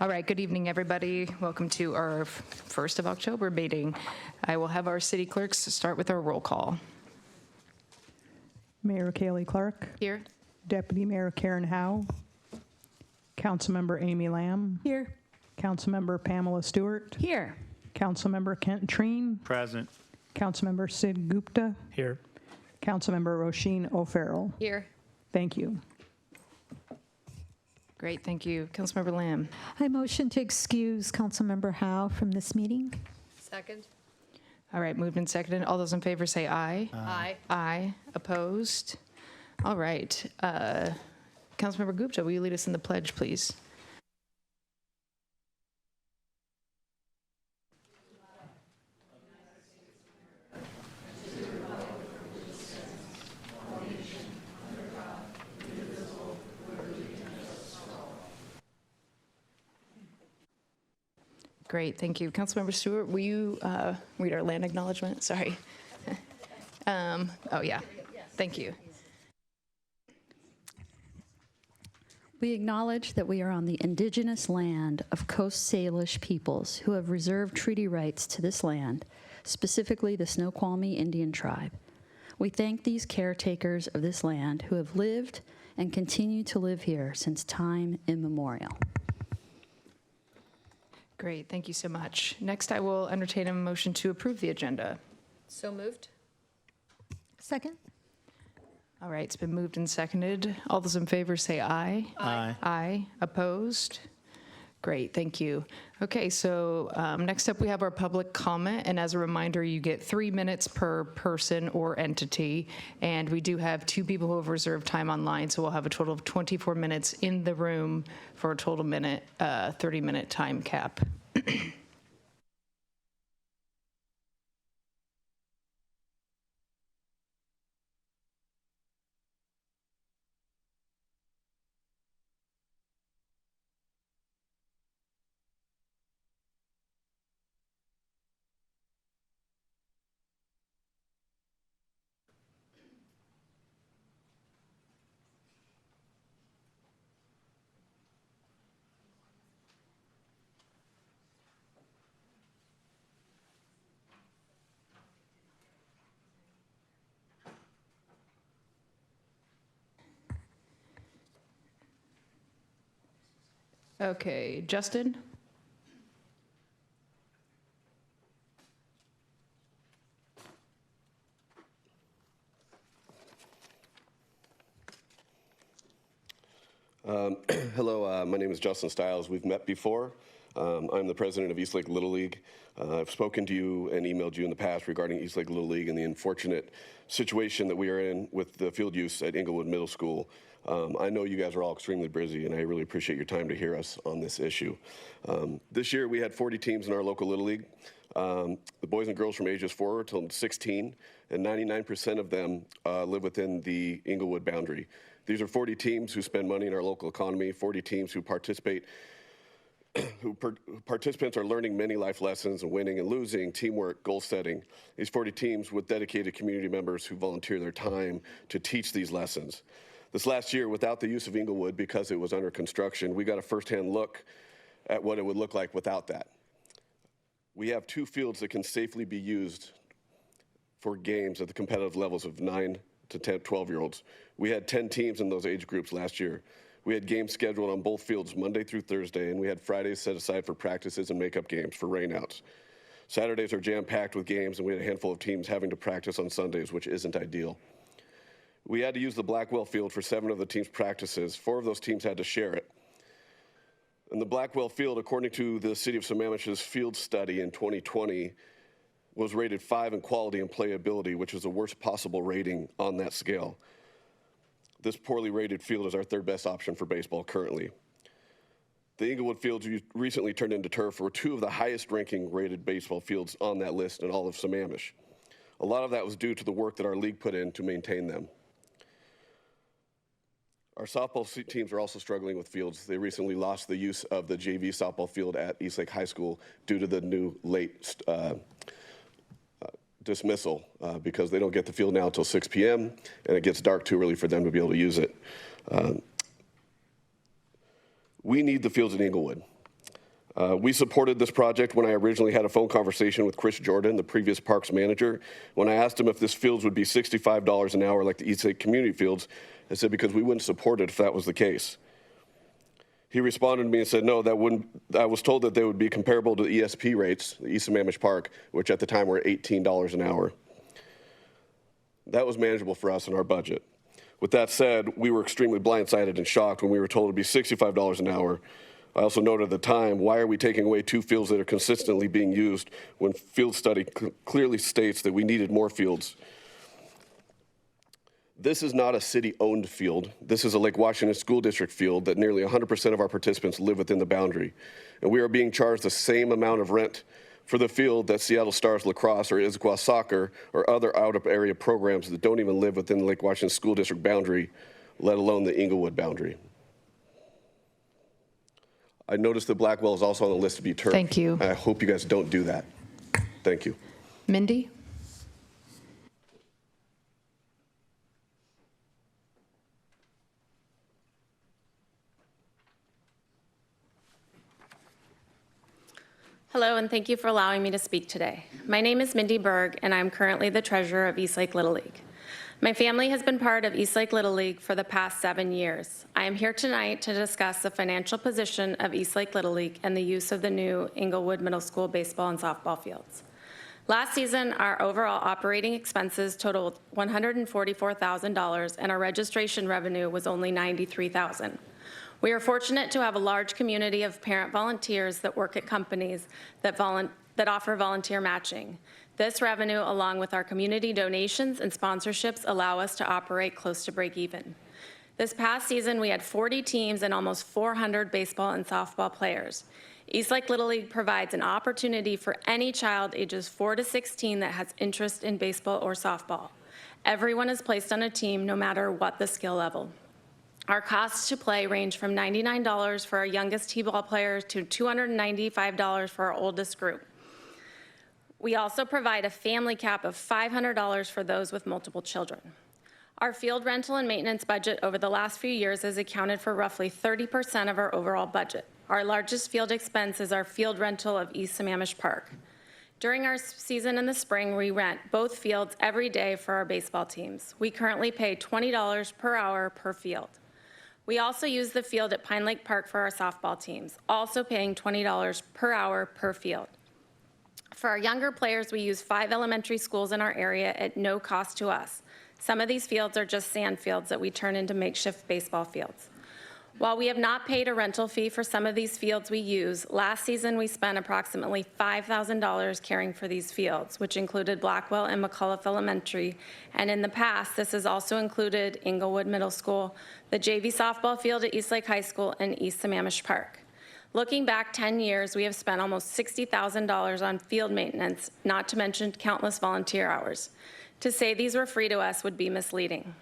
All right, good evening, everybody. Welcome to our 1st of October meeting. I will have our city clerks start with our roll call. Mayor Kaylee Clark. Here. Deputy Mayor Karen Howe. Councilmember Amy Lamb. Here. Councilmember Pamela Stewart. Here. Councilmember Kent Treen. Present. Councilmember Sid Gupta. Here. Councilmember Roisin O'Farrell. Here. Thank you. Great, thank you. Councilmember Lamb. I motion to excuse Councilmember Howe from this meeting. Second. All right, moved and seconded. All those in favor say aye. Aye. Aye. Opposed? All right. Councilmember Gupta, will you lead us in the pledge, please? Great, thank you. Councilmember Stewart, will you read our land acknowledgement? Sorry. Oh, yeah. Thank you. We acknowledge that we are on the indigenous land of Coast Salish peoples who have reserved treaty rights to this land, specifically the Snoqualmie Indian tribe. We thank these caretakers of this land who have lived and continue to live here since time immemorial. Great, thank you so much. Next, I will entertain a motion to approve the agenda. So moved. Second. All right, it's been moved and seconded. All those in favor say aye. Aye. Aye. Opposed? Great, thank you. Okay, so next up we have our public comment, and as a reminder, you get 3 minutes per person or entity, and we do have 2 people who have reserved time online, so we'll have a total of 24 minutes in the room for a total 30-minute time cap. Okay, Justin? Hello, my name is Justin Stiles. We've met before. I'm the president of Eastlake Little League. I've spoken to you and emailed you in the past regarding Eastlake Little League and the unfortunate situation that we are in with the field use at Inglewood Middle School. I know you guys are all extremely busy, and I really appreciate your time to hear us on this issue. This year, we had 40 teams in our local Little League. The boys and girls from ages 4 till 16, and 99% of them live within the Inglewood boundary. These are 40 teams who spend money in our local economy, 40 teams who participate, participants are learning many life lessons and winning and losing, teamwork, goal setting. These 40 teams with dedicated community members who volunteer their time to teach these lessons. This last year, without the use of Inglewood because it was under construction, we got a firsthand look at what it would look like without that. We have 2 fields that can safely be used for games at the competitive levels of 9 to 10, 12-year-olds. We had 10 teams in those age groups last year. We had games scheduled on both fields Monday through Thursday, and we had Fridays set aside for practices and makeup games for rainouts. Saturdays are jam-packed with games, and we had a handful of teams having to practice on Sundays, which isn't ideal. We had to use the Blackwell field for 7 of the team's practices. 4 of those teams had to share it. And the Blackwell field, according to the City of Sammamish's field study in 2020, was rated 5 in quality and playability, which is the worst possible rating on that scale. This poorly rated field is our 3rd best option for baseball currently. The Inglewood fields recently turned into turf were 2 of the highest ranking rated baseball fields on that list in all of Sammamish. A lot of that was due to the work that our league put in to maintain them. Our softball teams are also struggling with fields. They recently lost the use of the JV softball field at Eastlake High School due to the new late dismissal because they don't get the field now until 6 p.m. and it gets dark too early for them to be able to use it. We need the fields in Inglewood. We supported this project when I originally had a phone conversation with Chris Jordan, the previous parks manager. When I asked him if this fields would be $65 an hour like the Eastlake community fields, I said because we wouldn't support it if that was the case. He responded to me and said, no, that wouldn't. I was told that they would be comparable to the ESP rates, the East Sammamish Park, which at the time were $18 an hour. That was manageable for us in our budget. With that said, we were extremely blindsided and shocked when we were told it would be $65 an hour. I also noted at the time, why are we taking away 2 fields that are consistently being used when field study clearly states that we needed more fields? This is not a city-owned field. This is a Lake Washington School District field that nearly 100% of our participants live within the boundary. And we are being charged the same amount of rent for the field that Seattle Stars lacrosse or Issaquah soccer or other out-of-area programs that don't even live within the Lake Washington School District boundary, let alone the Inglewood boundary. I noticed that Blackwell is also on the list to be turfed. Thank you. I hope you guys don't do that. Thank you. Mindy? Hello, and thank you for allowing me to speak today. My name is Mindy Berg, and I'm currently the treasurer of Eastlake Little League. My family has been part of Eastlake Little League for the past 7 years. I am here tonight to discuss the financial position of Eastlake Little League and the use of the new Inglewood Middle School baseball and softball fields. Last season, our overall operating expenses totaled $144,000, and our registration revenue was only $93,000. We are fortunate to have a large community of parent volunteers that work at companies that offer volunteer matching. This revenue, along with our community donations and sponsorships, allow us to operate close to break even. This past season, we had 40 teams and almost 400 baseball and softball players. Eastlake Little League provides an opportunity for any child ages 4 to 16 that has interest in baseball or softball. Everyone is placed on a team, no matter what the skill level. Our costs to play range from $99 for our youngest T-ball players to $295 for our oldest group. We also provide a family cap of $500 for those with multiple children. Our field rental and maintenance budget over the last few years has accounted for roughly 30% of our overall budget. Our largest field expense is our field rental of East Sammamish Park. During our season in the spring, we rent both fields every day for our baseball teams. We currently pay $20 per hour per field. We also use the field at Pine Lake Park for our softball teams, also paying $20 per hour per field. For our younger players, we use 5 elementary schools in our area at no cost to us. Some of these fields are just sand fields that we turn into makeshift baseball fields. While we have not paid a rental fee for some of these fields we use, last season we spent approximately $5,000 caring for these fields, which included Blackwell and McCullough Elementary, and in the past, this has also included Inglewood Middle School, the JV softball field at Eastlake High School, and East Sammamish Park. Looking back 10 years, we have spent almost $60,000 on field maintenance, not to mention countless volunteer hours. To say these were free to us would be misleading.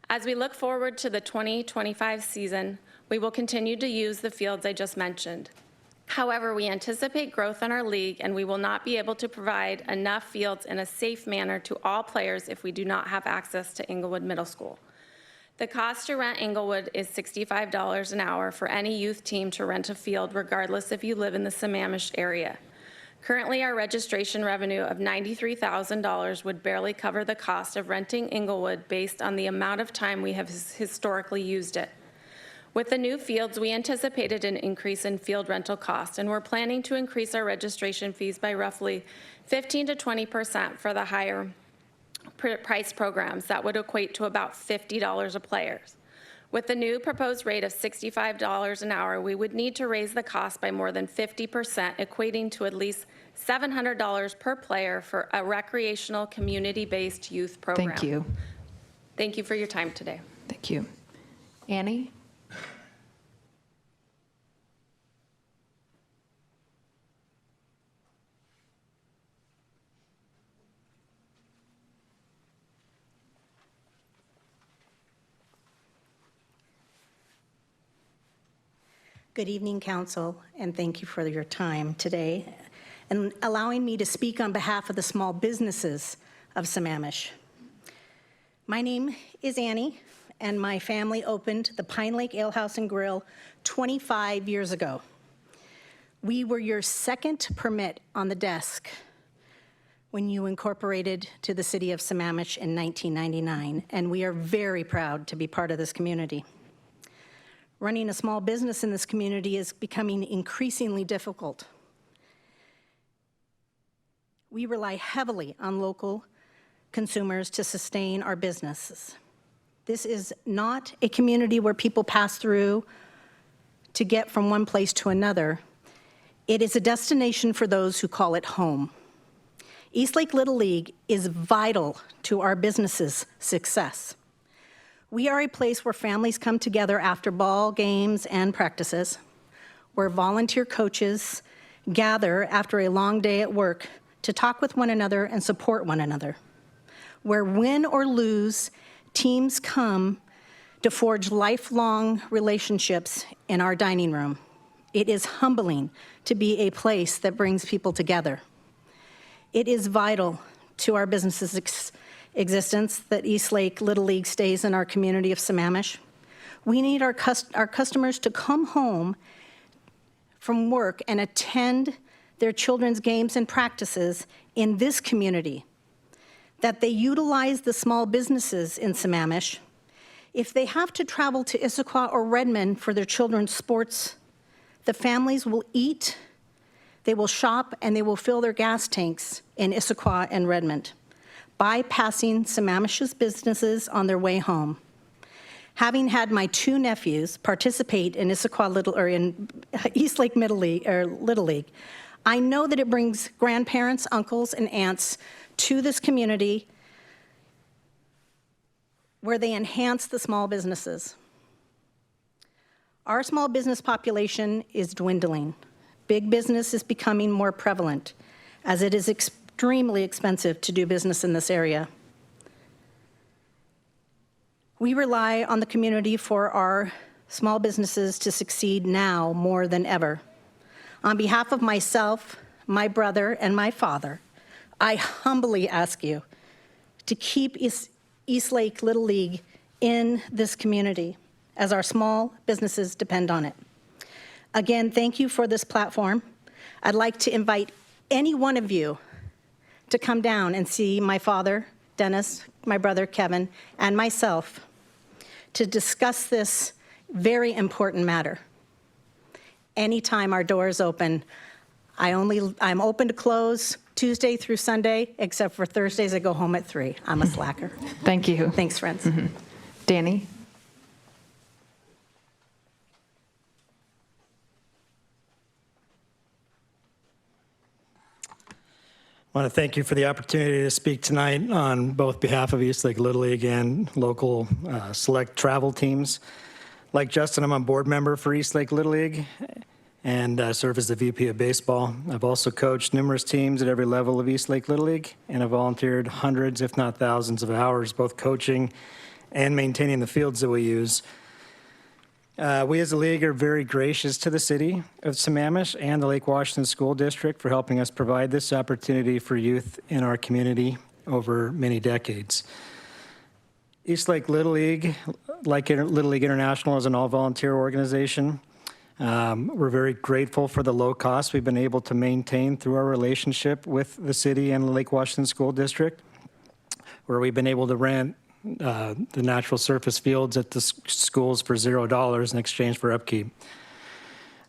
As we look forward to the 2025 season, we will continue to use the fields I just mentioned. However, we anticipate growth in our league, and we will not be able to provide enough fields in a safe manner to all players if we do not have access to Inglewood Middle School. The cost to rent Inglewood is $65 an hour for any youth team to rent a field, regardless if you live in the Sammamish area. Currently, our registration revenue of $93,000 would barely cover the cost of renting Inglewood based on the amount of time we have historically used it. With the new fields, we anticipated an increase in field rental costs, and we're planning to increase our registration fees by roughly 15 to 20% for the higher price programs. That would equate to about $50 a player. With the new proposed rate of $65 an hour, we would need to raise the cost by more than 50%, equating to at least $700 per player for a recreational, community-based youth program. Thank you. Thank you for your time today. Thank you. Annie? Good evening, Council, and thank you for your time today and allowing me to speak on behalf of the small businesses of Sammamish. My name is Annie, and my family opened the Pine Lake Ale House and Grill 25 years ago. We were your second permit on the desk when you incorporated to the city of Sammamish in 1999, and we are very proud to be part of this community. Running a small business in this community is becoming increasingly difficult. We rely heavily on local consumers to sustain our businesses. This is not a community where people pass through to get from one place to another. It is a destination for those who call it home. Eastlake Little League is vital to our business's success. We are a place where families come together after ball games and practices, where volunteer coaches gather after a long day at work to talk with one another and support one another, where win or lose, teams come to forge lifelong relationships in our dining room. It is humbling to be a place that brings people together. It is vital to our business's existence that Eastlake Little League stays in our community of Sammamish. We need our customers to come home from work and attend their children's games and practices in this community, that they utilize the small businesses in Sammamish. If they have to travel to Issaquah or Redmond for their children's sports, the families will eat, they will shop, and they will fill their gas tanks in Issaquah and Redmond, bypassing Sammamish's businesses on their way home. Having had my two nephews participate in Eastlake Little League, I know that it brings grandparents, uncles, and aunts to this community where they enhance the small businesses. Our small business population is dwindling. Big business is becoming more prevalent, as it is extremely expensive to do business in this area. We rely on the community for our small businesses to succeed now more than ever. On behalf of myself, my brother, and my father, I humbly ask you to keep Eastlake Little League in this community, as our small businesses depend on it. Again, thank you for this platform. I'd like to invite any one of you to come down and see my father, Dennis, my brother, Kevin, and myself to discuss this very important matter. Anytime our door is open, I'm open to close Tuesday through Sunday, except for Thursdays I go home at 3. I'm a slacker. Thank you. Thanks, friends. Danny? I want to thank you for the opportunity to speak tonight on both behalf of Eastlake Little League and local select travel teams. Like Justin, I'm a board member for Eastlake Little League and serve as the VP of baseball. I've also coached numerous teams at every level of Eastlake Little League and have volunteered hundreds, if not thousands, of hours, both coaching and maintaining the fields that we use. We as a league are very gracious to the city of Sammamish and the Lake Washington School District for helping us provide this opportunity for youth in our community over many decades. Eastlake Little League, like Little League International, is an all-volunteer organization. We're very grateful for the low cost we've been able to maintain through our relationship with the city and the Lake Washington School District, where we've been able to rent the natural surface fields at the schools for $0 in exchange for upkeep.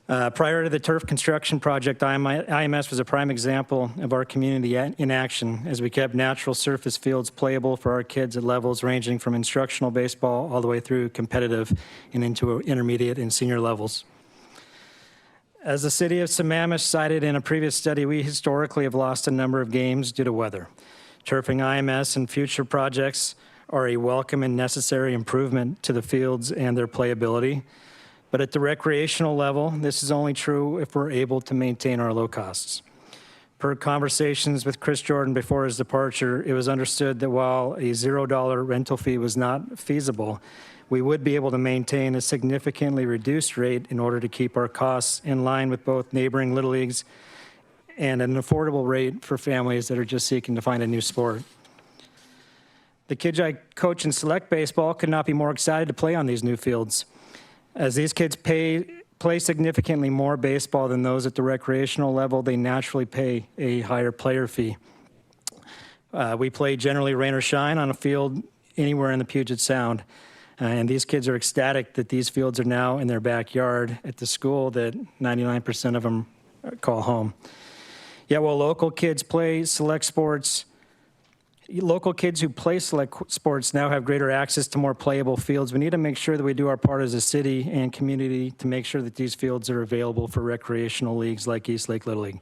Prior to the turf construction project, IMS was a prime example of our community in action as we kept natural surface fields playable for our kids at levels ranging from instructional baseball all the way through competitive and into intermediate and senior levels. As the city of Sammamish cited in a previous study, we historically have lost a number of games due to weather. Turfing IMS and future projects are a welcome and necessary improvement to the fields and their playability. But at the recreational level, this is only true if we're able to maintain our low costs. Per conversations with Chris Jordan before his departure, it was understood that while a $0 rental fee was not feasible, we would be able to maintain a significantly reduced rate in order to keep our costs in line with both neighboring Little Leagues and an affordable rate for families that are just seeking to find a new sport. The kids I coach in select baseball could not be more excited to play on these new fields. As these kids play play significantly more baseball than those at the recreational level, they naturally pay a higher player fee. We play generally rain or shine on a field anywhere in the Puget Sound. And these kids are ecstatic that these fields are now in their backyard at the school that 99% of them call home. Yet while local kids play select sports, local kids who play select sports now have greater access to more playable fields. We need to make sure that we do our part as a city and community to make sure that these fields are available for recreational leagues like East Lake Little League.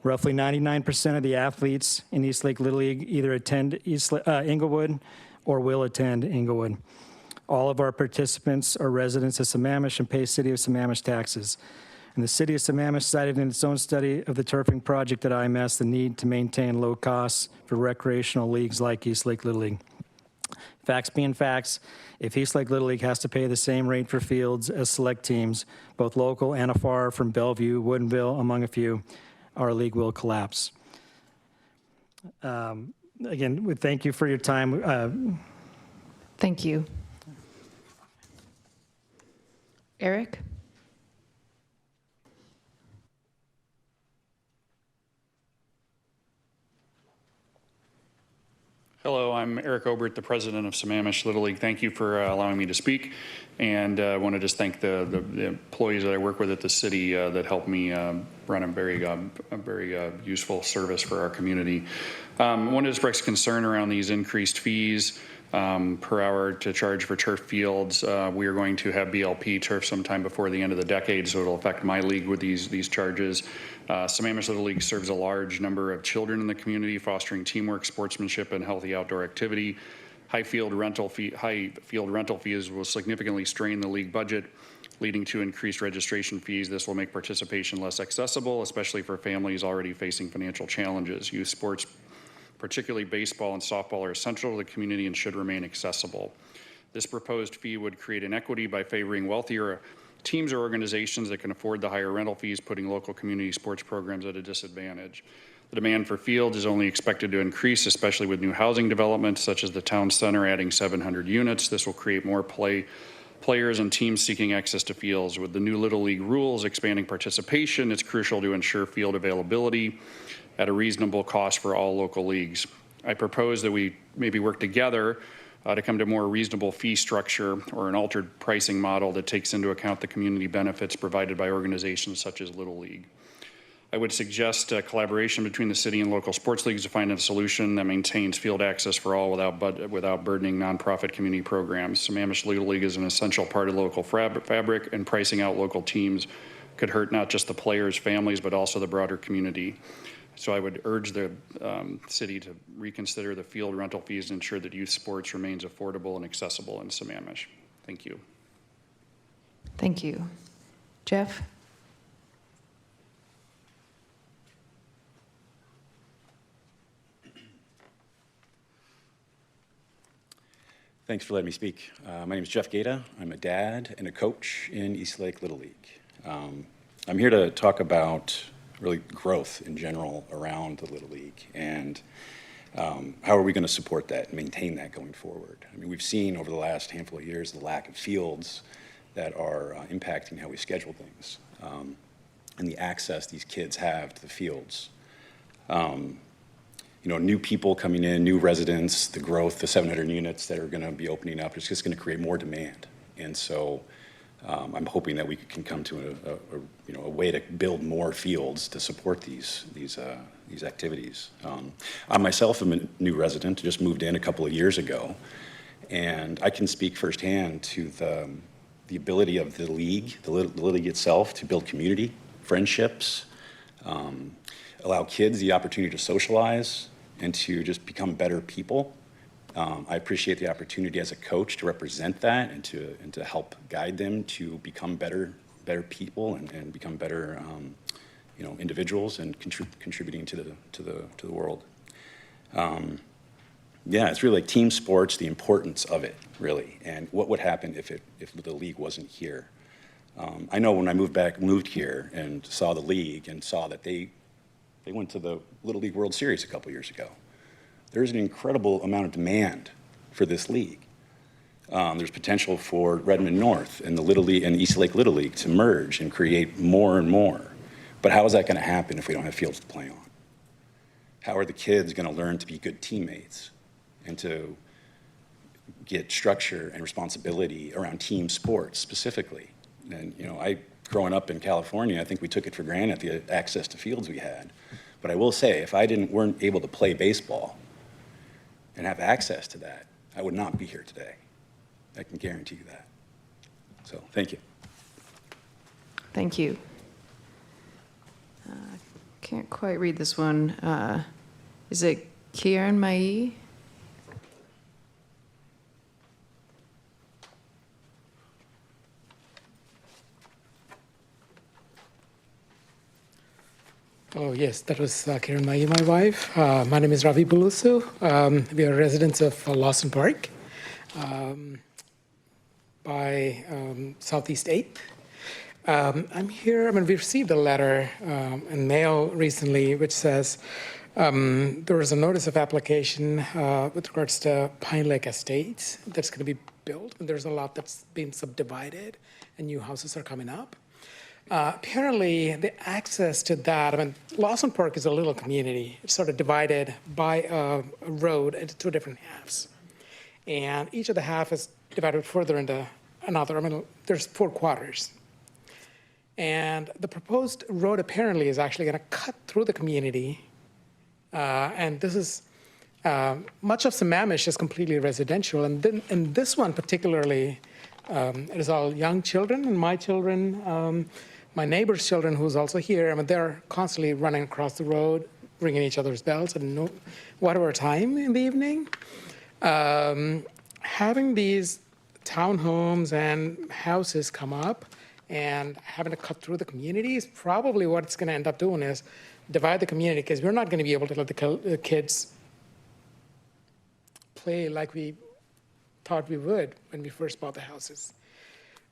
Roughly 99% of the athletes in East Lake Little League either attend Inglewood or will attend Inglewood. All of our participants are residents of Sammamish and pay City of Sammamish taxes. And the City of Sammamish cited in its own study of the turfing project at IMS the need to maintain low costs for recreational leagues like East Lake Little League. Facts being facts, if East Lake Little League has to pay the same rate for fields as select teams, both local and afar from Bellevue, Woodinville, among a few, our league will collapse. Again, we thank you for your time. Thank you. Eric? Hello, I'm Eric Obert, the president of Sammamish Little League. Thank you for allowing me to speak. And I want to just thank the employees that I work with at the city that helped me run a very useful service for our community. I want to express concern around these increased fees per hour to charge for turf fields. We are going to have BLP turf sometime before the end of the decade, so it'll affect my league with these charges. Sammamish Little League serves a large number of children in the community, fostering teamwork, sportsmanship, and healthy outdoor activity. High field rental fees will significantly strain the league budget, leading to increased registration fees. This will make participation less accessible, especially for families already facing financial challenges. Youth sports, particularly baseball and softball, are essential to the community and should remain accessible. This proposed fee would create inequity by favoring wealthier teams or organizations that can afford the higher rental fees, putting local community sports programs at a disadvantage. The demand for fields is only expected to increase, especially with new housing developments, such as the town center adding 700 units. This will create more players and teams seeking access to fields. With the new Little League rules expanding participation, it's crucial to ensure field availability at a reasonable cost for all local leagues. I propose that we maybe work together to come to a more reasonable fee structure or an altered pricing model that takes into account the community benefits provided by organizations such as Little League. I would suggest collaboration between the city and local sports leagues to find a solution that maintains field access for all without burdening nonprofit community programs. Sammamish Little League is an essential part of local fabric, and pricing out local teams could hurt not just the players' families, but also the broader community. So I would urge the city to reconsider the field rental fees and ensure that youth sports remains affordable and accessible in Sammamish. Thank you. Thank you. Jeff? Thanks for letting me speak. My name is Jeff Gata. I'm a dad and a coach in East Lake Little League. I'm here to talk about really growth in general around the Little League and how are we going to support that and maintain that going forward. I mean, we've seen over the last handful of years the lack of fields that are impacting how we schedule things and the access these kids have to the fields. You know, new people coming in, new residents, the growth, the 700 units that are going to be opening up, it's just going to create more demand. And so I'm hoping that we can come to a way to build more fields to support these activities. I myself am a new resident, just moved in a couple of years ago, and I can speak firsthand to the ability of the league, the Little League itself, to build community, friendships, allow kids the opportunity to socialize and to just become better people. I appreciate the opportunity as a coach to represent that and to help guide them to become better people and become better individuals and contributing to the world. Yeah, it's really like team sports, the importance of it, really, and what would happen if the league wasn't here. I know when I moved here and saw the league and saw that they went to the Little League World Series a couple years ago. There's an incredible amount of demand for this league. There's potential for Redmond North and the Little League and East Lake Little League to merge and create more and more. But how is that going to happen if we don't have fields to play on? How are the kids going to learn to be good teammates and to get structure and responsibility around team sports specifically? And, growing up in California, I think we took it for granted, the access to fields we had. But I will say, if I weren't able to play baseball and have access to that, I would not be here today. I can guarantee you that. So, thank you. Thank you. Can't quite read this one. Is it Kieran Mai? Oh, yes, that was Kiran Mai, my wife. My name is Ravi Bulusu. We are residents of Lawson Park by Southeast 8th. I'm here, we received a letter in mail recently which says there was a notice of application with regards to Pine Lake Estates that's going to be built, and there's a lot that's been subdivided and new houses are coming up. Apparently, the access to that, Lawson Park is a little community. It's sort of divided by a road into two different halves. And each of the half is divided further into another. There's 4 quarters. And the proposed road apparently is actually going to cut through the community. And this is, much of Sammamish is completely residential. And then in this one particularly, it is all young children, and my children, my neighbor's children, who's also here, they're constantly running across the road, ringing each other's bells at whatever time in the evening. Having these townhomes and houses come up and having to cut through the community is probably what it's going to end up doing, is divide the community, because we're not going to be able to let the kids play like we thought we would when we first bought the houses.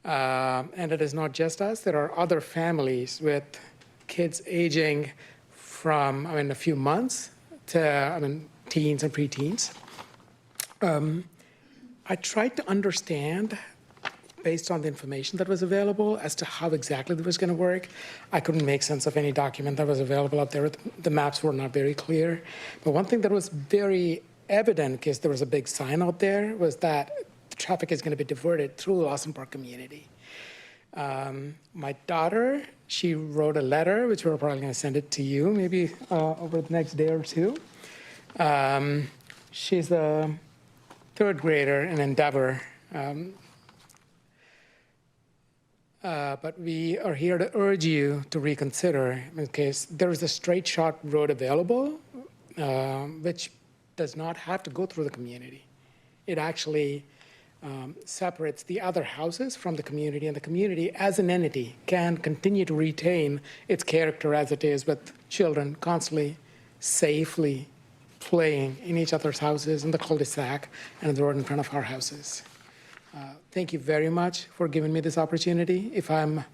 And it is not just us. There are other families with kids aging from, a few months to, teens and preteens. I tried to understand, based on the information that was available, as to how exactly that was going to work. I couldn't make sense of any document that was available out there. The maps were not very clear. But one thing that was very evident, because there was a big sign out there, was that the traffic is going to be diverted through the Lawson Park community. My daughter, she wrote a letter, which we're probably going to send it to you maybe over the next day or two. She's a 3rd grader in Endeavor. But we are here to urge you to reconsider, in case there is a straight shot road available, which does not have to go through the community. It actually separates the other houses from the community, and the community as an entity can continue to retain its character as it is, with children constantly safely playing in each other's houses, in the cul-de-sac, and the road in front of our houses. Thank you very much for giving me this opportunity. If I'm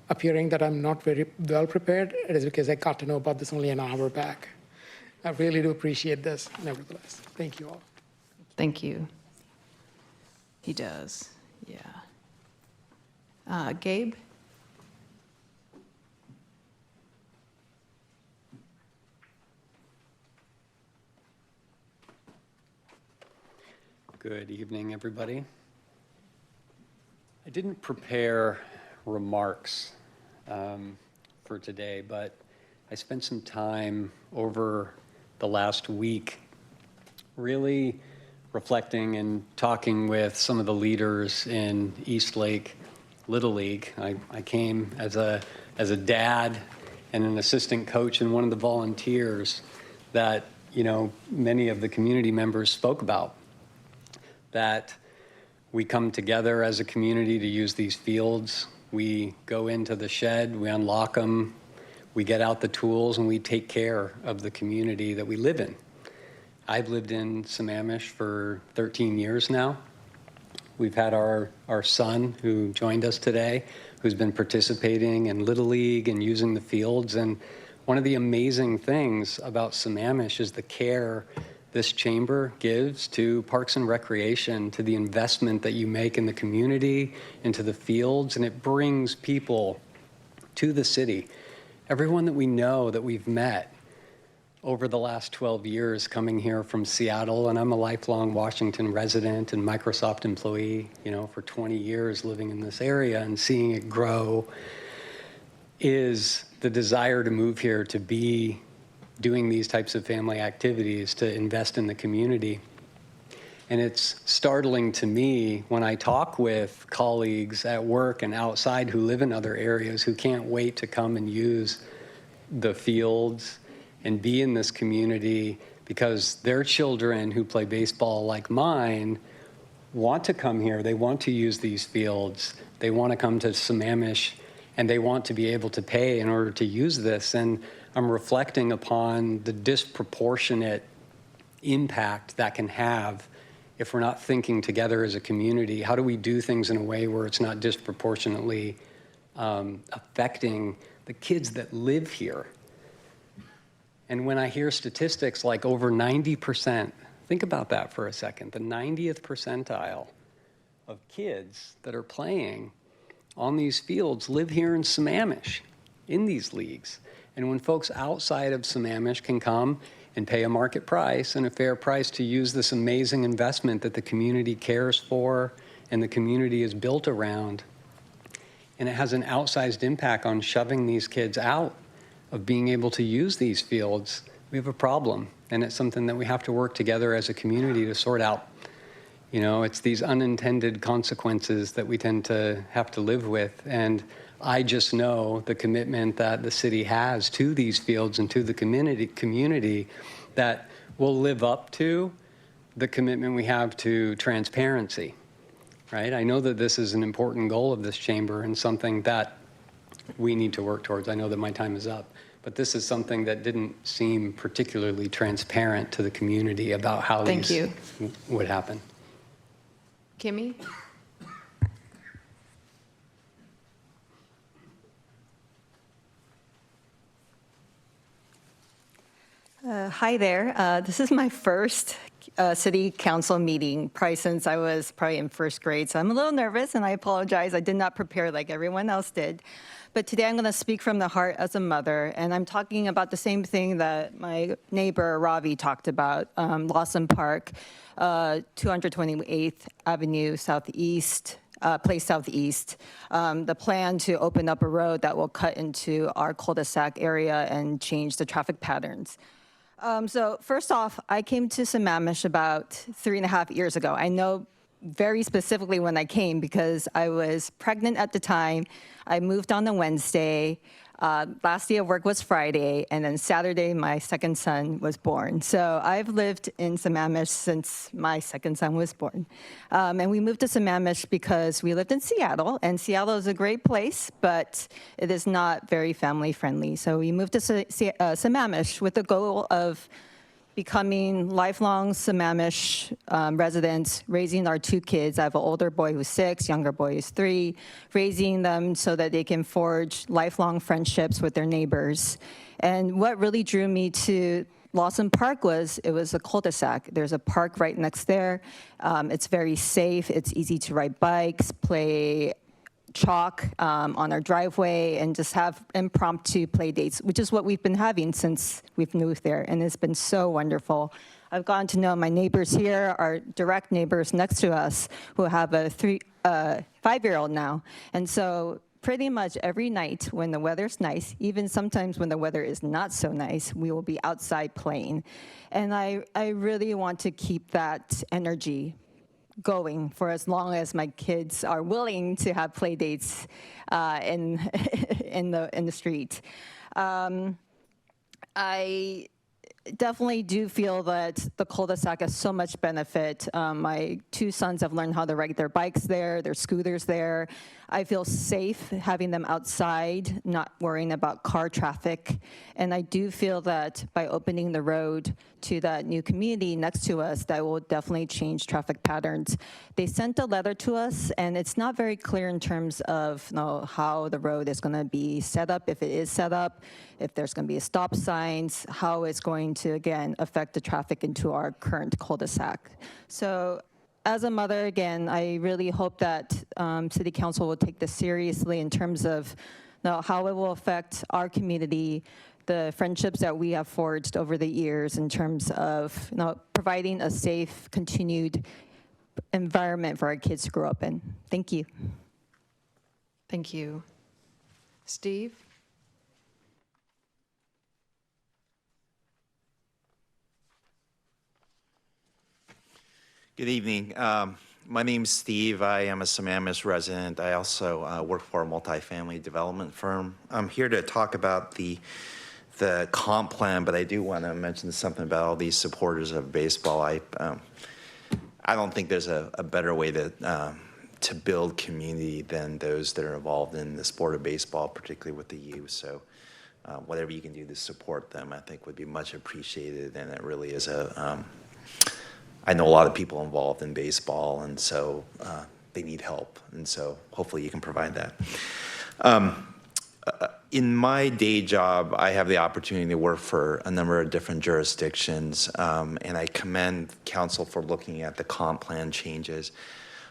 appearing that I'm not very well prepared, it is because I got to know about this only an hour back. I really do appreciate this, nevertheless. Thank you all. Thank you. He does, yeah. Gabe? Good evening, everybody. I didn't prepare remarks for today, but I spent some time over the last week really reflecting and talking with some of the leaders in East Lake Little League. I came as a dad and an assistant coach and one of the volunteers that, many of the community members spoke about. That we come together as a community to use these fields. We go into the shed, we unlock them, we get out the tools, and we take care of the community that we live in. I've lived in Sammamish for 13 years now. We've had our son who joined us today, who's been participating in Little League and using the fields. And one of the amazing things about Sammamish is the care this chamber gives to Parks and Recreation, to the investment that you make in the community, into the fields, and it brings people to the city. Everyone that we know, that we've met over the last 12 years coming here from Seattle, and I'm a lifelong Washington resident and Microsoft employee, for 20 years living in this area and seeing it grow, is the desire to move here, to be doing these types of family activities, to invest in the community. And it's startling to me when I talk with colleagues at work and outside who live in other areas who can't wait to come and use the fields and be in this community because their children who play baseball like mine want to come here. They want to use these fields. They want to come to Sammamish, and they want to be able to pay in order to use this. And I'm reflecting upon the disproportionate impact that can have if we're not thinking together as a community. How do we do things in a way where it's not disproportionately affecting the kids that live here? And when I hear statistics like over 90%, think about that for a second, the 90th percentile of kids that are playing on these fields live here in Sammamish, in these leagues. And when folks outside of Sammamish can come and pay a market price and a fair price to use this amazing investment that the community cares for and the community is built around, and it has an outsized impact on shoving these kids out of being able to use these fields, we have a problem. And it's something that we have to work together as a community to sort out. It's these unintended consequences that we tend to have to live with. And I just know the commitment that the city has to these fields and to the community that will live up to the commitment we have to transparency, right? I know that this is an important goal of this chamber and something that we need to work towards. I know that my time is up, but this is something that didn't seem particularly transparent to the community about how Thank these you. would happen. Kimmy? Hi there. This is my first city council meeting, probably since I was probably in first grade. So I'm a little nervous, and I apologize. I did not prepare like everyone else did. But today I'm going to speak from the heart as a mother, and I'm talking about the same thing that my neighbor Ravi talked about, Lawson Park, 228th Avenue Southeast, Place Southeast, the plan to open up a road that will cut into our cul-de-sac area and change the traffic patterns. So first off, I came to Sammamish about 3.5 years ago. I know very specifically when I came because I was pregnant at the time. I moved on a Wednesday. Last day of work was Friday, and then Saturday, my second son was born. So I've lived in Sammamish since my second son was born. And we moved to Sammamish because we lived in Seattle, and Seattle is a great place, but it is not very family-friendly. So we moved to Sammamish with the goal of becoming lifelong Sammamish residents, raising our 2 kids. I have an older boy who's 6, younger boy is 3, raising them so that they can forge lifelong friendships with their neighbors. And what really drew me to Lawson Park was, it was a cul-de-sac. There's a park right next there. It's very safe. It's easy to ride bikes, play chalk on our driveway, and just have impromptu play dates, which is what we've been having since we've moved there, and it's been so wonderful. I've gotten to know my neighbors here, our direct neighbors next to us, who have a 5-year-old now, and so pretty much every night when the weather's nice, even sometimes when the weather is not so nice, we will be outside playing, and I really want to keep that energy going for as long as my kids are willing to have play dates in the street. I definitely do feel that the cul-de-sac has so much benefit. My 2 sons have learned how to ride their bikes there, their scooters there. I feel safe having them outside, not worrying about car traffic. And I do feel that by opening the road to that new community next to us, that will definitely change traffic patterns. They sent a letter to us, and it's not very clear in terms of how the road is going to be set up, if it is set up, if there's going to be stop signs, how it's going to, again, affect the traffic into our current cul-de-sac. So as a mother, again, I really hope that City Council will take this seriously in terms of how it will affect our community, the friendships that we have forged over the years in terms of providing a safe, continued environment for our kids to grow up in. Thank you. Thank you. Steve? Good evening. My name's Steve. I am a Sammamish resident. I also work for a multifamily development firm. I'm here to talk about the comp plan, but I do want to mention something about all these supporters of baseball. I don't think there's a better way to build community than those that are involved in the sport of baseball, particularly with the youth. So whatever you can do to support them, I think would be much appreciated. And it really is I know a lot of people involved in baseball, and so they need help. And so hopefully you can provide that. In my day job, I have the opportunity to work for a number of different jurisdictions, and I commend council for looking at the comp plan changes.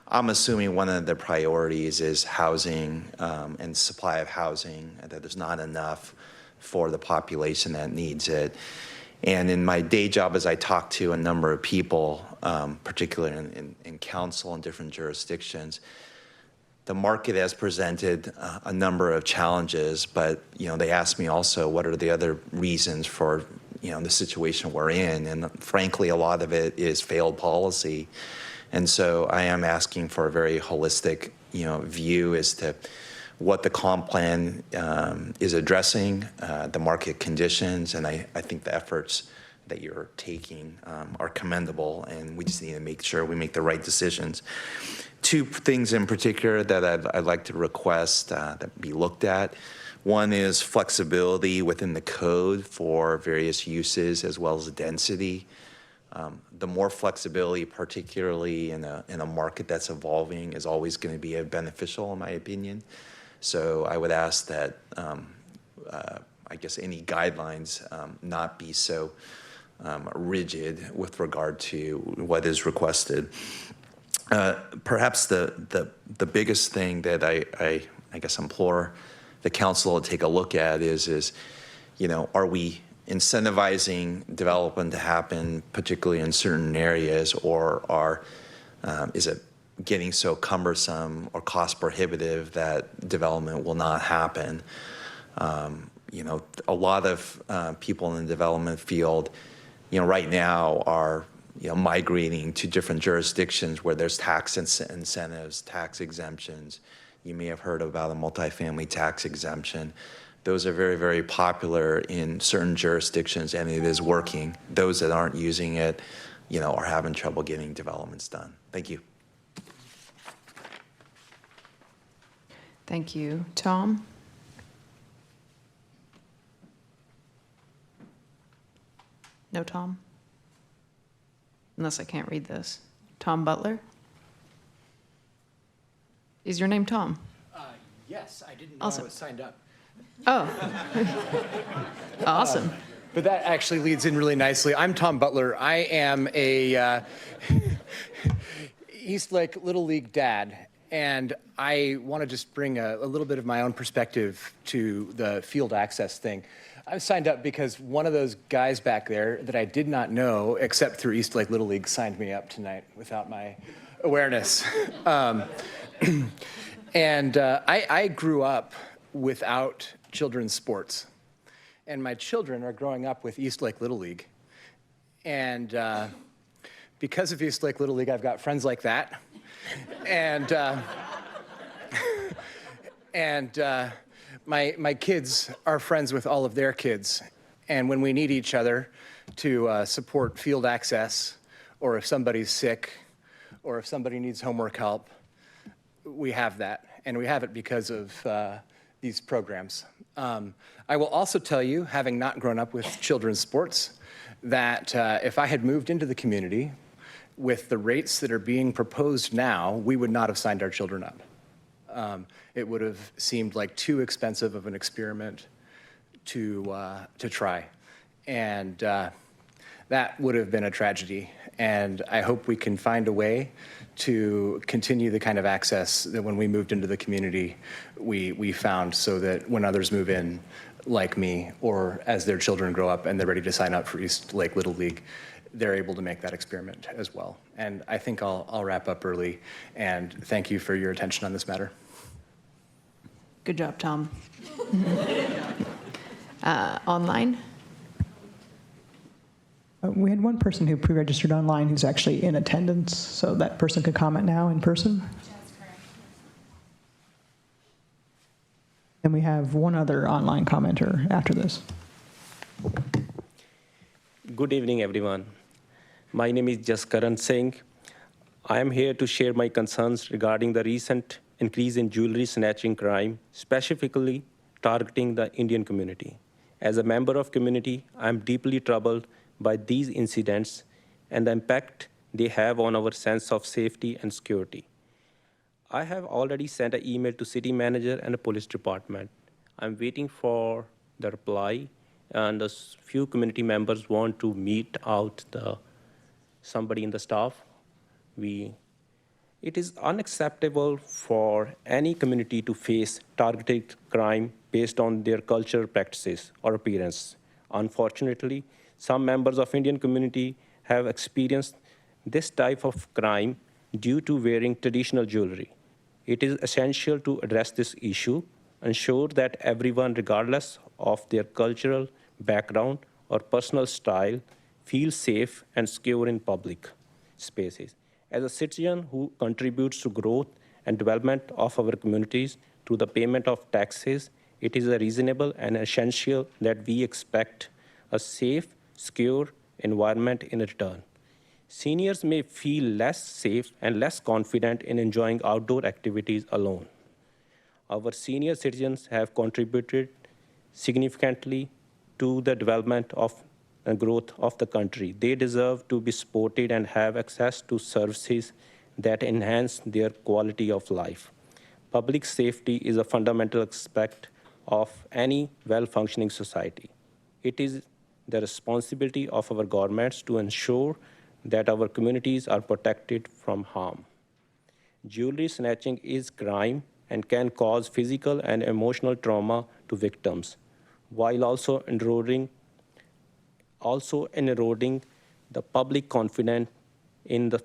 I'm assuming one of the priorities is housing and supply of housing, that there's not enough for the population that needs it. And in my day job, as I talk to a number of people, particularly in council in different jurisdictions, the market has presented a number of challenges, but they ask me also what are the other reasons for the situation we're in, and frankly, a lot of it is failed policy. And so I am asking for a very holistic view as to what the comp plan is addressing, the market conditions, and I think the efforts that you're taking are commendable, and we just need to make sure we make the right decisions. Two things in particular that I'd like to request that be looked at. One is flexibility within the code for various uses as well as density. The more flexibility, particularly in a market that's evolving, is always going to be beneficial, in my opinion. So I would ask that, I guess, any guidelines not be so rigid with regard to what is requested. Perhaps the biggest thing that I guess implore the council to take a look at is are we incentivizing development to happen, particularly in certain areas, or is it getting so cumbersome or cost prohibitive that development will not happen? A lot of people in the development field, right now are migrating to different jurisdictions where there's tax incentives, tax exemptions. You may have heard about a multifamily tax exemption. Those are very, very popular in certain jurisdictions, and it is working. Those that aren't using it, are having trouble getting developments done. Thank you. Thank you. Tom? No Tom? Unless I can't read this. Tom Butler? Is your name Tom? Yes, I didn't know Awesome. I was signed up. Oh. Awesome. But that actually leads in really nicely. I'm Tom Butler. I am a Eastlake Little League dad, and I want to just bring a little bit of my own perspective to the field access thing. I signed up because one of those guys back there that I did not know, except through Eastlake Little League, signed me up tonight without my awareness. And I grew up without children's sports. And my children are growing up with Eastlake Little League. And because of Eastlake Little League, I've got friends like that. And my kids are friends with all of their kids. And when we need each other to support field access, or if somebody's sick, or if somebody needs homework help, we have that. And we have it because of these programs. I will also tell you, having not grown up with children's sports, that if I had moved into the community with the rates that are being proposed now, we would not have signed our children up. It would have seemed like too expensive of an experiment to try. And that would have been a tragedy. And I hope we can find a way to continue the kind of access that when we moved into the community, we found, so that when others move in, like me, or as their children grow up and they're ready to sign up for East Lake Little League, they're able to make that experiment as well. And I think I'll wrap up early, and thank you for your attention on this matter. Good job, Tom. Online? We had one person who pre-registered online who's actually in attendance, so that person could comment now in person. And we have one other online commenter after this. Good evening, everyone. My name is Jaskaran Singh. I am here to share my concerns regarding the recent increase in jewelry snatching crime, specifically targeting the Indian community. As a member of community, I am deeply troubled by these incidents and the impact they have on our sense of safety and security. I have already sent an email to city manager and the police department. I'm waiting for the reply, and a few community members want to meet out somebody in the staff. It is unacceptable for any community to face targeted crime based on their cultural practices or appearance. Unfortunately, some members of Indian community have experienced this type of crime due to wearing traditional jewelry. It is essential to address this issue, ensure that everyone, regardless of their cultural background or personal style, feels safe and secure in public spaces. As a citizen who contributes to growth and development of our communities through the payment of taxes, it is reasonable and essential that we expect a safe, secure environment in return. Seniors may feel less safe and less confident in enjoying outdoor activities alone. Our senior citizens have contributed significantly to the development of and growth of the country. They deserve to be supported and have access to services that enhance their quality of life. Public safety is a fundamental aspect of any well-functioning society. It is the responsibility of our governments to ensure that our communities are protected from harm. Jewelry snatching is crime and can cause physical and emotional trauma to victims, while also eroding the public confidence in the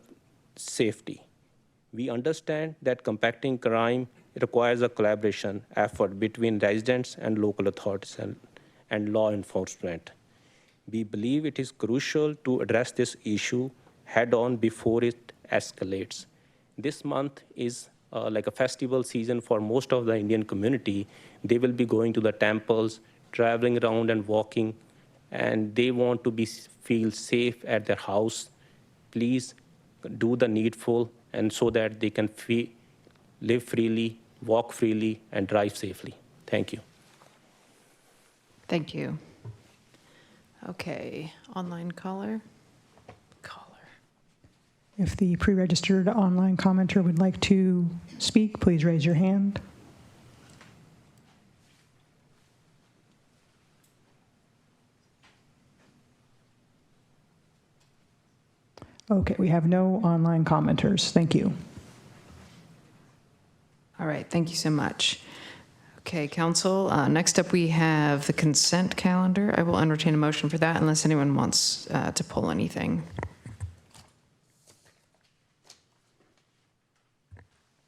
safety. We understand that combating crime requires a collaboration effort between residents and local authorities and law enforcement. We believe it is crucial to address this issue head-on before it escalates. This month is like a festival season for most of the Indian community. They will be going to the temples, traveling around and walking, and they want to feel safe at their house. Please do the needful, and so that they can live freely, walk freely, and drive safely. Thank you. Thank you. Okay, online caller. If the pre-registered online commenter would like to speak, please raise your hand. Okay, we have no online commenters. Thank you. All right, thank you so much. Okay, council, next up we have the consent calendar. I will entertain a motion for that unless anyone wants to pull anything.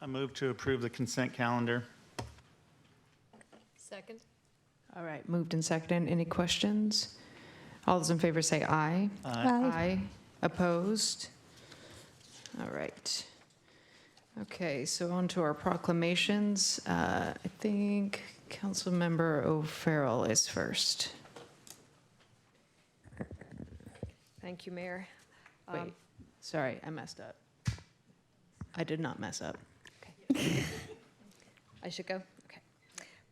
I move to approve the consent calendar. Second. All right, moved and seconded. Any questions? All those in favor say aye. Aye. Aye. Opposed? All right. Okay, so on to our proclamations. I think Councilmember O'Farrell is first. Thank you, Mayor. Wait, sorry, I messed up. I did not mess up. Okay. I should go? Okay.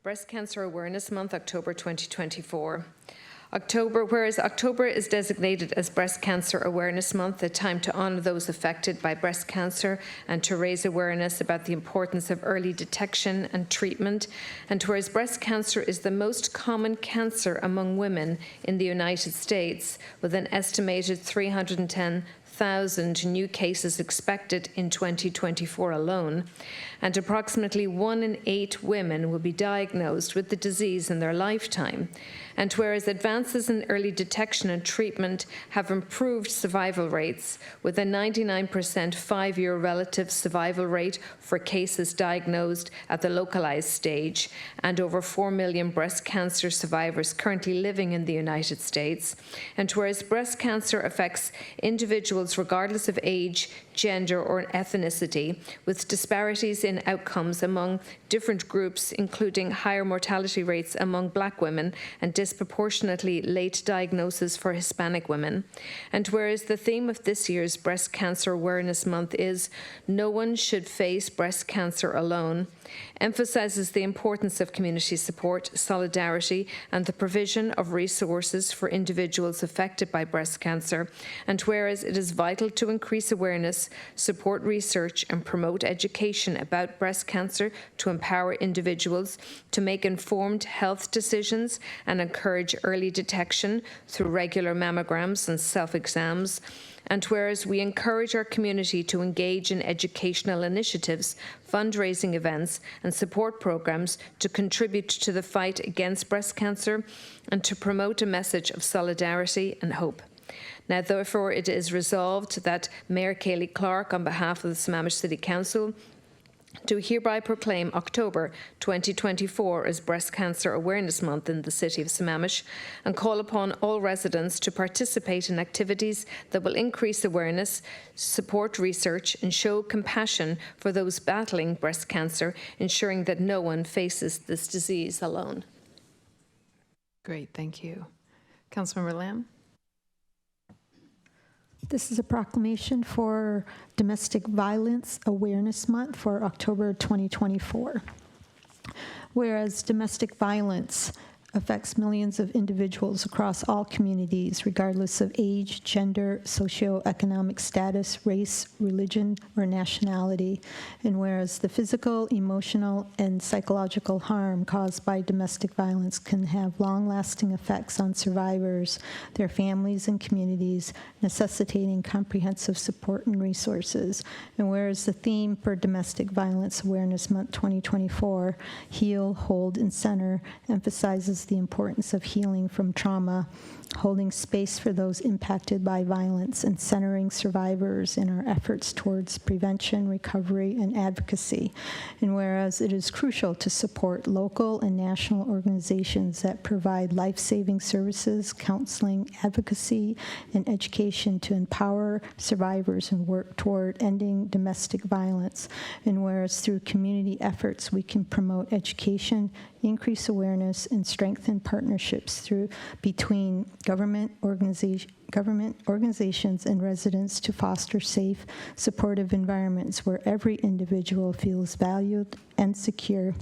Breast Cancer Awareness Month, October 2024. Whereas October is designated as Breast Cancer Awareness Month, a time to honor those affected by breast cancer and to raise awareness about the importance of early detection and treatment. And whereas breast cancer is the most common cancer among women in the United States, with an estimated 310,000 new cases expected in 2024 alone, and approximately 1 in 8 women will be diagnosed with the disease in their lifetime. And whereas advances in early detection and treatment have improved survival rates, with a 99% 5-year relative survival rate for cases diagnosed at the localized stage, and over 4 million breast cancer survivors currently living in the United States. And whereas breast cancer affects individuals regardless of age, gender, or ethnicity, with disparities in outcomes among different groups, including higher mortality rates among Black women and disproportionately late diagnosis for Hispanic women. And whereas the theme of this year's Breast Cancer Awareness Month is "No one should face breast cancer alone," emphasizes the importance of community support, solidarity, and the provision of resources for individuals affected by breast cancer. And whereas it is vital to increase awareness, support research, and promote education about breast cancer to empower individuals to make informed health decisions and encourage early detection through regular mammograms and self-exams. And whereas we encourage our community to engage in educational initiatives, fundraising events, and support programs to contribute to the fight against breast cancer and to promote a message of solidarity and hope. Now, therefore, it is resolved that Mayor Kaylee Clark, on behalf of the Sammamish City Council, do hereby proclaim October 2024 as Breast Cancer Awareness Month in the City of Sammamish, and call upon all residents to participate in activities that will increase awareness, support research, and show compassion for those battling breast cancer, ensuring that no one faces this disease alone. Great, thank you. Councilmember Lamb? This is a proclamation for Domestic Violence Awareness Month for October 2024. Whereas domestic violence affects millions of individuals across all communities, regardless of age, gender, socioeconomic status, race, religion, or nationality. And whereas the physical, emotional, and psychological harm caused by domestic violence can have long-lasting effects on survivors, their families, and communities, necessitating comprehensive support and resources. And whereas the theme for Domestic Violence Awareness Month 2024, Heal, Hold, and Center, emphasizes the importance of healing from trauma, holding space for those impacted by violence, and centering survivors in our efforts towards prevention, recovery, and advocacy. And whereas it is crucial to support local and national organizations that provide life-saving services, counseling, advocacy, and education to empower survivors and work toward ending domestic violence. And whereas through community efforts we can promote education, increase awareness, and strengthen partnerships between government organizations and residents to foster safe, supportive environments where every individual feels valued and secure.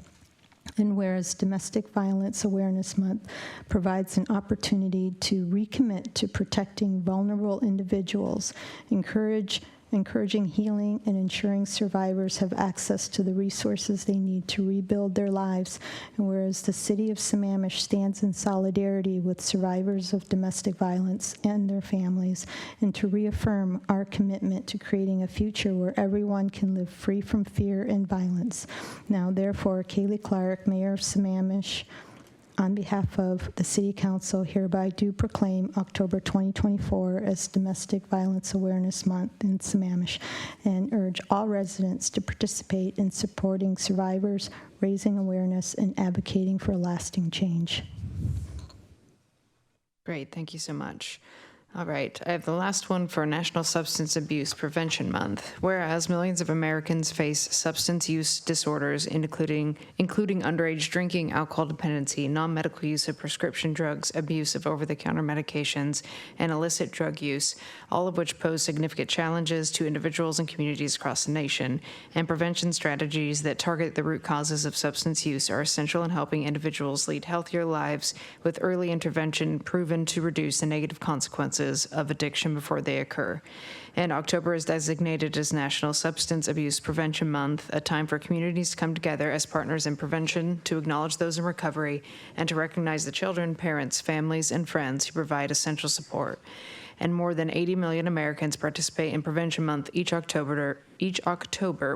And whereas Domestic Violence Awareness Month provides an opportunity to recommit to protecting vulnerable individuals, encouraging healing, and ensuring survivors have access to the resources they need to rebuild their lives. And whereas the City of Sammamish stands in solidarity with survivors of domestic violence and their families, and to reaffirm our commitment to creating a future where everyone can live free from fear and violence. Now, therefore, Kaylee Clark, Mayor of Sammamish, on behalf of the City Council, hereby do proclaim October 2024 as Domestic Violence Awareness Month in Sammamish, and urge all residents to participate in supporting survivors, raising awareness, and advocating for lasting change. Great, thank you so much. All right, I have the last one for National Substance Abuse Prevention Month. Whereas millions of Americans face substance use disorders, including underage drinking, alcohol dependency, non-medical use of prescription drugs, abuse of over-the-counter medications, and illicit drug use, all of which pose significant challenges to individuals and communities across the nation. And prevention strategies that target the root causes of substance use are essential in helping individuals lead healthier lives, with early intervention proven to reduce the negative consequences of addiction before they occur. And October is designated as National Substance Abuse Prevention Month, a time for communities to come together as partners in prevention, to acknowledge those in recovery, and to recognize the children, parents, families, and friends who provide essential support. And more than 80 million Americans participate in Prevention Month each October,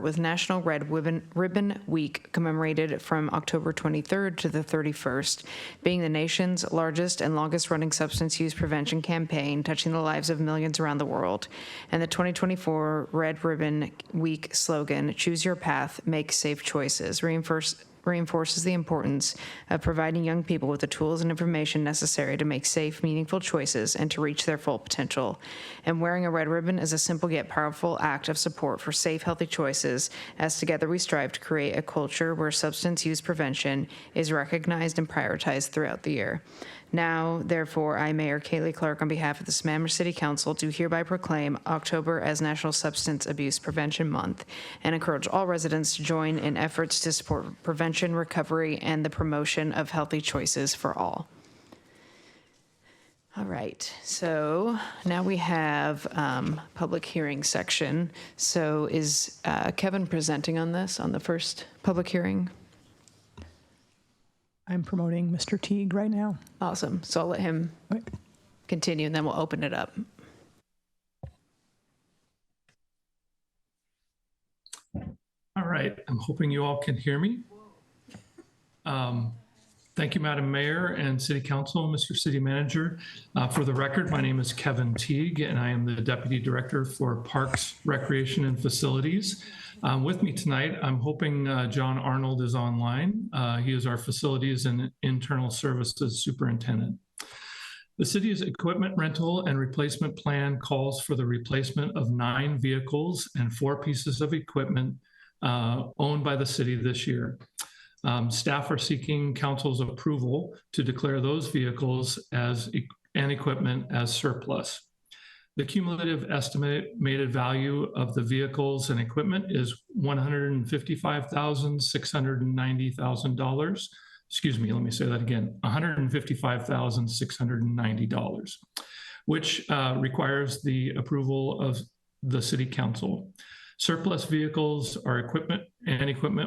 with National Red Ribbon Week commemorated from October 23rd to the 31st, being the nation's largest and longest-running substance use prevention campaign, touching the lives of millions around the world. And the 2024 Red Ribbon Week slogan, "Choose Your Path, Make Safe Choices," reinforces the importance of providing young people with the tools and information necessary to make safe, meaningful choices and to reach their full potential. And wearing a red ribbon is a simple yet powerful act of support for safe, healthy choices, as together we strive to create a culture where substance use prevention is recognized and prioritized throughout the year. Now, therefore, I, Mayor Kaylee Clark, on behalf of the Sammamish City Council, do hereby proclaim October as National Substance Abuse Prevention Month and encourage all residents to join in efforts to support prevention, recovery, and the promotion of healthy choices for all. All right, so now we have public hearing section. So is Kevin presenting on this, on the first public hearing? I'm promoting Mr. Teague right now. Awesome. So I'll let him continue, and then we'll open it up. All right. I'm hoping you all can hear me. Thank you, Madam Mayor and City Council, Mr. City Manager. For the record, my name is Kevin Teague, and I am the Deputy Director for Parks, Recreation, and Facilities. With me tonight, I'm hoping John Arnold is online. He is our Facilities and Internal Services Superintendent. The city's equipment rental and replacement plan calls for the replacement of 9 vehicles and 4 pieces of equipment owned by the city this year. Staff are seeking council's approval to declare those vehicles and equipment as surplus. The cumulative estimated value of the vehicles and equipment is $155,690,000. Excuse me, let me say that again, $155,690, which requires the approval of the City Council. Surplus vehicles or equipment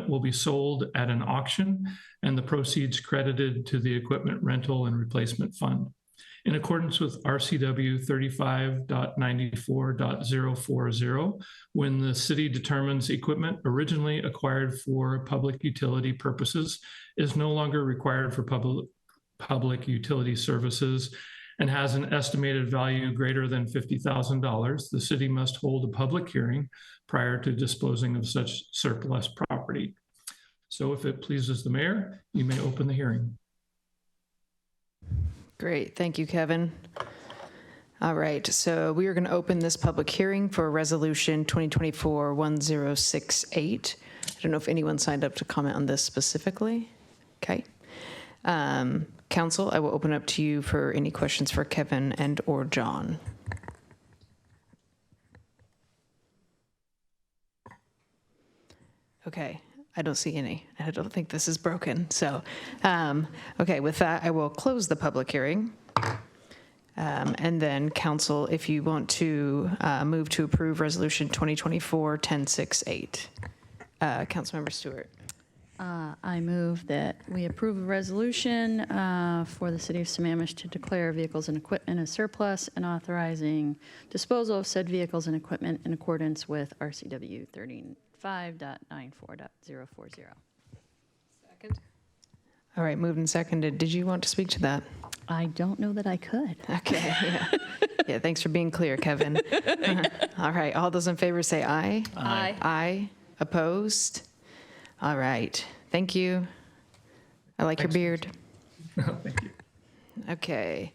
will be sold at an auction, and the proceeds credited to the Equipment Rental and Replacement Fund. In accordance with RCW 35.94.040, when the city determines equipment originally acquired for public utility purposes is no longer required for public utility services and has an estimated value greater than $50,000, the city must hold a public hearing prior to disposing of such surplus property. So if it pleases the mayor, you may open the hearing. Great, thank you, Kevin. All right, so we are going to open this public hearing for Resolution 2024-1068. I don't know if anyone signed up to comment on this specifically. Okay. Council, I will open up to you for any questions for Kevin and or John. Okay, I don't see any. I don't think this is broken. So, okay, with that, I will close the public hearing. And then council, if you want to move to approve Resolution 2024-1068. Councilmember Stewart. I move that we approve a resolution for the city of Sammamish to declare vehicles and equipment as surplus and authorizing disposal of said vehicles and equipment in accordance with RCW 35.94.040. Second. All right, moved and seconded. Did you want to speak to that? I don't know that I could. Okay, yeah. Yeah, thanks for being clear, Kevin. All right, all those in favor say aye. Aye. Aye. Opposed? All right, thank you. I like your beard. Thank you. Okay.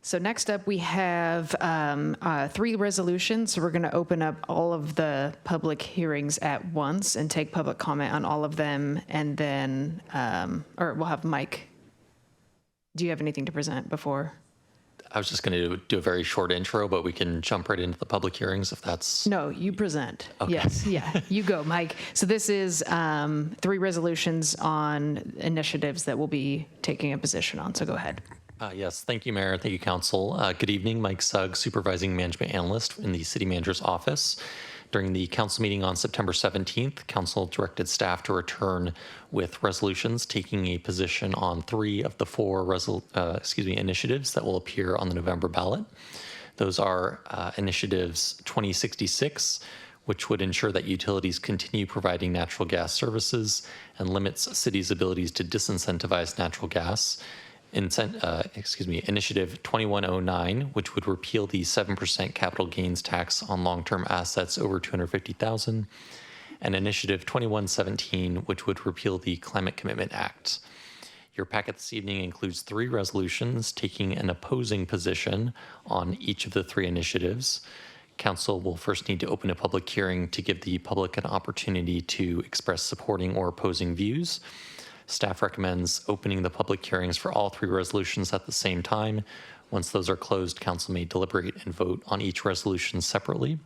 So next up, we have 3 resolutions. So we're going to open up all of the public hearings at once and take public comment on all of them. And then, or we'll have Mike. Do you have anything to present before? I was just going to do a very short intro, but we can jump right into the public hearings if that's... No, you present. Okay. Yes, yeah, you go, Mike. So this is 3 resolutions on initiatives that we'll be taking a position on. So go ahead. Yes, thank you, Mayor. Thank you, Council. Good evening, Mike Sugg, Supervising Management Analyst in the City Manager's Office. During the Council meeting on September 17th, Council directed staff to return with resolutions taking a position on 3 of the 4 initiatives that will appear on the November ballot. Those are initiatives 2066, which would ensure that utilities continue providing natural gas services and limits cities' abilities to disincentivize natural gas. Initiative 2109, which would repeal the 7% capital gains tax on long-term assets over $250,000, and Initiative 2117, which would repeal the Climate Commitment Act. Your packet this evening includes 3 resolutions taking an opposing position on each of the 3 initiatives. Council will first need to open a public hearing to give the public an opportunity to express supporting or opposing views. Staff recommends opening the public hearings for all 3 resolutions at the same time. Once those are closed, Council may deliberate and vote on each resolution separately.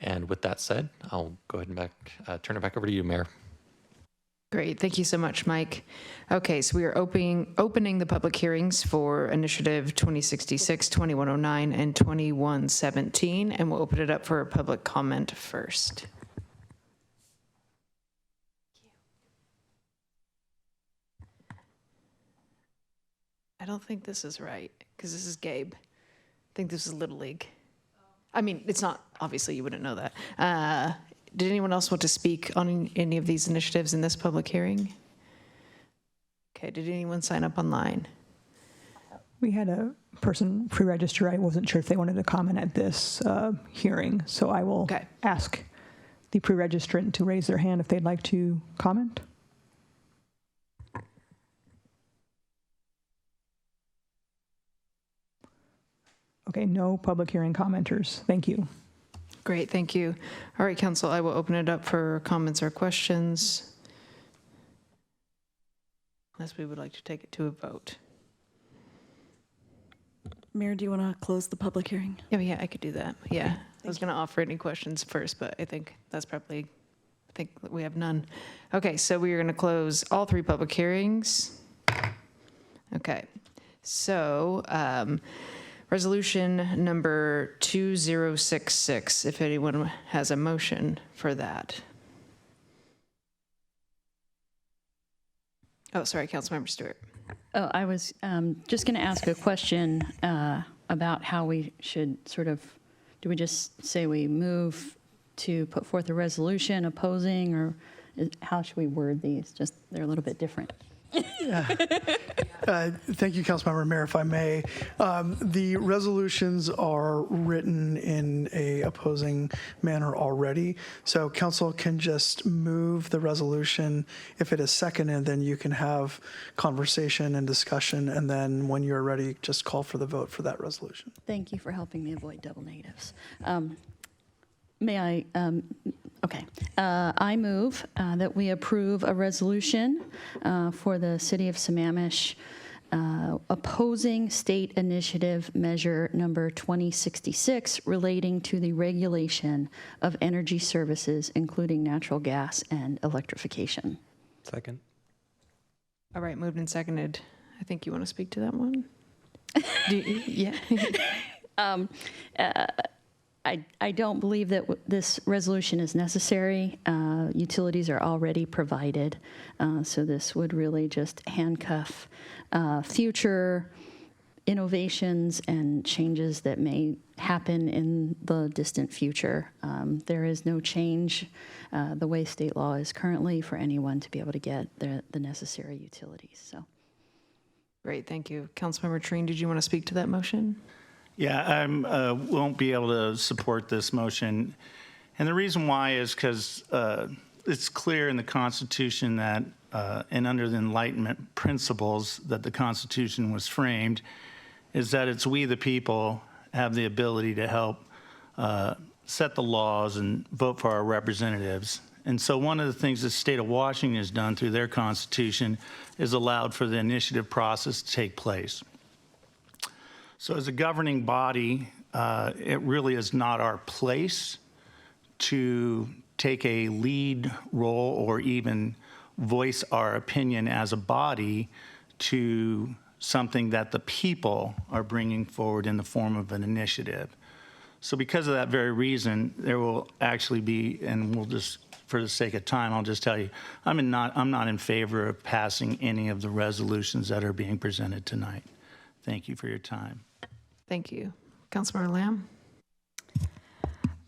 And with that said, I'll go ahead and turn it back over to you, Mayor. Great. Thank you so much, Mike. Okay, so we are opening the public hearings for Initiative 2066, 2109, and 2117, and we'll open it up for public comment first. I don't think this is right, because this is Gabe. I think this is Little League. I mean, it's not, obviously you wouldn't know that. Did anyone else want to speak on any of these initiatives in this public hearing? Okay, did anyone sign up online? We had a person pre-register. I wasn't sure if they wanted to comment at this hearing, so I will ask the pre-registrant to raise their hand if they'd like to comment. Okay, no public hearing commenters. Thank you. Great, thank you. All right, Council, I will open it up for comments or questions, unless we would like to take it to a vote. Mayor, do you want to close the public hearing? Yeah, I could do that. Yeah, I was going to offer any questions first, but I think that's probably, I think we have none. Okay, so we are going to close all 3 public hearings. Okay, so resolution number 2066, if anyone has a motion for that. Oh, sorry, Councilmember Stewart. Oh, I was just going to ask a question about how we should sort of, do we just say we move to put forth a resolution opposing, or how should we word these? Just, they're a little bit different. Thank you, Councilmember. Mayor, if I may. The resolutions are written in a opposing manner already, so council can just move the resolution. If it is seconded, then you can have conversation and discussion, and then when you're ready, just call for the vote for that resolution. Thank you for helping me avoid double negatives. May I, okay. I move that we approve a resolution for the City of Sammamish opposing state initiative measure number 2066 relating to the regulation of energy services, including natural gas and electrification. Second. All right, moved and seconded. I think you want to speak to that one? Yeah. I don't believe that this resolution is necessary. Utilities are already provided, so this would really just handcuff future innovations and changes that may happen in the distant future. There is no change the way state law is currently for anyone to be able to get the necessary utilities. So, great, thank you. Councilmember Treen, did you want to speak to that motion? Yeah, I won't be able to support this motion. And the reason why is because it's clear in the Constitution that, and under the Enlightenment principles that the Constitution was framed, is that it's we, the people, have the ability to help set the laws and vote for our representatives. And so one of the things the state of Washington has done through their constitution is allowed for the initiative process to take place. So as a governing body, it really is not our place to take a lead role or even voice our opinion as a body to something that the people are bringing forward in the form of an initiative. So because of that very reason, there will actually be, and we'll just, for the sake of time, I'll just tell you, I'm not in favor of passing any of the resolutions that are being presented tonight. Thank you for your time. Thank you. Councilmember Lamb?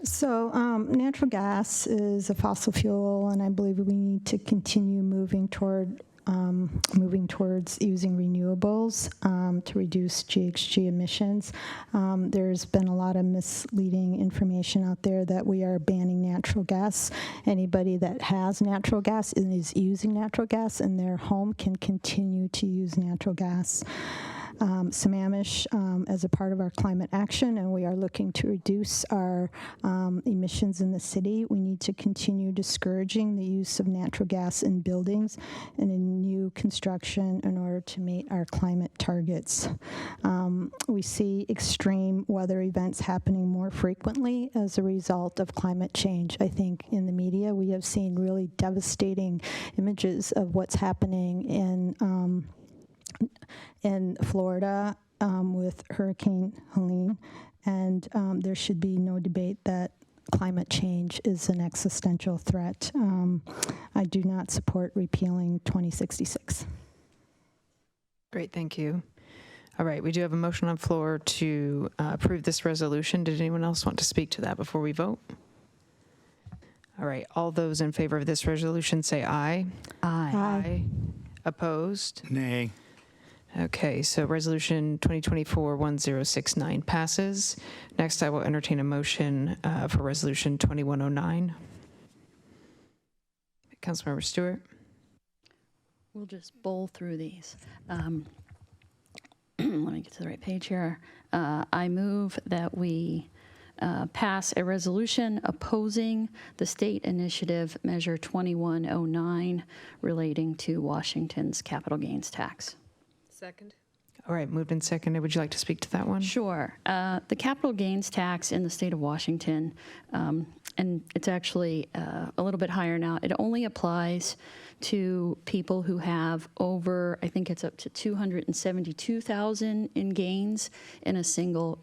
So natural gas is a fossil fuel, and I believe we need to continue moving towards using renewables to reduce GHG emissions. There's been a lot of misleading information out there that we are banning natural gas. Anybody that has natural gas and is using natural gas in their home can continue to use natural gas. Sammamish as a part of our climate action, and we are looking to reduce our emissions in the city. We need to continue discouraging the use of natural gas in buildings and in new construction in order to meet our climate targets. We see extreme weather events happening more frequently as a result of climate change. I think in the media we have seen really devastating images of what's happening in Florida with Hurricane Helene, and there should be no debate that climate change is an existential threat. I do not support repealing 2066. Great, thank you. All right, we do have a motion on the floor to approve this resolution. Did anyone else want to speak to that before we vote? All right, all those in favor of this resolution say aye. Aye. Aye. Opposed? Nay. Okay, so resolution 2024-1069 passes. Next, I will entertain a motion for resolution 2109. Councilmember Stewart. We'll just bowl through these. Let me get to the right page here. I move that we pass a resolution opposing the state initiative measure 2109 relating to Washington's capital gains tax. Second. All right, moved and seconded. Would you like to speak to that one? Sure. The capital gains tax in the state of Washington, and it's actually a little bit higher now, it only applies to people who have over, I think it's up to 272,000 in gains in a single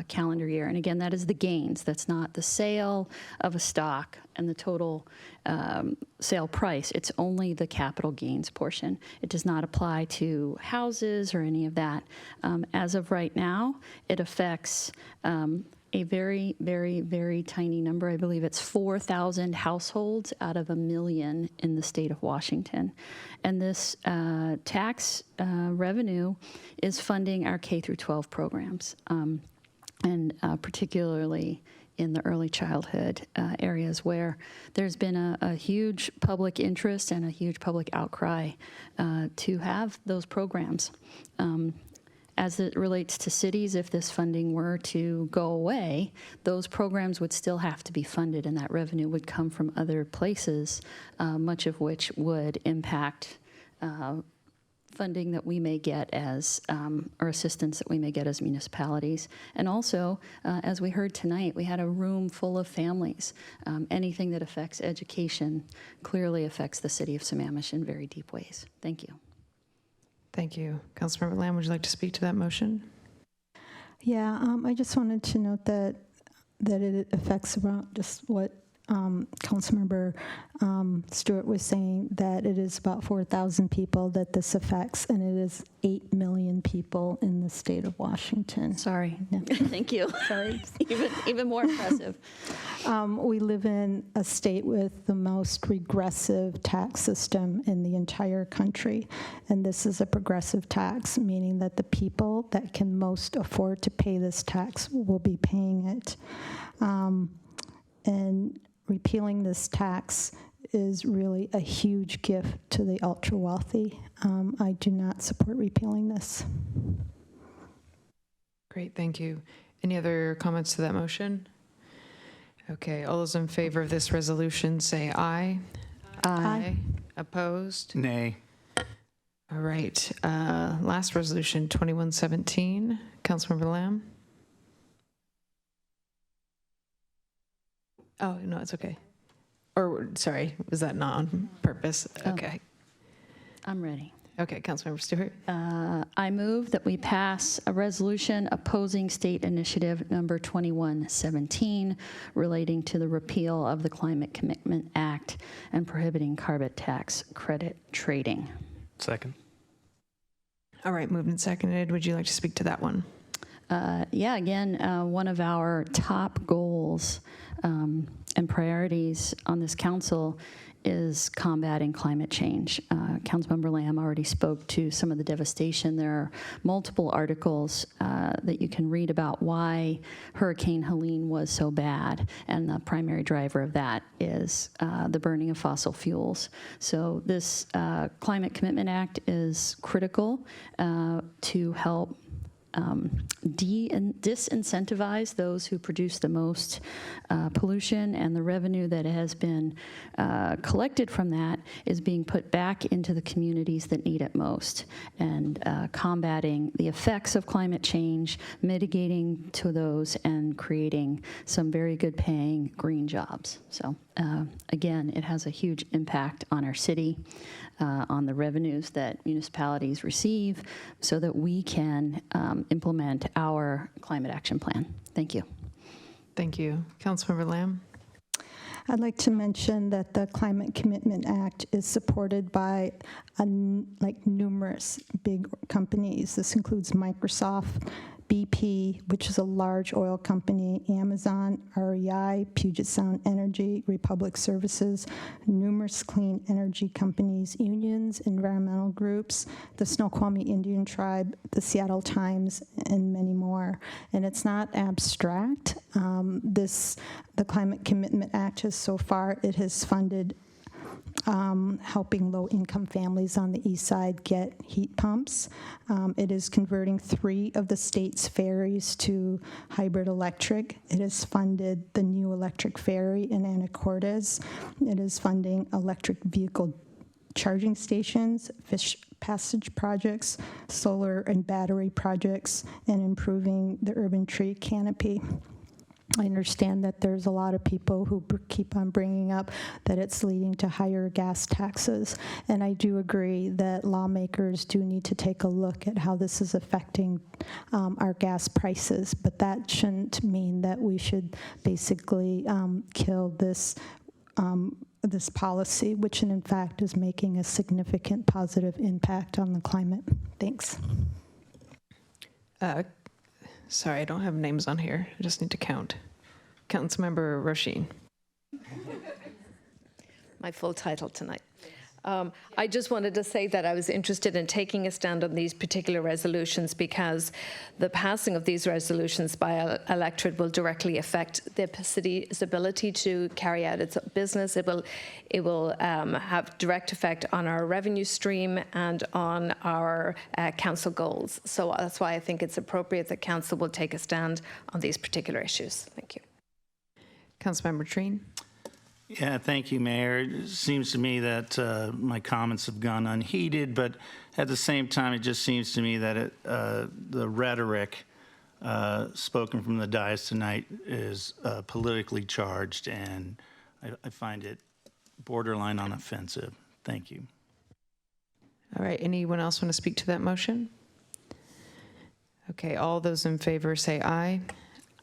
calendar year. And again, that is the gains. That's not the sale of a stock and the total sale price. It's only the capital gains portion. It does not apply to houses or any of that. As of right now, it affects a very, very, very tiny number. I believe it's 4,000 households out of 1 million in the state of Washington. And this tax revenue is funding our K through 12 programs, and particularly in the early childhood areas where there's been a huge public interest and a huge public outcry to have those programs. As it relates to cities, if this funding were to go away, those programs would still have to be funded, and that revenue would come from other places, much of which would impact funding that we may get as, or assistance that we may get as municipalities. And also, as we heard tonight, we had a room full of families. Anything that affects education clearly affects the city of Sammamish in very deep ways. Thank you. Thank you. Councilmember Lamb, would you like to speak to that motion? Yeah, I just wanted to note that it affects around just what Councilmember Stewart was saying, that it is about 4,000 people that this affects, and it is 8 million people in the state of Washington. Sorry. Yeah. Thank you. Sorry. even more impressive. We live in a state with the most regressive tax system in the entire country, and this is a progressive tax, meaning that the people that can most afford to pay this tax will be paying it. And repealing this tax is really a huge gift to the ultra wealthy. I do not support repealing this. Great, thank you. Any other comments to that motion? Okay, all those in favor of this resolution say aye. Aye. Opposed? Nay. All right, last resolution, 2117. Councilmember Lamb? Oh, no, it's okay. Or, sorry, was that not on purpose? Okay. I'm ready. Okay, Councilmember Stewart? I move that we pass a resolution opposing state initiative number 2117 relating to the repeal of the Climate Commitment Act and prohibiting carbon tax credit trading. Second. All right, moved and seconded. Would you like to speak to that one? Yeah, again, one of our top goals and priorities on this council is combating climate change. Councilmember Lamb already spoke to some of the devastation. There are multiple articles that you can read about why Hurricane Helene was so bad, and the primary driver of that is the burning of fossil fuels. So this Climate Commitment Act is critical to help disincentivize those who produce the most pollution, and the revenue that has been collected from that is being put back into the communities that need it most, and combating the effects of climate change, mitigating to those, and creating some very good paying green jobs. So again, it has a huge impact on our city, on the revenues that municipalities receive, so that we can implement our climate action plan. Thank you. Thank you. Councilmember Lamb? I'd like to mention that the Climate Commitment Act is supported by numerous big companies. This includes Microsoft, BP, which is a large oil company, Amazon, REI, Puget Sound Energy, Republic Services, numerous clean energy companies, unions, environmental groups, the Snoqualmie Indian Tribe, the Seattle Times, and many more. And it's not abstract. The Climate Commitment Act has so far, it has funded helping low-income families on the east side get heat pumps. It is converting 3 of the state's ferries to hybrid electric. It has funded the new electric ferry in Anacortes. It is funding electric vehicle charging stations, fish passage projects, solar and battery projects, and improving the urban tree canopy. I understand that there's a lot of people who keep on bringing up that it's leading to higher gas taxes, and I do agree that lawmakers do need to take a look at how this is affecting our gas prices, but that shouldn't mean that we should basically kill this policy, which in fact is making a significant positive impact on the climate. Thanks. Sorry, I don't have names on here. I just need to count. Councilmember Roisin. My full title tonight. I just wanted to say that I was interested in taking a stand on these particular resolutions because the passing of these resolutions by electorate will directly affect the city's ability to carry out its business. It will have direct effect on our revenue stream and on our council goals. So that's why I think it's appropriate that council will take a stand on these particular issues. Thank you. Councilmember Treen. Yeah, thank you, Mayor. It seems to me that my comments have gone unheeded, but at the same time, it just seems to me that the rhetoric spoken from the dais tonight is politically charged, and I find it borderline on offensive. Thank you. All right, anyone else want to speak to that motion? Okay, all those in favor say aye.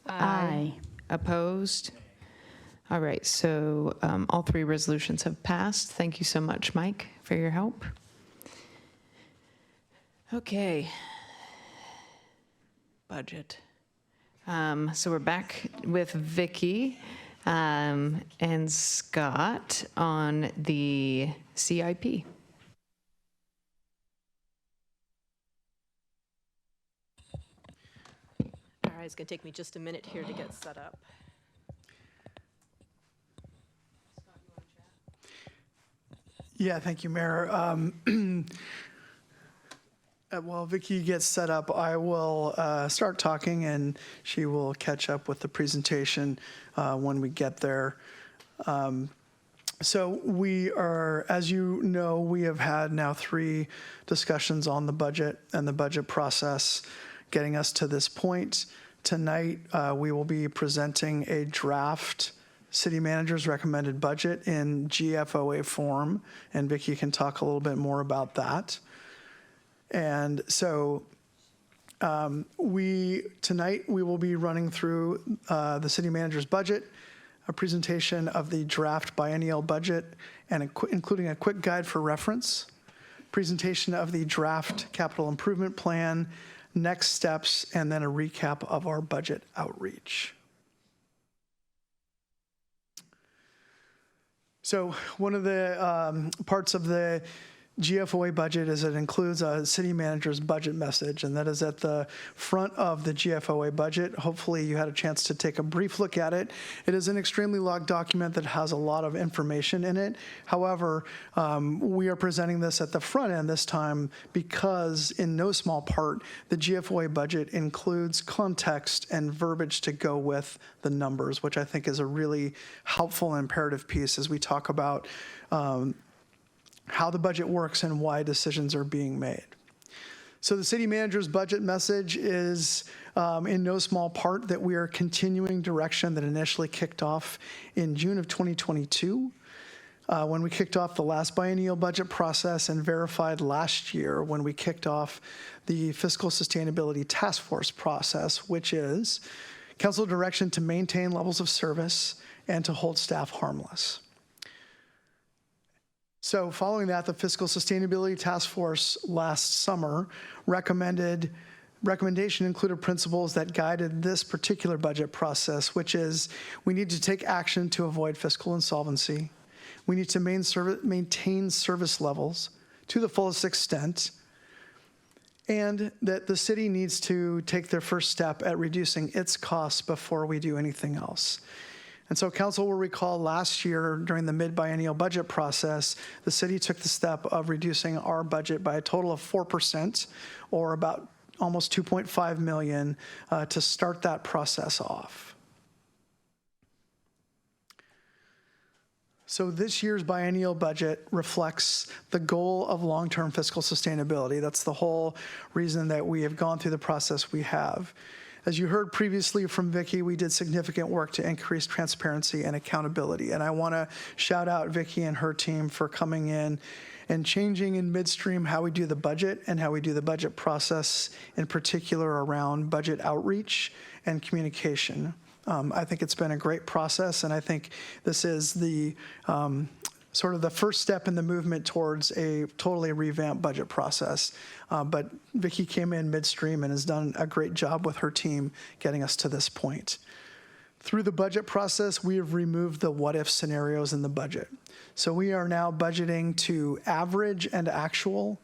Aye. Opposed? All right, so all 3 resolutions have passed. Thank you so much, Mike, for your help. Okay. Budget. So we're back with Vicky and Scott on the CIP. All right, it's going to take me just a minute here to get set up. Yeah, thank you, Mayor. While Vicky gets set up, I will start talking, and she will catch up with the presentation when we get there. So we are, as you know, we have had now 3 discussions on the budget and the budget process getting us to this point. Tonight, we will be presenting a draft city manager's recommended budget in GFOA form, and Vicky can talk a little bit more about that. And so tonight we will be running through the city manager's budget, a presentation of the draft biennial budget, and including a quick guide for reference, presentation of the draft capital improvement plan, next steps, and then a recap of our budget outreach. So one of the parts of the GFOA budget is it includes a city manager's budget message, and that is at the front of the GFOA budget. Hopefully you had a chance to take a brief look at it. It is an extremely long document that has a lot of information in it. However, we are presenting this at the front end this time because in no small part, the GFOA budget includes context and verbiage to go with the numbers, which I think is a really helpful and imperative piece as we talk about how the budget works and why decisions are being made. So the city manager's budget message is in no small part that we are continuing direction that initially kicked off in June of 2022 when we kicked off the last biennial budget process and verified last year when we kicked off the fiscal sustainability task force process, which is council direction to maintain levels of service and to hold staff harmless. So following that, the Fiscal Sustainability Task Force last summer recommendation included principles that guided this particular budget process, which is we need to take action to avoid fiscal insolvency. We need to maintain service levels to the fullest extent, and that the city needs to take their first step at reducing its costs before we do anything else. And so council will recall last year during the mid-biennial budget process, the city took the step of reducing our budget by a total of 4%, or about almost 2.5 million to start that process off. So this year's biennial budget reflects the goal of long-term fiscal sustainability. That's the whole reason that we have gone through the process we have. As you heard previously from Vicky, we did significant work to increase transparency and accountability. And I want to shout out Vicky and her team for coming in and changing in midstream how we do the budget and how we do the budget process, in particular around budget outreach and communication. I think it's been a great process, and I think this is the sort of the first step in the movement towards a totally revamped budget process. But Vicky came in midstream and has done a great job with her team getting us to this point. Through the budget process, we have removed the what-if scenarios in the budget. So we are now budgeting to average and actual.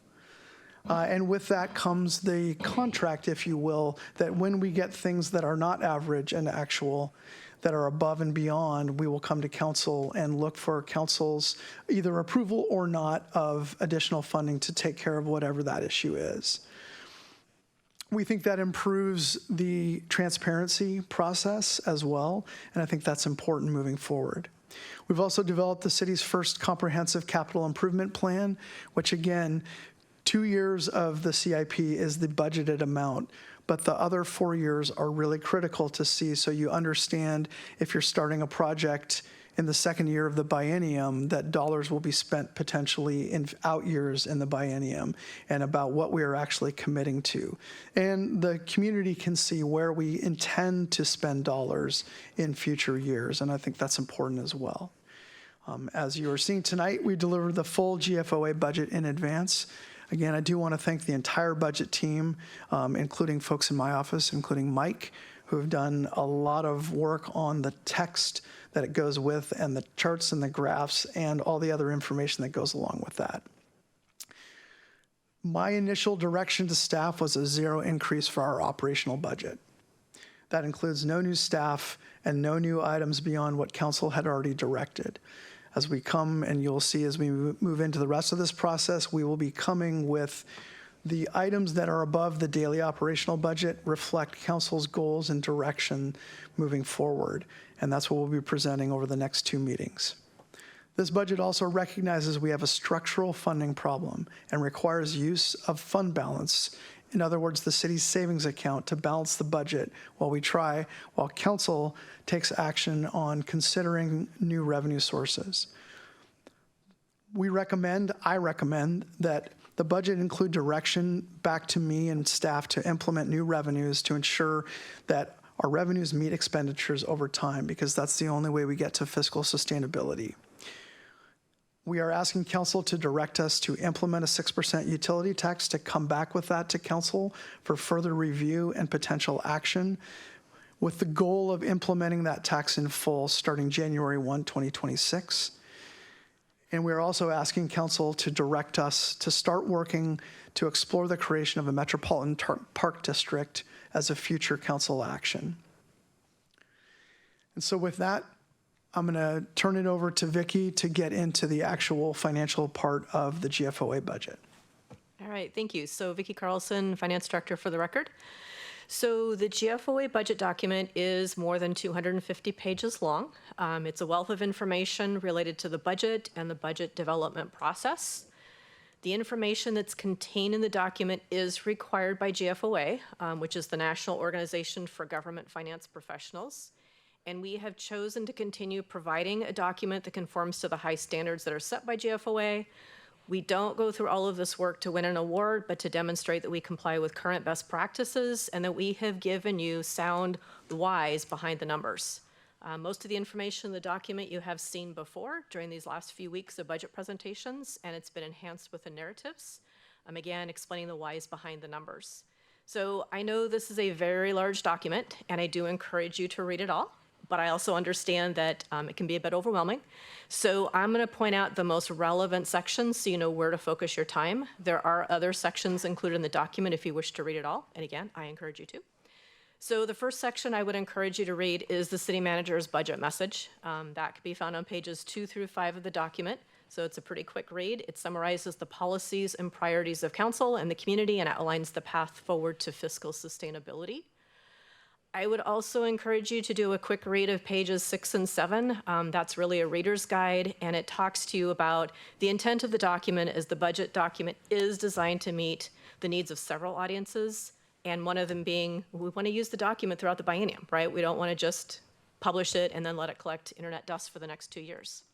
And with that comes the contract, if you will, that when we get things that are not average and actual, that are above and beyond, we will come to council and look for council's either approval or not of additional funding to take care of whatever that issue is. We think that improves the transparency process as well, and I think that's important moving forward. We've also developed the city's first comprehensive capital improvement plan, which again, 2 years of the CIP is the budgeted amount, but the other 4 years are really critical to see so you understand if you're starting a project in the second year of the biennium that dollars will be spent potentially in out years in the biennium and about what we are actually committing to. And the community can see where we intend to spend dollars in future years, and I think that's important as well. As you are seeing tonight, we delivered the full GFOA budget in advance. Again, I do want to thank the entire budget team, including folks in my office, including Mike, who have done a lot of work on the text that it goes with and the charts and the graphs and all the other information that goes along with that. My initial direction to staff was a 0 increase for our operational budget. That includes no new staff and no new items beyond what council had already directed. As we come, and you'll see as we move into the rest of this process, we will be coming with The items that are above the daily operational budget reflect council's goals and direction moving forward, and that's what we'll be presenting over the next 2 meetings. This budget also recognizes we have a structural funding problem and requires use of fund balance. In other words, the city's savings account to balance the budget while council takes action on considering new revenue sources. I recommend that the budget include direction back to me and staff to implement new revenues to ensure that our revenues meet expenditures over time, because that's the only way we get to fiscal sustainability. We are asking council to direct us to implement a 6% utility tax, to come back with that to council for further review and potential action, with the goal of implementing that tax in full starting January 1, 2026. And we're also asking council to direct us to start working to explore the creation of a metropolitan park district as a future council action. And so with that, I'm going to turn it over to Vicki to get into the actual financial part of the GFOA budget. All right, thank you. So Vicki Carlson, Finance Director for the record. So the GFOA budget document is more than 250 pages long. It's a wealth of information related to the budget and the budget development process. The information that's contained in the document is required by GFOA, which is the National Organization for Government Finance Professionals. And we have chosen to continue providing a document that conforms to the high standards that are set by GFOA. We don't go through all of this work to win an award, but to demonstrate that we comply with current best practices and that we have given you sound whys behind the numbers. Most of the information in the document you have seen before during these last few weeks of budget presentations, and it's been enhanced with the narratives. Again, explaining the whys behind the numbers. So I know this is a very large document, and I do encourage you to read it all. But I also understand that it can be a bit overwhelming. So I'm going to point out the most relevant sections so you know where to focus your time. There are other sections included in the document if you wish to read it all. And again, I encourage you to. So the first section I would encourage you to read is the city manager's budget message. That can be found on pages 2 through 5 of the document. So it's a pretty quick read. It summarizes the policies and priorities of council and the community and outlines the path forward to fiscal sustainability. I would also encourage you to do a quick read of pages 6 and 7. That's really a reader's guide, and it talks to you about the intent of the document as the budget document is designed to meet the needs of several audiences, and one of them being we want to use the document throughout the biennium, right? We don't want to just publish it and then let it collect internet dust for the next 2 years.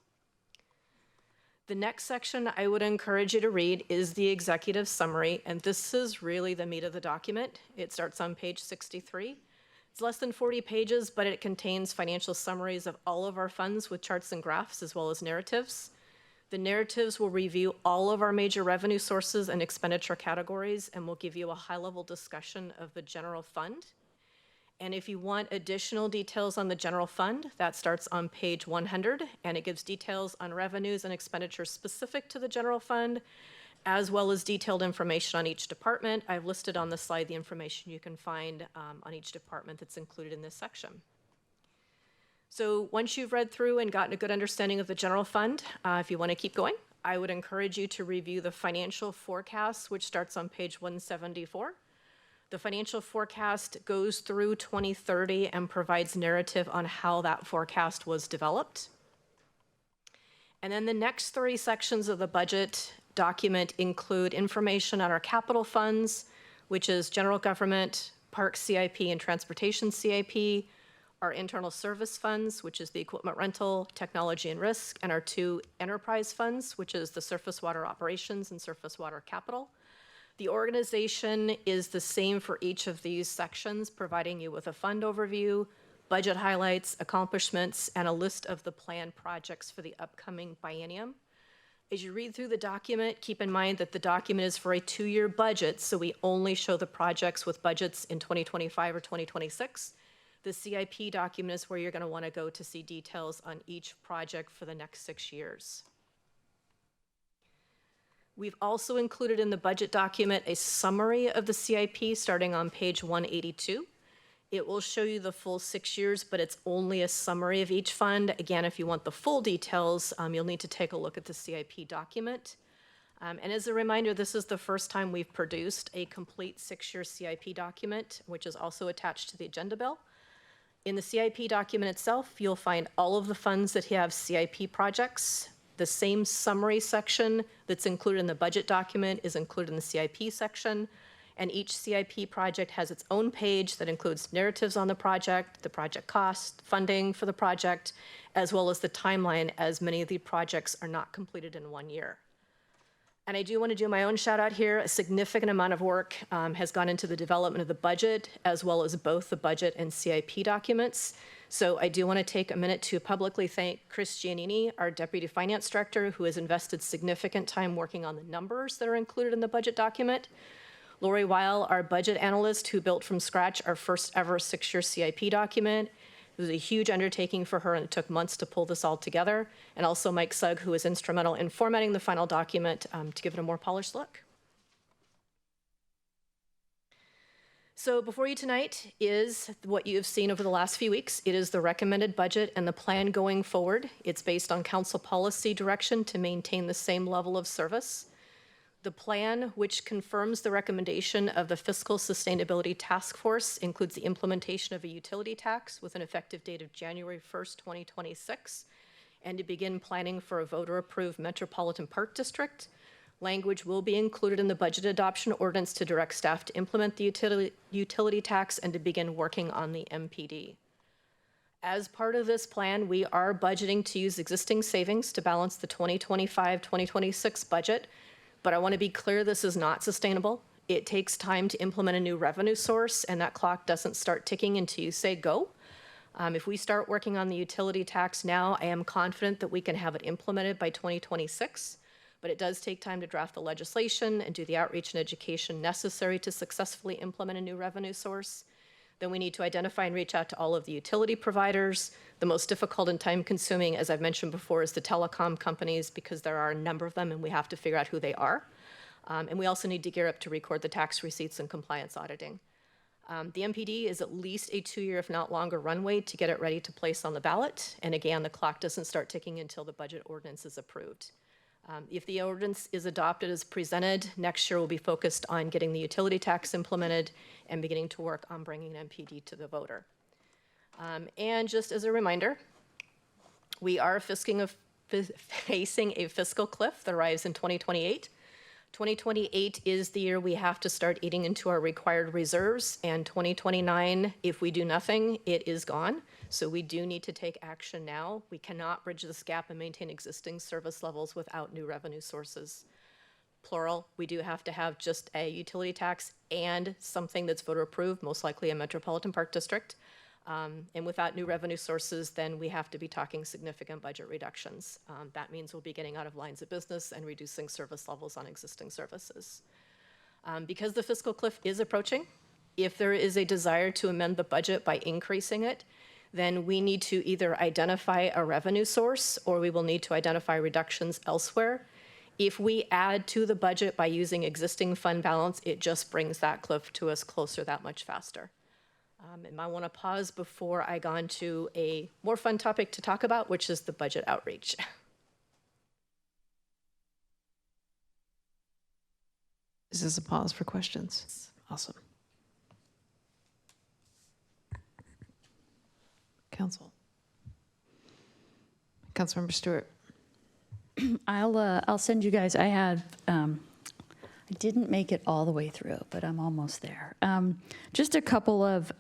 The next section I would encourage you to read is the executive summary, and this is really the meat of the document. It starts on page 63. It's less than 40 pages, but it contains financial summaries of all of our funds with charts and graphs as well as narratives. The narratives will review all of our major revenue sources and expenditure categories and will give you a high-level discussion of the general fund. And if you want additional details on the general fund, that starts on page 100, and it gives details on revenues and expenditures specific to the general fund, as well as detailed information on each department. I've listed on the slide the information you can find on each department that's included in this section. So once you've read through and gotten a good understanding of the general fund, if you want to keep going, I would encourage you to review the financial forecast, which starts on page 174. The financial forecast goes through 2030 and provides narrative on how that forecast was developed. And then the next 3 sections of the budget document include information on our capital funds, which is general government, park CIP, and transportation CIP, our internal service funds, which is the equipment rental, technology and risk, and our 2 enterprise funds, which is the surface water operations and surface water capital. The organization is the same for each of these sections, providing you with a fund overview, budget highlights, accomplishments, and a list of the planned projects for the upcoming biennium. As you read through the document, keep in mind that the document is for a 2-year budget, so we only show the projects with budgets in 2025 or 2026. The CIP document is where you're going to want to go to see details on each project for the next 6 years. We've also included in the budget document a summary of the CIP starting on page 182. It will show you the full 6 years, but it's only a summary of each fund. Again, if you want the full details, you'll need to take a look at the CIP document. And as a reminder, this is the first time we've produced a complete 6-year CIP document, which is also attached to the agenda bill. In the CIP document itself, you'll find all of the funds that have CIP projects. The same summary section that's included in the budget document is included in the CIP section. And each CIP project has its own page that includes narratives on the project cost, funding for the project, as well as the timeline, as many of the projects are not completed in 1 year. And I do want to do my own shout out here. A significant amount of work has gone into the development of the budget, as well as both the budget and CIP documents. So I do want to take a minute to publicly thank Chris Giannini, our Deputy Finance Director, who has invested significant time working on the numbers that are included in the budget document. Lori Weil, our budget analyst, who built from scratch our first ever 6-year CIP document. It was a huge undertaking for her, and it took months to pull this all together. And also Mike Sugg, who was instrumental in formatting the final document to give it a more polished look. So before you tonight is what you've seen over the last few weeks. It is the recommended budget and the plan going forward. It's based on council policy direction to maintain the same level of service. The plan, which confirms the recommendation of the Fiscal Sustainability Task Force, includes the implementation of a utility tax with an effective date of January 1st, 2026, and to begin planning for a voter-approved Metropolitan Park District. Language will be included in the budget adoption ordinance to direct staff to implement the utility tax and to begin working on the MPD. As part of this plan, we are budgeting to use existing savings to balance the 2025-2026 budget. But I want to be clear, this is not sustainable. It takes time to implement a new revenue source, and that clock doesn't start ticking until you say go. If we start working on the utility tax now, I am confident that we can have it implemented by 2026, but it does take time to draft the legislation and do the outreach and education necessary to successfully implement a new revenue source. Then we need to identify and reach out to all of the utility providers. The most difficult and time-consuming, as I've mentioned before, is the telecom companies, because there are a number of them and we have to figure out who they are. And we also need to gear up to record the tax receipts and compliance auditing. The MPD is at least a 2-year, if not longer, runway to get it ready to place on the ballot. And again, the clock doesn't start ticking until the budget ordinance is approved. If the ordinance is adopted as presented, next year will be focused on getting the utility tax implemented and beginning to work on bringing an MPD to the voter. And just as a reminder, we are facing a fiscal cliff that arrives in 2028. 2028 is the year we have to start eating into our required reserves, and 2029, if we do nothing, it is gone. So we do need to take action now. We cannot bridge this gap and maintain existing service levels without new revenue sources. Plural, we do have to have just a utility tax and something that's voter approved, most likely a Metropolitan Park District. And without new revenue sources, then we have to be talking significant budget reductions. That means we'll be getting out of lines of business and reducing service levels on existing services. Because the fiscal cliff is approaching, if there is a desire to amend the budget by increasing it, then we need to either identify a revenue source or we will need to identify reductions elsewhere. If we add to the budget by using existing fund balance, it just brings that cliff to us closer that much faster. And I want to pause before I go on to a more fun topic to talk about, which is the budget outreach. Is this a pause for questions? Awesome. Councilmember Stewart. I'll send you guys. I didn't make it all the way through, but I'm almost there. Just a couple of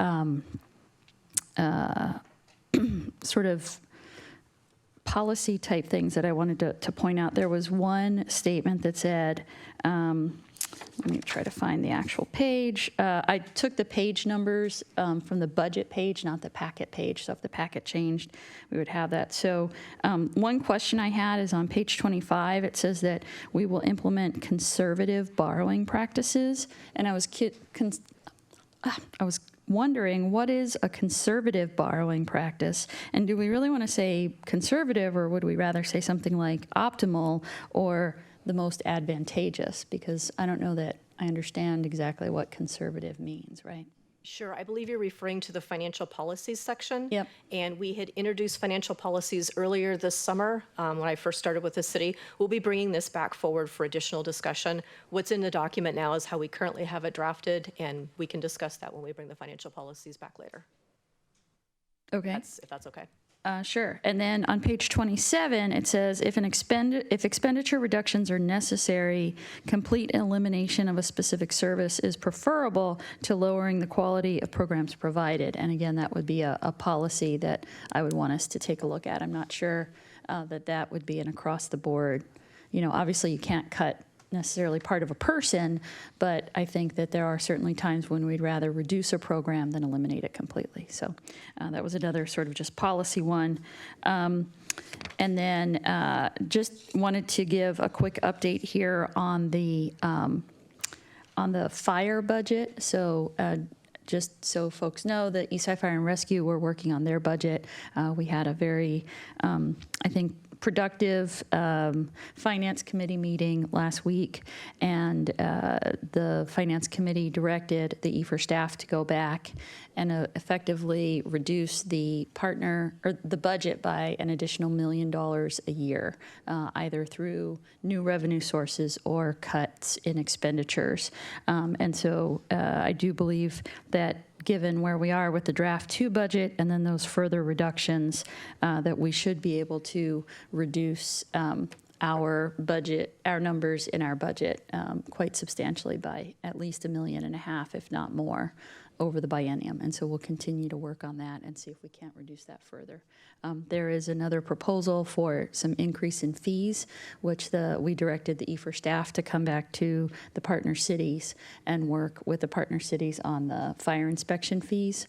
sort of policy type things that I wanted to point out. There was one statement that said, let me try to find the actual page. I took the page numbers from the budget page, not the packet page. So if the packet changed, we would have that. So one question I had is on page 25. It says that we will implement conservative borrowing practices. And I was wondering, what is a conservative borrowing practice? And do we really want to say conservative, or would we rather say something like optimal or the most advantageous? Because I don't know that I understand exactly what conservative means, right? Sure, I believe you're referring to the financial policies section. Yep. And we had introduced financial policies earlier this summer when I first started with the city. We'll be bringing this back forward for additional discussion. What's in the document now is how we currently have it drafted, and we can discuss that when we bring the financial policies back later. Okay. If that's okay. Sure. And then on page 27, it says, if expenditure reductions are necessary, complete elimination of a specific service is preferable to lowering the quality of programs provided. And again, that would be a policy that I would want us to take a look at. I'm not sure that would be an across the board. You know, obviously you can't cut necessarily part of a person, but I think that there are certainly times when we'd rather reduce a program than eliminate it completely. So that was another sort of just policy one. And then just wanted to give a quick update here on the fire budget. So just so folks know, the Eastside Fire and Rescue, we're working on their budget. We had a very, I think, productive finance committee meeting last week, and the finance committee directed the EFR staff to go back and effectively reduce the budget by an additional $1 million a year, either through new revenue sources or cuts in expenditures. And so I do believe that given where we are with the draft 2 budget and then those further reductions, that we should be able to reduce our budget, our numbers in our budget quite substantially by at least $1.5 million, if not more, over the biennium. And so we'll continue to work on that and see if we can't reduce that further. There is another proposal for some increase in fees, which we directed the EFR staff to come back to the partner cities and work with the partner cities on the fire inspection fees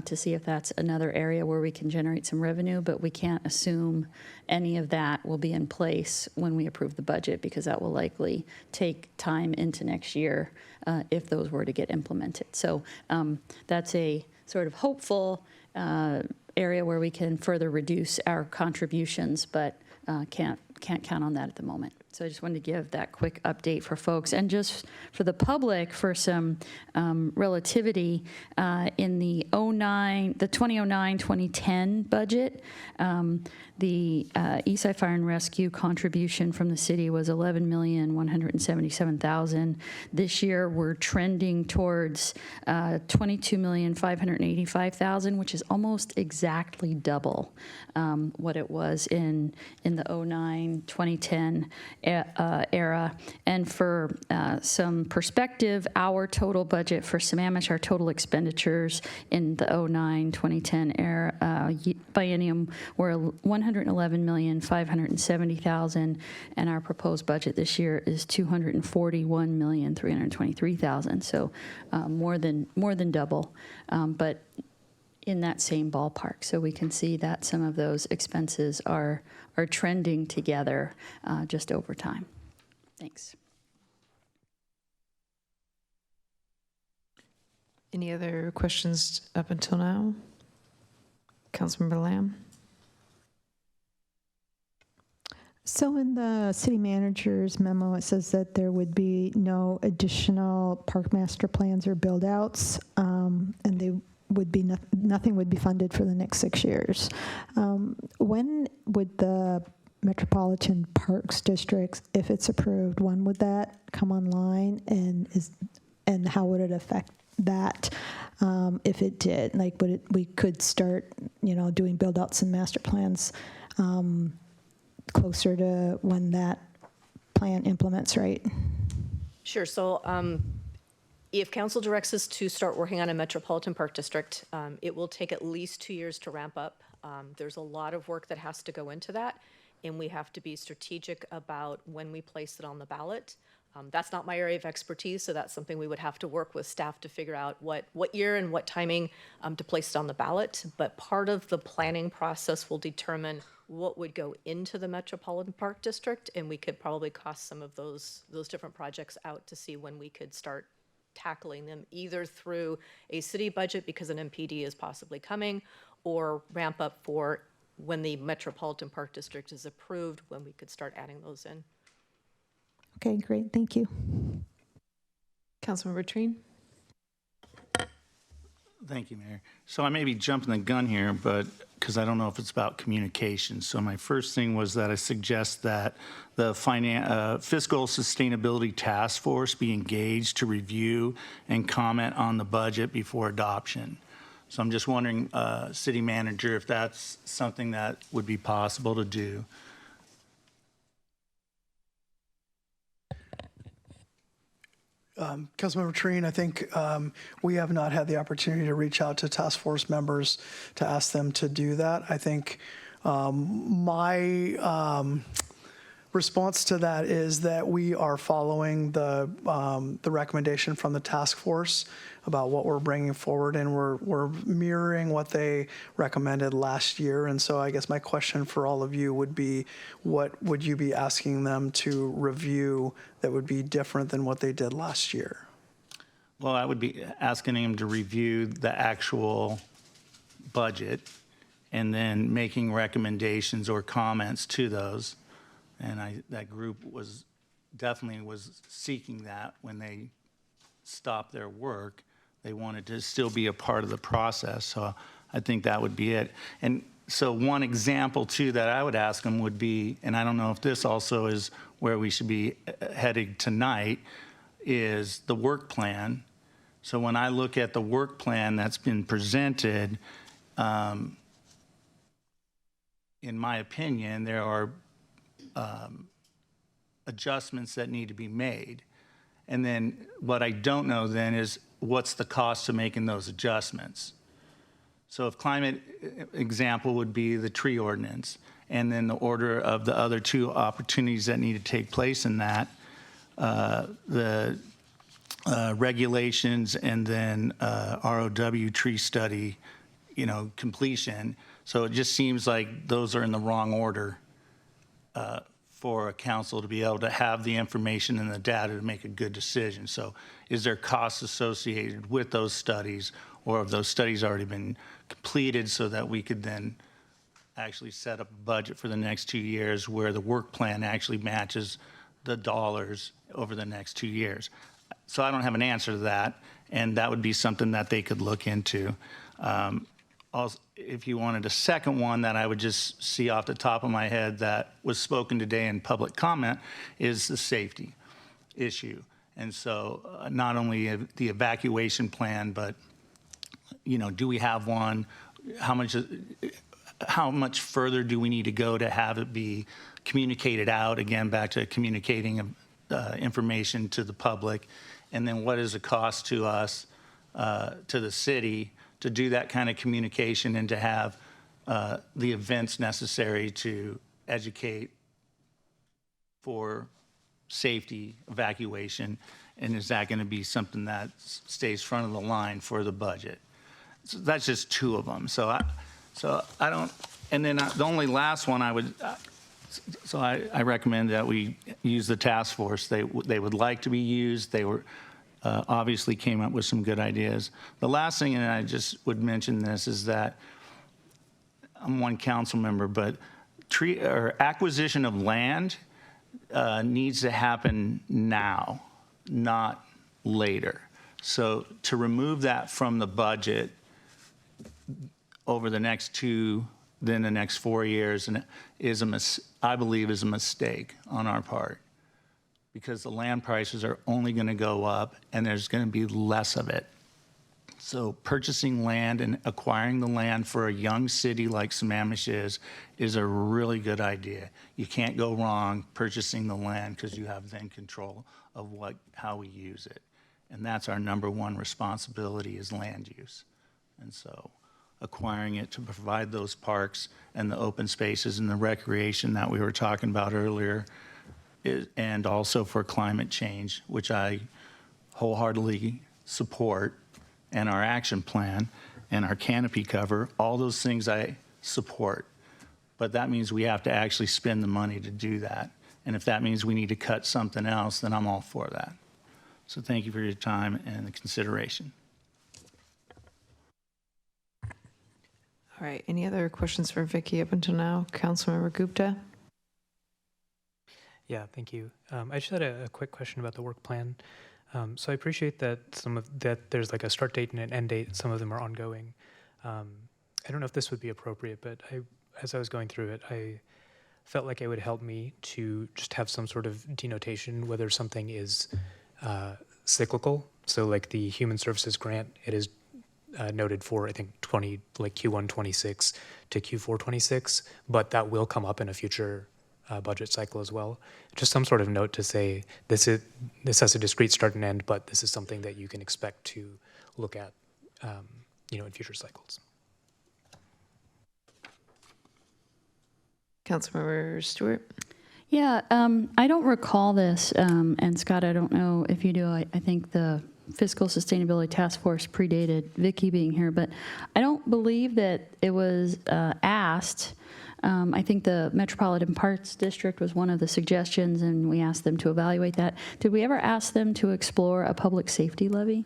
to see if that's another area where we can generate some revenue, but we can't assume any of that will be in place when we approve the budget, because that will likely take time into next year if those were to get implemented. So that's a sort of hopeful area where we can further reduce our contributions, but can't count on that at the moment. So I just wanted to give that quick update for folks. And just for the public, for some relativity, in the 2009-2010 budget, the Eastside Fire and Rescue contribution from the city was $11,177,000. This year, we're trending towards $22,585,000, which is almost exactly double what it was in the 2009-2010 era. And for some perspective, our total budget for Sammamish, our total expenditures in the 2009-2010 era biennium were $111,570,000, and our proposed budget this year is $241,323,000. So more than double, but in that same ballpark. So we can see that some of those expenses are trending together just over time. Thanks. Any other questions up until now? Councilmember Lamb? So in the city manager's memo, it says that there would be no additional park master plans or build outs, and they would be nothing would be funded for the next 6 years. When would the Metropolitan Parks District, if it's approved, when would that come online, and how would it affect that if it did? Like, we could start, doing build outs and master plans closer to when that plan implements, right? Sure. So if council directs us to start working on a Metropolitan Park District, it will take at least 2 years to ramp up. There's a lot of work that has to go into that, and we have to be strategic about when we place it on the ballot. That's not my area of expertise, so that's something we would have to work with staff to figure out what year and what timing to place it on the ballot. But part of the planning process will determine what would go into the Metropolitan Park District, and we could probably cost some of those different projects out to see when we could start tackling them, either through a city budget because an MPD is possibly coming, or ramp up for when the Metropolitan Park District is approved, when we could start adding those in. Okay, great. Thank you. Councilmember Trine? Thank you, Mayor. So I may be jumping the gun here, but because I don't know if it's about communication. So my first thing was that I suggest that the Fiscal Sustainability Task Force be engaged to review and comment on the budget before adoption. So I'm just wondering, City Manager, if that's something that would be possible to do. Councilmember Trine, I think we have not had the opportunity to reach out to task force members to ask them to do that. I think my response to that is that we are following the recommendation from the task force about what we're bringing forward, and we're mirroring what they recommended last year. And so I guess my question for all of you would be, what would you be asking them to review that would be different than what they did last year? Well, I would be asking them to review the actual budget and then making recommendations or comments to those. And that group was definitely seeking that when they stopped their work. They wanted to still be a part of the process. So I think that would be it. And so one example too that I would ask them would be, and I don't know if this also is where we should be heading tonight, is the work plan. So when I look at the work plan that's been presented, in my opinion, there are adjustments that need to be made. And then what I don't know then is what's the cost of making those adjustments. So if climate example would be the tree ordinance, and then the order of the other two opportunities that need to take place in that, the regulations and then ROW tree study, completion. So it just seems like those are in the wrong order for a council to be able to have the information and the data to make a good decision. So is there costs associated with those studies, or have those studies already been completed so that we could then actually set up a budget for the next 2 years where the work plan actually matches the dollars over the next 2 years? So I don't have an answer to that, and that would be something that they could look into. Also, if you wanted a second one that I would just see off the top of my head that was spoken today in public comment is the safety issue. And so not only the evacuation plan, but, do we have one? How much further do we need to go to have it be communicated out? Again, back to communicating information to the public. And then what is the cost to us, to the city, to do that kind of communication and to have the events necessary to educate for safety, evacuation, and is that going to be something that stays front of the line for the budget? So that's just two of them. So I don't, and then the only last one I would, so I recommend that we use the task force. They would like to be used. They were obviously came up with some good ideas. The last thing, and I just would mention this, is that I'm one council member, but acquisition of land needs to happen now, not later. So to remove that from the budget over the next 2, then the next 4 years, and I believe is a mistake on our part, because the land prices are only going to go up and there's going to be less of it. So purchasing land and acquiring the land for a young city like Sammamish is a really good idea. You can't go wrong purchasing the land because you have then control of how we use it. And that's our number one responsibility, is land use. And so acquiring it to provide those parks and the open spaces and the recreation that we were talking about earlier, and also for climate change, which I wholeheartedly support, and our action plan and our canopy cover, all those things I support. But that means we have to actually spend the money to do that. And if that means we need to cut something else, then I'm all for that. So thank you for your time and the consideration. All right, any other questions for Vicky up until now? Councilmember Gupta? Yeah, thank you. I just had a quick question about the work plan. So I appreciate that there's like a start date and an end date. Some of them are ongoing. I don't know if this would be appropriate, but as I was going through it, I felt like it would help me to just have some sort of denotation whether something is cyclical. So like the Human Services grant, it is noted for, I think, Q1 26 to Q4 26, but that will come up in a future budget cycle as well. Just some sort of note to say this has a discrete start and end, but this is something that you can expect to look at, in future cycles. Councilmember Stewart. Yeah, I don't recall this, and Scott, I don't know if you do. I think the Fiscal Sustainability Task Force predated Vicky being here, but I don't believe that it was asked. I think the Metropolitan Parks District was one of the suggestions, and we asked them to evaluate that. Did we ever ask them to explore a public safety levy?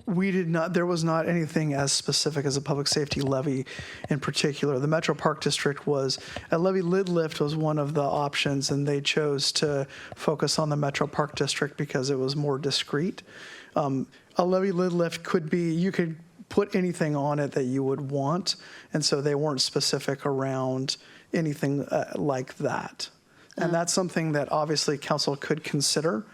We did not, there was not anything as specific as a public safety levy in particular. The Metro Park District a levy lid lift was one of the options, and they chose to focus on the Metro Park District because it was more discreet. A levy lid lift could be, you could put anything on it that you would want, and so they weren't specific around anything like that. And that's something that obviously council could consider.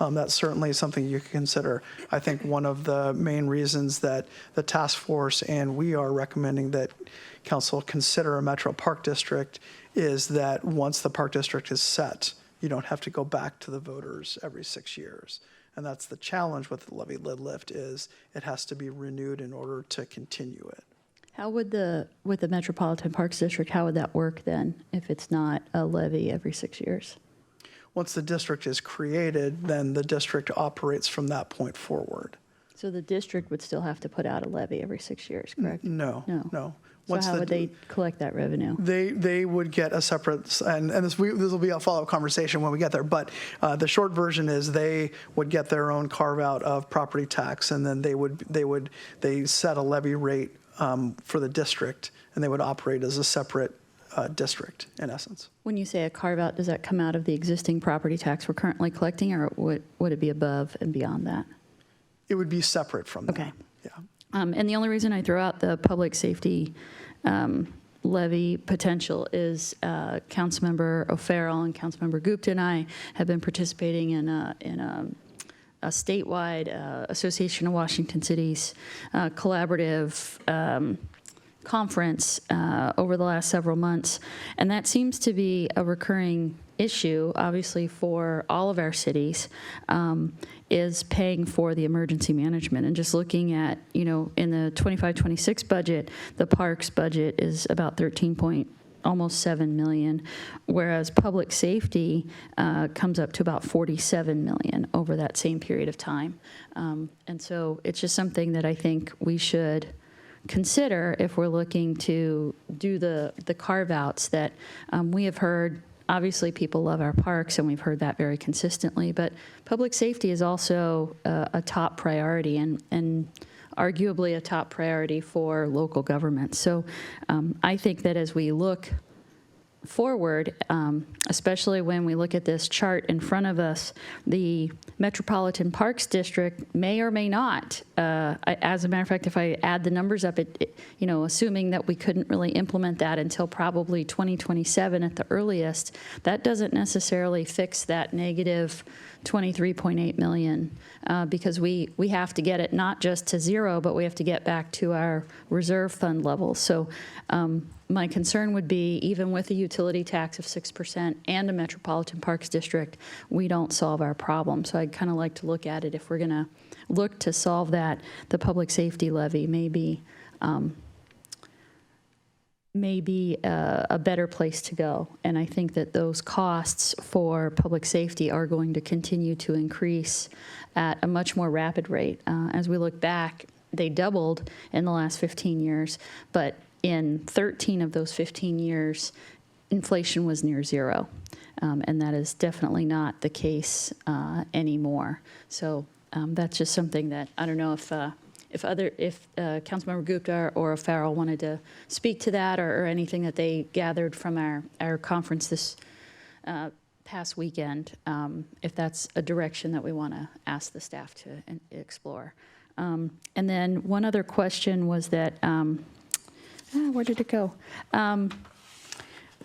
That's certainly something you can consider. I think one of the main reasons that the task force and we are recommending that council consider a Metro Park District is that once the Park District is set, you don't have to go back to the voters every 6 years. And that's the challenge with the levy lid lift is it has to be renewed in order to continue it. How would with the Metropolitan Parks District, how would that work then if it's not a levy every 6 years? Once the district is created, then the district operates from that point forward. So the district would still have to put out a levy every 6 years, correct? No. So how would they collect that revenue? They would get a separate, and this will be a follow-up conversation when we get there, but the short version is they would get their own carve-out of property tax, and then they set a levy rate for the district, and they would operate as a separate district, in essence. When you say a carve-out, does that come out of the existing property tax we're currently collecting, or would it be above and beyond that? It would be separate from that. Okay. Yeah. And the only reason I throw out the public safety levy potential is Councilmember O'Farrell and Councilmember Gupta and I have been participating in a statewide Association of Washington Cities collaborative conference over the last several months, and that seems to be a recurring issue, obviously, for all of our cities, is paying for the emergency management. And just looking at, in the 25-26 budget, the parks budget is about almost $7 million, whereas public safety comes up to about $47 million over that same period of time. And so it's just something that I think we should consider if we're looking to do the carve-outs that we have heard. Obviously, people love our parks, and we've heard that very consistently, but public safety is also a top priority and arguably a top priority for local government. So I think that as we look forward, especially when we look at this chart in front of us, the Metropolitan Parks District may or may not, as a matter of fact, if I add the numbers up, assuming that we couldn't really implement that until probably 2027 at the earliest, that doesn't necessarily fix that negative $23.8 million because we have to get it not just to zero, but we have to get back to our reserve fund levels. So my concern would be, even with a utility tax of 6% and a Metropolitan Parks District, we don't solve our problem. So I'd kind of like to look at it, if we're going to look to solve that, the public safety levy may be a better place to go. And I think that those costs for public safety are going to continue to increase at a much more rapid rate. As we look back, they doubled in the last 15 years, but in 13 of those 15 years, inflation was near zero. And that is definitely not the case anymore. So that's just something that I don't know if Councilmember Gupta or O'Farrell wanted to speak to that, or anything that they gathered from our conference this past weekend, if that's a direction that we want to ask the staff to explore. And then one other question was that, where did it go?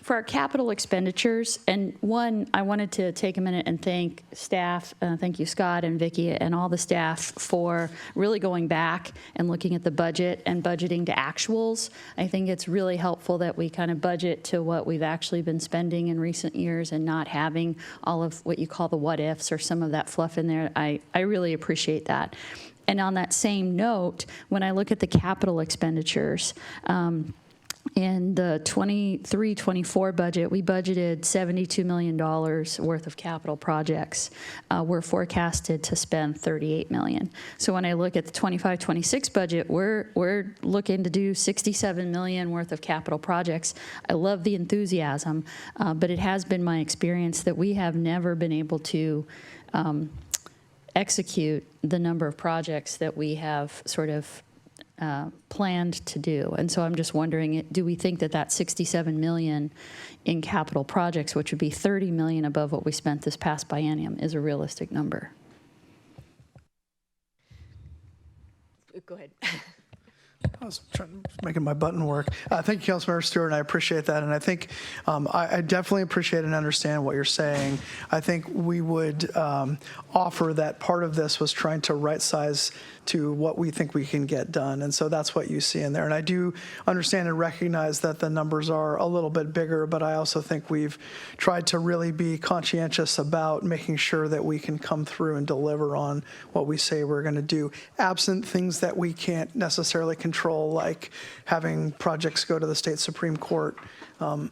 For our capital expenditures, and one, I wanted to take a minute and thank staff, thank you, Scott and Vicki, and all the staff for really going back and looking at the budget and budgeting to actuals. I think it's really helpful that we kind of budget to what we've actually been spending in recent years and not having all of what you call the what ifs or some of that fluff in there. I really appreciate that. And on that same note, when I look at the capital expenditures, in the 23-24 budget, we budgeted $72 million worth of capital projects. We're forecasted to spend $38 million. So when I look at the 25-26 budget, we're looking to do $67 million worth of capital projects. I love the enthusiasm, but it has been my experience that we have never been able to execute the number of projects that we have sort of planned to do. And so I'm just wondering, do we think that that $67 million in capital projects, which would be $30 million above what we spent this past biennium, is a realistic number? Go ahead. I was making my button work. Thank you, Councilmember Stewart, and I appreciate that. And I think I definitely appreciate and understand what you're saying. I think we would offer that part of this was trying to right size to what we think we can get done. And so that's what you see in there. And I do understand and recognize that the numbers are a little bit bigger, but I also think we've tried to really be conscientious about making sure that we can come through and deliver on what we say we're going to do, absent things that we can't necessarily control, like having projects go to the state Supreme Court.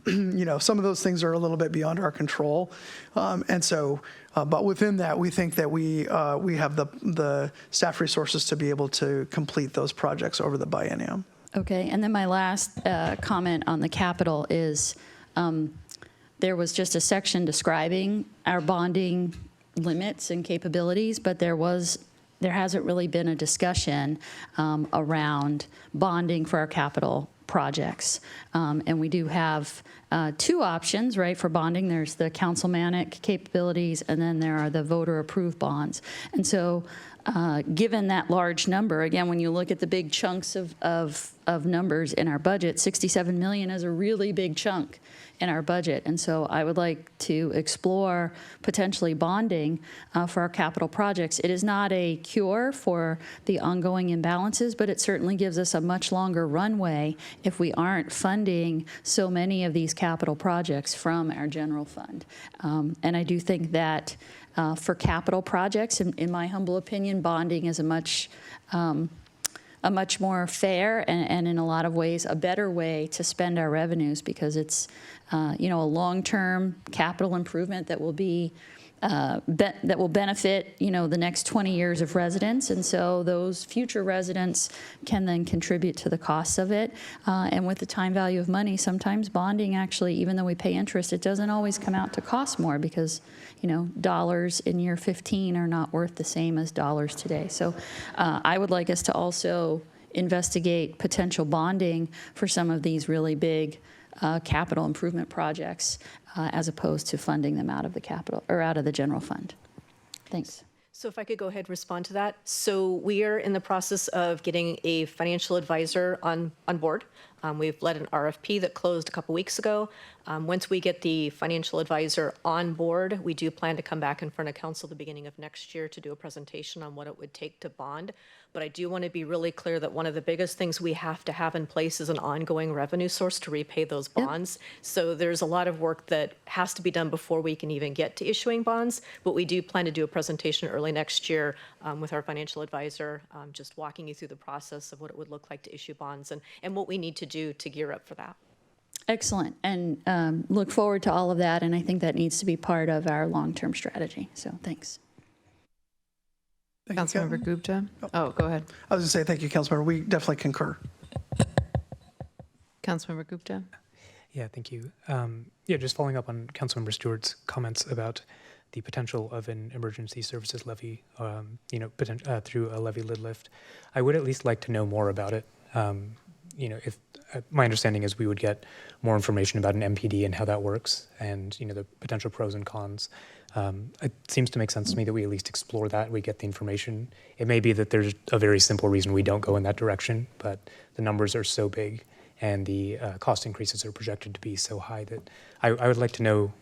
You know, some of those things are a little bit beyond our control. And so, but within that, we think that we have the staff resources to be able to complete those projects over the biennium. Okay, and then my last comment on the capital is there was just a section describing our bonding limits and capabilities, but there hasn't really been a discussion around bonding for our capital projects. And we do have two options, right, for bonding. There's the councilmanic capabilities, and then there are the voter-approved bonds. And so given that large number, again, when you look at the big chunks of numbers in our budget, $67 million is a really big chunk in our budget. And so I would like to explore potentially bonding for our capital projects. It is not a cure for the ongoing imbalances, but it certainly gives us a much longer runway if we aren't funding so many of these capital projects from our general fund. And I do think that for capital projects, in my humble opinion, bonding is a much more fair and in a lot of ways a better way to spend our revenues, because it's a long-term capital improvement that will be that will benefit the next 20 years of residents, and so those future residents can then contribute to the costs of it. And with the time value of money, sometimes bonding actually, even though we pay interest, it doesn't always come out to cost more, because dollars in year 15 are not worth the same as dollars today. So I would like us to also investigate potential bonding for some of these really big capital improvement projects, as opposed to funding them out of the capital or out of the general fund. Thanks. So if I could go ahead and respond to that. So we are in the process of getting a financial advisor on board. We've led an RFP that closed a couple weeks ago. Once we get the financial advisor on board, we do plan to come back in front of council the beginning of next year to do a presentation on what it would take to bond. But I do want to be really clear that one of the biggest things we have to have in place is an ongoing revenue source to repay those bonds. Yep. So there's a lot of work that has to be done before we can even get to issuing bonds. But we do plan to do a presentation early next year with our financial advisor, just walking you through the process of what it would look like to issue bonds and what we need to do to gear up for that. Excellent, and look forward to all of that, and I think that needs to be part of our long-term strategy, so thanks. Councilmember Gupta? Oh, go ahead. I was going to say thank you, Councilmember. We definitely concur. Councilmember Gupta? Yeah, thank you. Just following up on Councilmember Stewart's comments about the potential of an emergency services levy, through a levy lid lift. I would at least like to know more about it. if my understanding is we would get more information about an MPD and how that works, and the potential pros and cons. It seems to make sense to me that we at least explore that. We get the information. It may be that there's a very simple reason we don't go in that direction, but the numbers are so big and the cost increases are projected to be so high that I would like to know.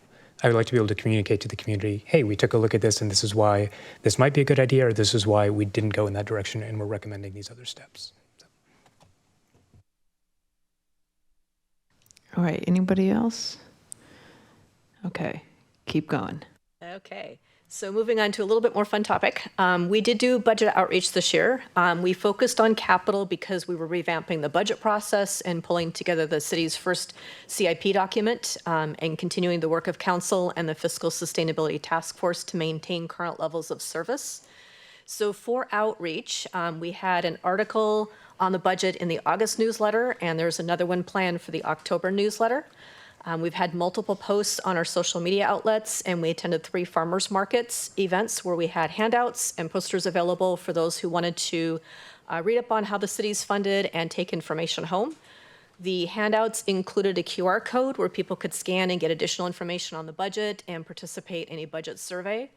I would like to be able to communicate to the community, hey, we took a look at this and this is why this might be a good idea, or this is why we didn't go in that direction and we're recommending these other steps. All right, anybody else? Okay, keep going. Okay, so moving on to a little bit more fun topic. We did do budget outreach this year. We focused on capital because we were revamping the budget process and pulling together the city's first CIP document and continuing the work of council and the Fiscal Sustainability Task Force to maintain current levels of service. So for outreach, we had an article on the budget in the August newsletter, and there's another one planned for the October newsletter. We've had multiple posts on our social media outlets, and we attended 3 farmers markets events where we had handouts and posters available for those who wanted to read up on how the city's funded and take information home. The handouts included a QR code where people could scan and get additional information on the budget and participate in a budget survey.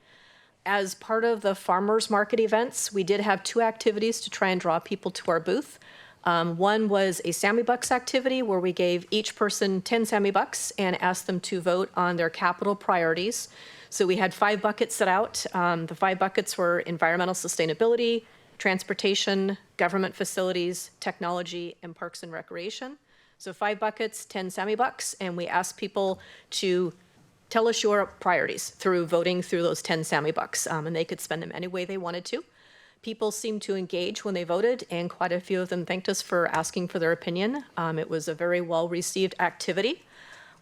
As part of the farmers market events, we did have 2 activities to try and draw people to our booth. One was a Sammy Bucks activity where we gave each person 10 Sammy Bucks and asked them to vote on their capital priorities. So we had 5 buckets set out. The 5 buckets were environmental sustainability, transportation, government facilities, technology, and parks and recreation. So 5 buckets, 10 Sammy Bucks, and we asked people to tell us your priorities through voting through those 10 Sammy Bucks, and they could spend them any way they wanted to. People seemed to engage when they voted, and quite a few of them thanked us for asking for their opinion. It was a very well-received activity.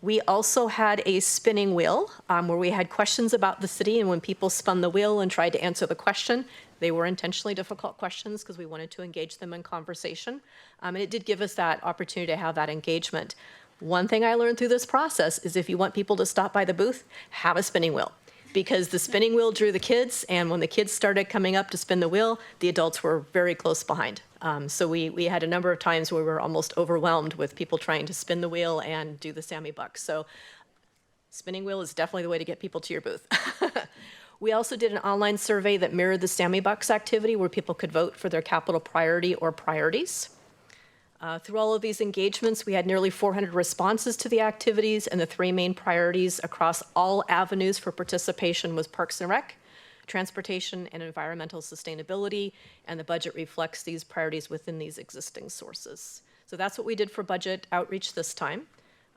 We also had a spinning wheel where we had questions about the city, and when people spun the wheel and tried to answer the question, they were intentionally difficult questions because we wanted to engage them in conversation. And it did give us that opportunity to have that engagement. One thing I learned through this process is if you want people to stop by the booth, have a spinning wheel. Because the spinning wheel drew the kids, and when the kids started coming up to spin the wheel, the adults were very close behind. So we had a number of times where we were almost overwhelmed with people trying to spin the wheel and do the Sammy Bucks. So spinning wheel is definitely the way to get people to your booth. We also did an online survey that mirrored the Sammy Bucks activity where people could vote for their capital priority or priorities. Through all of these engagements, we had nearly 400 responses to the activities, and the 3 main priorities across all avenues for participation was Parks and Rec, transportation, and environmental sustainability, and the budget reflects these priorities within these existing sources. So that's what we did for budget outreach this time.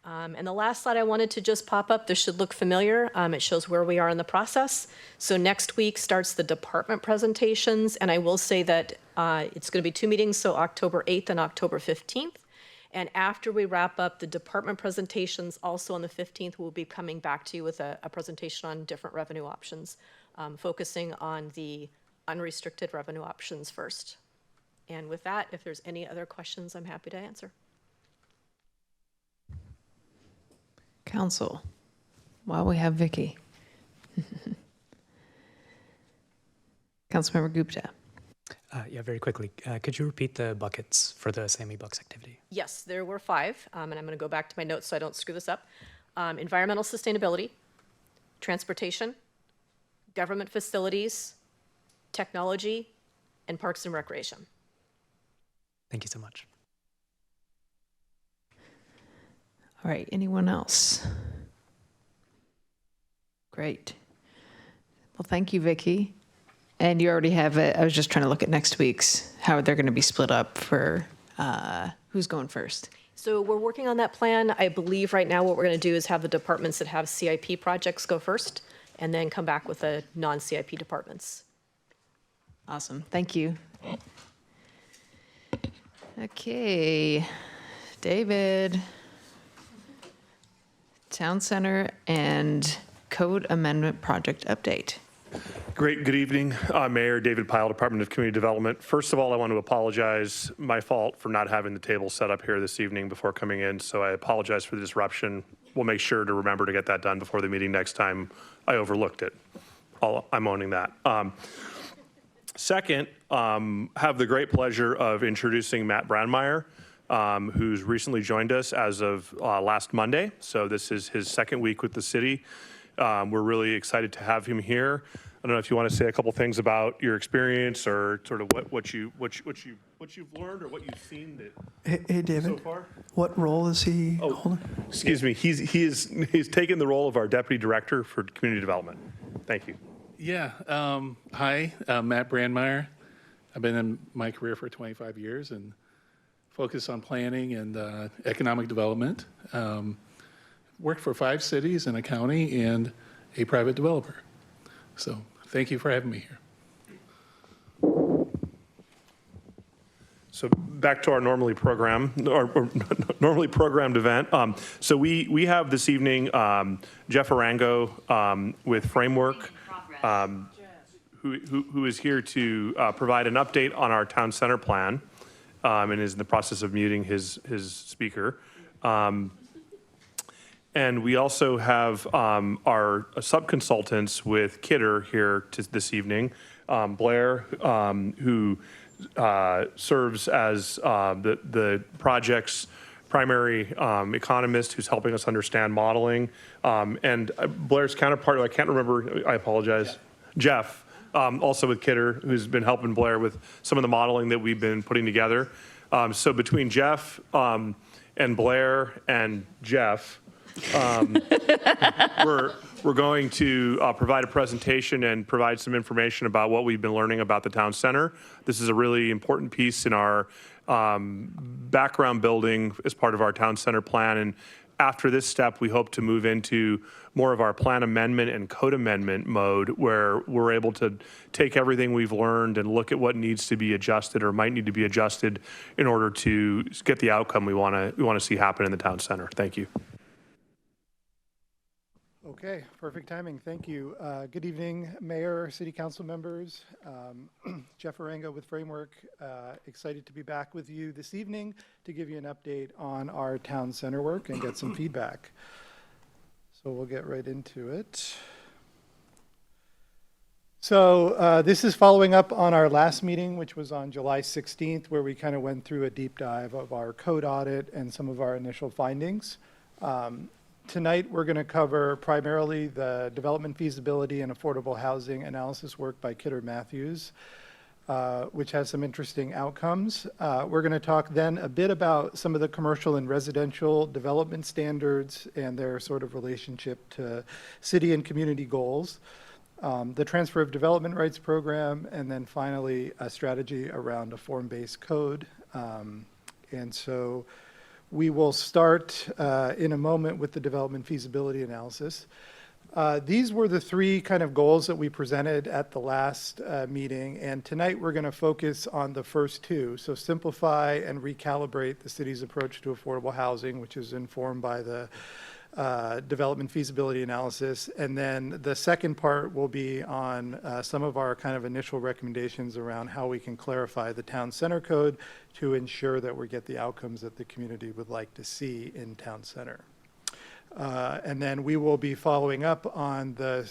And the last slide I wanted to just pop up, this should look familiar. It shows where we are in the process. So next week starts the department presentations, and I will say that it's going to be 2 meetings, so October 8th and October 15th. And after we wrap up the department presentations, also on the 15th, we'll be coming back to you with a presentation on different revenue options, focusing on the unrestricted revenue options first. And with that, if there's any other questions, I'm happy to answer. Council, while we have Vicky. Councilmember Gupta. Yeah, very quickly. Could you repeat the buckets for the Sammy Bucks activity? Yes, there were 5, and I'm going to go back to my notes so I don't screw this up. Environmental sustainability, transportation, government facilities, technology, and parks and recreation. Thank you so much. All right, anyone else? Great. Well, thank you, Vicky. And you already have it. I was just trying to look at next week's, how they're going to be split up for who's going first. So we're working on that plan. I believe right now what we're going to do is have the departments that have CIP projects go first, and then come back with the non-CIP departments. Awesome, thank you. Okay, David. Town Center and Code Amendment Project Update. Great. Good evening, Mayor David Pyle, Department of Community Development. First of all, I want to apologize, my fault for not having the table set up here this evening before coming in, so I apologize for the disruption. We'll make sure to remember to get that done before the meeting next time. I overlooked it. I'm owning that. Second, have the great pleasure of introducing Matt Brandmeier, who's recently joined us as of last Monday. So this is his second week with the city. We're really excited to have him here. I don't know if you want to say a couple things about your experience or sort of what you've learned or what you've seen Hey, David. so far. What role is he holding? Excuse me. He's taken the role of our deputy director for community development. Thank you. Yeah. Hi, Matt Brandmeier. I've been in my career for 25 years and focus on planning and economic development. Worked for 5 cities and a county and a private developer. So thank you for having me here. So back to our normally programmed event. So we have this evening Jeff Arango with Framework, who is here to provide an update on our town center plan, and is in the process of muting his speaker. And we also have our sub-consultants with Kidder here this evening. Blair, who serves as the project's primary economist who's helping us understand modeling. And Blair's counterpart, who I can't remember, I apologize, Jeff, also with Kidder, who's been helping Blair with some of the modeling that we've been putting together. So between Jeff and Blair and Jeff, we're going to provide a presentation and provide some information about what we've been learning about the town center. This is a really important piece in our background building as part of our town center plan. And after this step, we hope to move into more of our plan amendment and code amendment mode, where we're able to take everything we've learned and look at what needs to be adjusted or might need to be adjusted in order to get the outcome we want to see happen in the town center. Thank you. Okay, perfect timing. Thank you. Good evening, Mayor, City Council members. Jeff Arango with Framework. Excited to be back with you this evening to give you an update on our town center work and get some feedback. So we'll get right into it. So this is following up on our last meeting, which was on July 16th, where we kind of went through a deep dive of our code audit and some of our initial findings. Tonight, we're going to cover primarily the development feasibility and affordable housing analysis work by Kidder Matthews, which has some interesting outcomes. We're going to talk then a bit about some of the commercial and residential development standards and their sort of relationship to city and community goals, the transfer of development rights program, and then finally a strategy around a form-based code. And so we will start in a moment with the development feasibility analysis. These were the 3 kind of goals that we presented at the last meeting, and tonight we're going to focus on the first 2. So simplify and recalibrate the city's approach to affordable housing, which is informed by the development feasibility analysis. And then the second part will be on some of our kind of initial recommendations around how we can clarify the town center code to ensure that we get the outcomes that the community would like to see in town center. And then we will be following up on the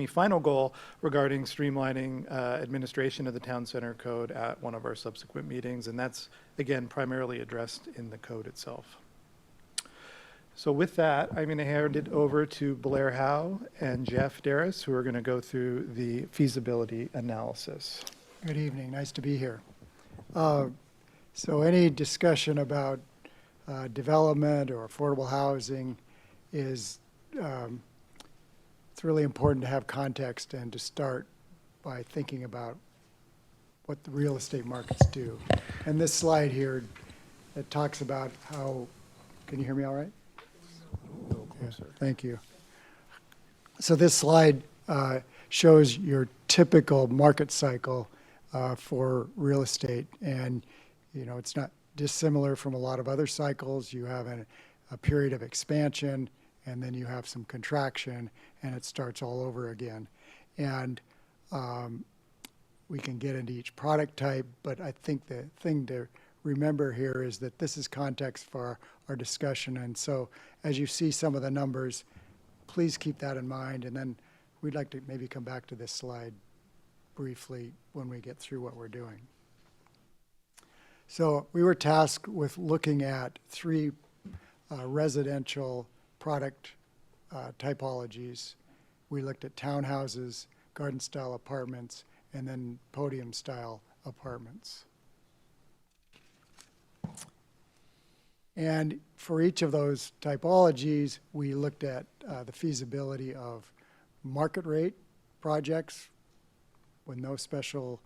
final goal regarding streamlining administration of the town center code at one of our subsequent meetings. And that's, again, primarily addressed in the code itself. So with that, I'm going to hand it over to Blair Howe and Jeff Darris, who are going to go through the feasibility analysis. Good evening. Nice to be here. So any discussion about development or affordable housing is, it's really important to have context and to start by thinking about what the real estate markets do. And this slide here, it talks about how, can you hear me all right? Yeah, thank you. So this slide shows your typical market cycle for real estate. And, you know, it's not dissimilar from a lot of other cycles. You have a period of expansion, and then you have some contraction, and it starts all over again. And we can get into each product type, but I think the thing to remember here is that this is context for our discussion. And so as you see some of the numbers, please keep that in mind. And then we'd like to maybe come back to this slide briefly when we get through what we're doing. So we were tasked with looking at three residential product typologies. We looked at townhouses, garden-style apartments, and then podium-style apartments. And for each of those typologies, we looked at the feasibility of market rate projects with no special,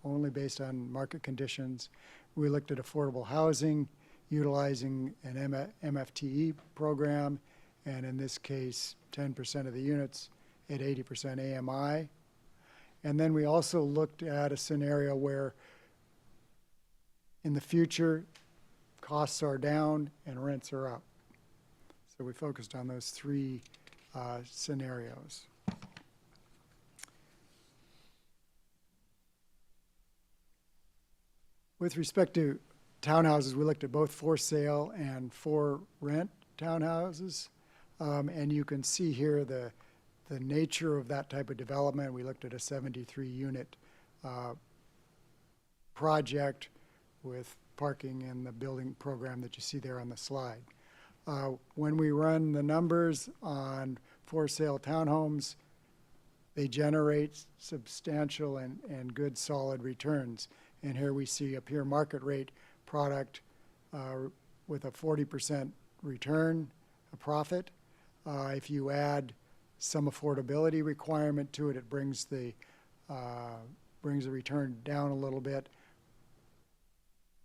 only based on market conditions. We looked at affordable housing, utilizing an MFTE program, and in this case, 10% of the units at 80% AMI. And then we also looked at a scenario where in the future, costs are down and rents are up. So we focused on those three scenarios. With respect to townhouses, we looked at both for sale and for rent townhouses. And you can see here the nature of that type of development. We looked at a 73 unit project with parking in the building program that you see there on the slide. When we run the numbers on for sale townhomes, they generate substantial and good solid returns. And here we see a pure market rate product with a 40% return, a profit. If you add some affordability requirement to it, it brings the return down a little bit.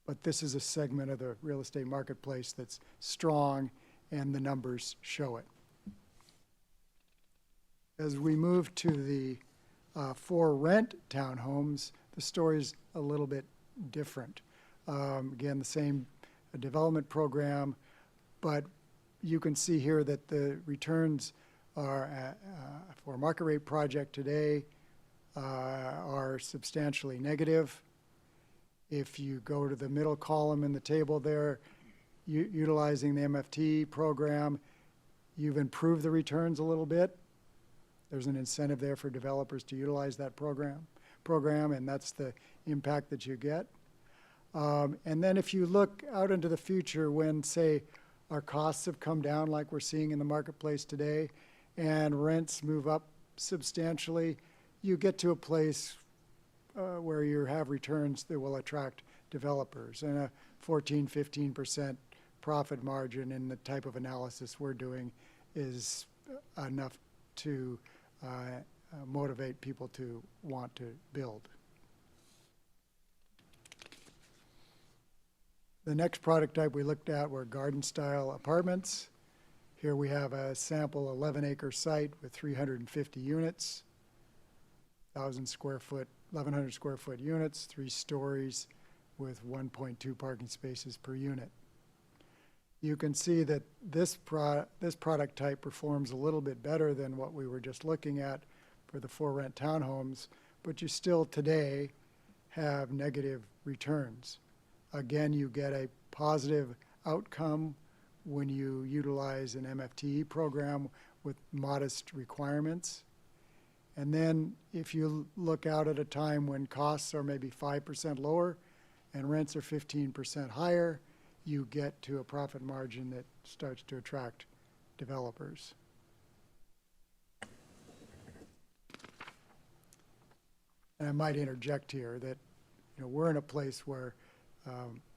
But this is a segment of the real estate marketplace that's strong, and the numbers show it. As we move to the for rent townhomes, the story's a little bit different. Again, the same development program, but you can see here that the returns are for a market rate project today are substantially negative. If you go to the middle column in the table there, utilizing the MFT program, you've improved the returns a little bit. There's an incentive there for developers to utilize that program, and that's the impact that you get. And then if you look out into the future when, say, our costs have come down like we're seeing in the marketplace today, and rents move up substantially, you get to a place where you have returns that will attract developers. And a 14, 15% profit margin in the type of analysis we're doing is enough to motivate people to want to build. The next product type we looked at were garden-style apartments. Here we have a sample 11-acre site with 350 units, 1,000 square foot, 1,100 square foot units, 3 stories with 1.2 parking spaces per unit. You can see that this product type performs a little bit better than what we were just looking at for the for rent townhomes, but you still today have negative returns. Again, you get a positive outcome when you utilize an MFTE program with modest requirements. And then if you look out at a time when costs are maybe 5% lower and rents are 15% higher, you get to a profit margin that starts to attract developers. And I might interject here that we're in a place where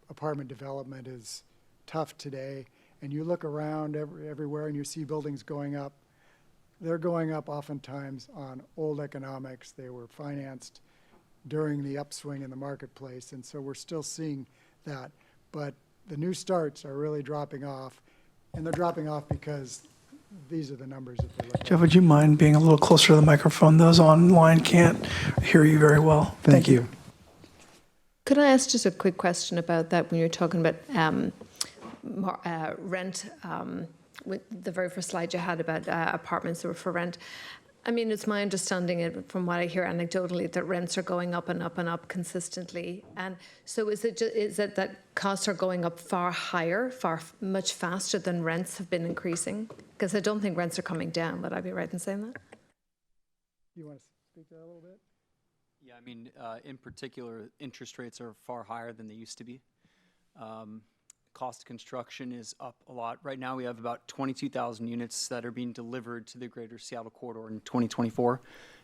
apartment development is tough today, and you look around everywhere and you see buildings going up. They're going up oftentimes on old economics. They were financed during the upswing in the marketplace, and so we're still seeing that. But the new starts are really dropping off, and they're dropping off because these are the numbers that they look at. Jeff, would you mind being a little closer to the microphone? Those online can't hear you very well. Thank you. Could I ask just a quick question about that when you're talking about rent, with the very first slide you had about apartments that were for rent? I mean, it's my understanding from what I hear anecdotally that rents are going up and up and up consistently. And so is it that costs are going up far higher, much faster than rents have been increasing? Because I don't think rents are coming down. Would I be right in saying that? You want to speak to that a little bit? Yeah, I mean, in particular, interest rates are far higher than they used to be. Cost of construction is up a lot. Right now, we have about 22,000 units that are being delivered to the greater Seattle corridor in 2024.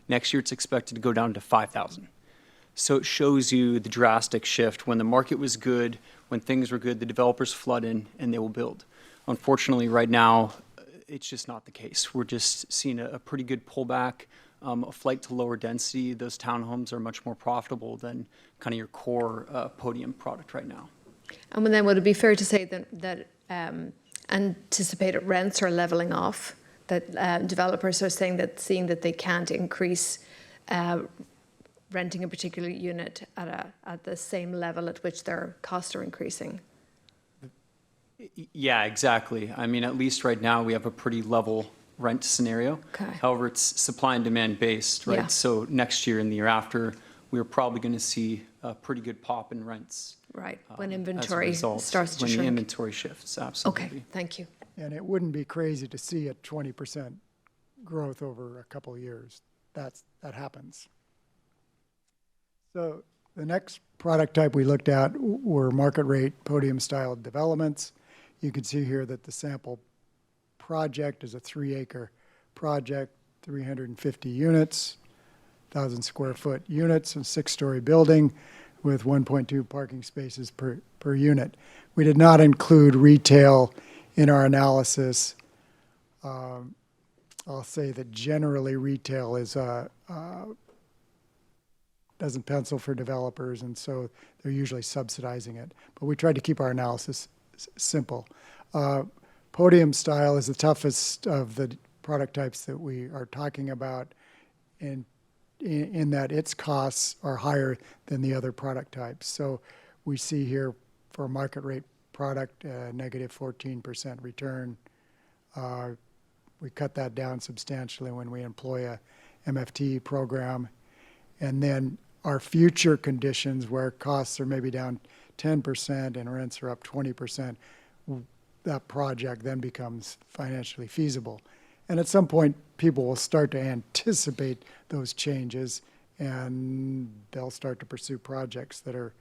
Next year, it's expected to go down to 5,000. So it shows you the drastic shift. When the market was good, when things were good, the developers flood in and they will build. Unfortunately, right now, it's just not the case. We're just seeing a pretty good pullback, a flight to lower density. Those townhomes are much more profitable than kind of your core podium product right now. And then would it be fair to say that anticipated rents are leveling off, that developers are seeing that they can't increase renting a particular unit at the same level at which their costs are increasing? Yeah, exactly. I mean, at least right now we have a pretty level rent scenario. Okay. However, it's supply and demand based, right? Yeah. So next year and the year after, we're probably going to see a pretty good pop in rents. Right, when as a inventory result, starts to when shrink. the inventory shifts, absolutely. Okay, thank you. And it wouldn't be crazy to see a 20% growth over a couple of years. That happens. So the next product type we looked at were market rate podium style developments. You can see here that the sample project is a 3-acre project, 350 units, 1,000 square foot units, and 6-story building with 1.2 parking spaces per unit. We did not include retail in our analysis. I'll say that generally retail is doesn't pencil for developers, and so they're usually subsidizing it. But we tried to keep our analysis simple. Podium style is the toughest of the product types that we are talking about, and in that its costs are higher than the other product types. So we see here for a market rate product, negative 14% return. We cut that down substantially when we employ a MFT program. And then our future conditions where costs are maybe down 10% and rents are up 20%, that project then becomes financially feasible. And at some point, people will start to anticipate those changes, and they'll start to pursue projects that are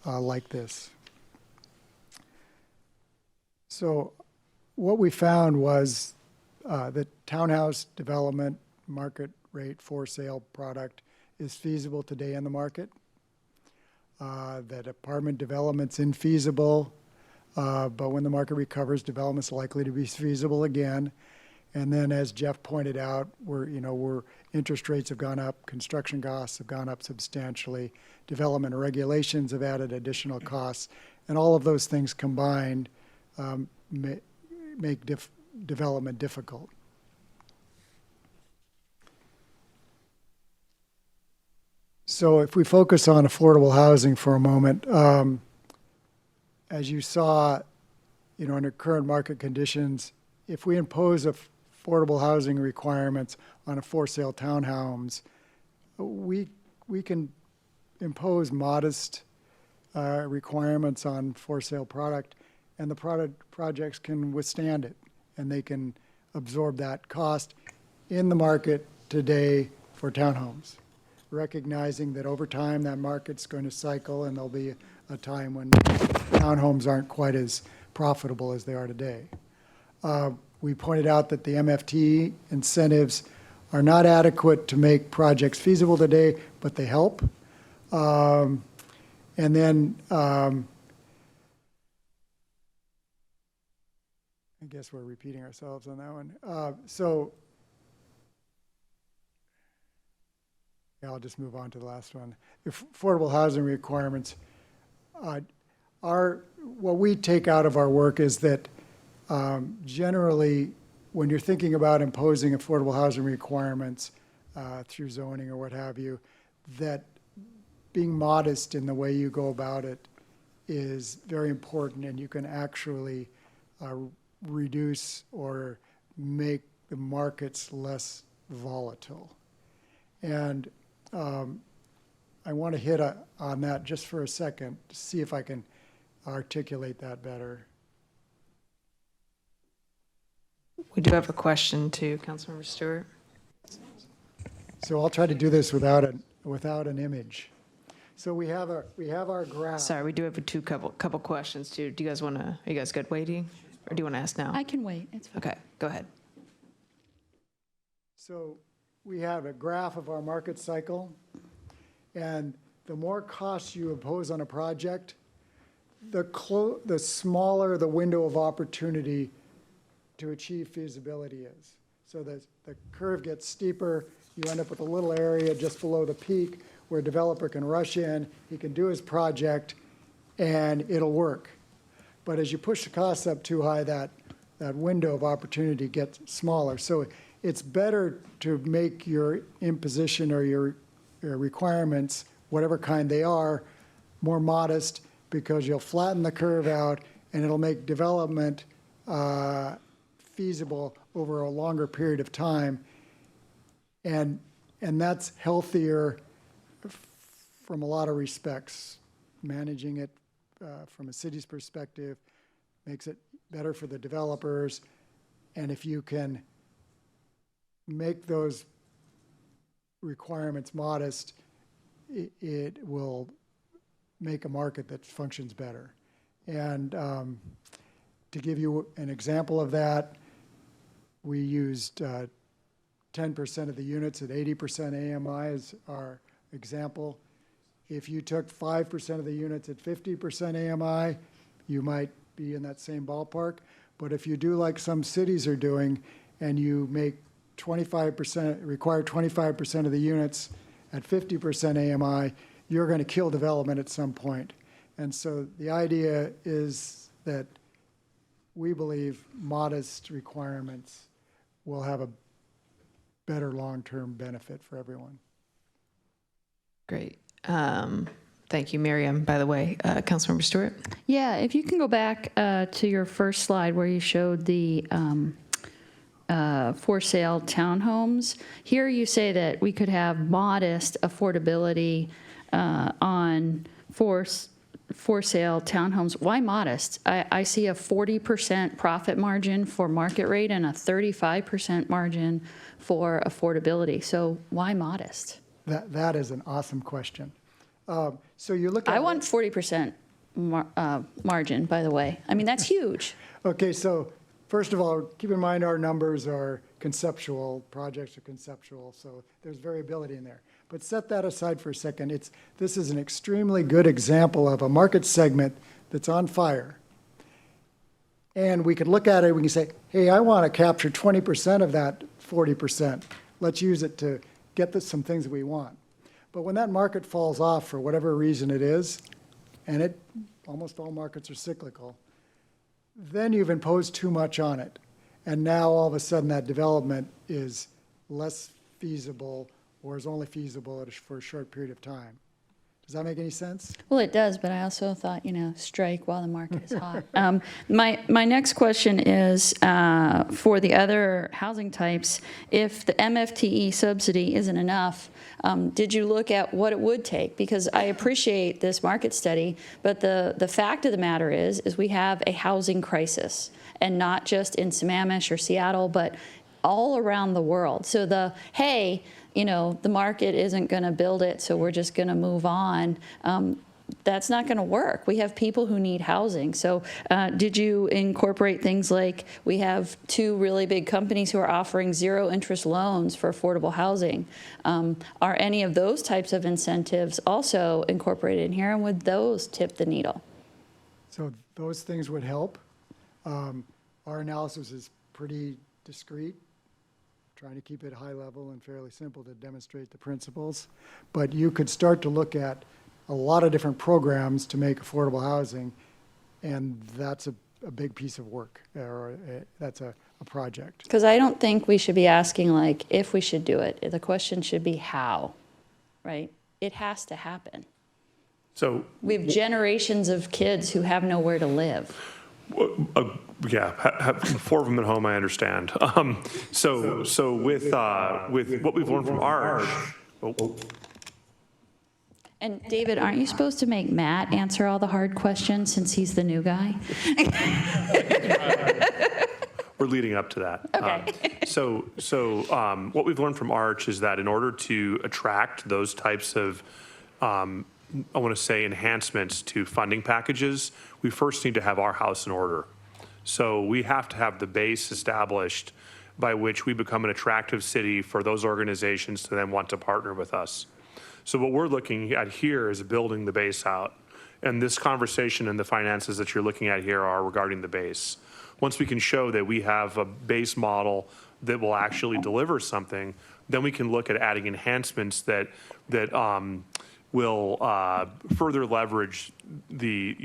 like this. So what we found was that townhouse development market rate for sale product is feasible today in the market, that apartment development's infeasible, but when the market recovers, development's likely to be feasible again. And then, as Jeff pointed out, interest rates have gone up, construction costs have gone up substantially, development regulations have added additional costs, and all of those things combined make development difficult. So if we focus on affordable housing for a moment, as you saw, under current market conditions, if we impose affordable housing requirements on a for-sale townhomes, we can impose modest requirements on for-sale product, and the projects can withstand it, and they can absorb that cost in the market today for townhomes, recognizing that over time that market's going to cycle and there'll be a time when townhomes aren't quite as profitable as they are today. We pointed out that the MFT incentives are not adequate to make projects feasible today, but they help. And then I guess we're repeating ourselves on that one. Yeah, I'll just move on to the last one. Affordable housing requirements. What we take out of our work is that generally, when you're thinking about imposing affordable housing requirements through zoning or what have you, that being modest in the way you go about it is very important, and you can actually reduce or make the markets less volatile. And I want to hit on that just for a second to see if I can articulate that better. We do have a question to Councilmember Stewart. So I'll try to do this without without an image. So we have our graph. Sorry, we do have couple questions too. Do you guys want to, are you guys good waiting? Or do you want to ask now? I can wait. It's fine. Okay, go ahead. So we have a graph of our market cycle, and the more costs you impose on a project, the smaller the window of opportunity to achieve feasibility is. So the curve gets steeper, you end up with a little area just below the peak where a developer can rush in, he can do his project, and it'll work. But as you push the costs up too high, that window of opportunity gets smaller. So it's better to make your imposition or your requirements, whatever kind they are, more modest, because you'll flatten the curve out and it'll make development feasible over a longer period of time. And that's healthier from a lot of respects. Managing it from a city's perspective makes it better for the developers. And if you can make those requirements modest, it will make a market that functions better. And to give you an example of that, we used 10% of the units at 80% AMI as our example. If you took 5% of the units at 50% AMI, you might be in that same ballpark. But if you do like some cities are doing, and you make 25%, require 25% of the units at 50% AMI, you're going to kill development at some point. And so the idea is that we believe modest requirements will have a better long-term benefit for everyone. Great. Thank you, Miriam. By the way, Councilmember Stewart? Yeah, if you can go back to your first slide where you showed the for sale townhomes. Here you say that we could have modest affordability on for sale townhomes. Why modest? I see a 40% profit margin for market rate and a 35% margin for affordability. So why modest? That is an awesome question. So you look at— I want 40% margin, by the way. I mean, that's huge. Okay, so first of all, keep in mind our numbers are conceptual, projects are conceptual, so there's variability in there. But set that aside for a second. This is an extremely good example of a market segment that's on fire. And we can look at it, we can say, hey, I want to capture 20% of that 40%. Let's use it to get some things that we want. But when that market falls off for whatever reason it is, and almost all markets are cyclical, then you've imposed too much on it. And now all of a sudden that development is less feasible or is only feasible for a short period of time. Does that make any sense? Well, it does, but I also thought, strike while the market is hot. My next question is for the other housing types. If the MFTE subsidy isn't enough, did you look at what it would take? Because I appreciate this market study, but the fact of the matter is we have a housing crisis, and not just in Sammamish or Seattle, but all around the world. So the market isn't going to build it, so we're just going to move on. That's not going to work. We have people who need housing. So did you incorporate things like we have 2 really big companies who are offering 0 interest loans for affordable housing? Are any of those types of incentives also incorporated in here, and would those tip the needle? So those things would help. Our analysis is pretty discrete, trying to keep it high level and fairly simple to demonstrate the principles. But you could start to look at a lot of different programs to make affordable housing, and that's a big piece of work, or that's a project. Because I don't think we should be asking, if we should do it. The question should be how, right? It has to happen. So we have generations of kids who have nowhere to live. Yeah, have 4 of them at home, I understand. So with what we've learned from ours. And David, aren't you supposed to make Matt answer all the hard questions since he's the new guy? We're leading up to that. Okay. So what we've learned from Arch is that in order to attract those types of, I want to say, enhancements to funding packages, we first need to have our house in order. So we have to have the base established by which we become an attractive city for those organizations to then want to partner with us. So what we're looking at here is building the base out. And this conversation and the finances that you're looking at here are regarding the base. Once we can show that we have a base model that will actually deliver something, then we can look at adding enhancements that will further leverage the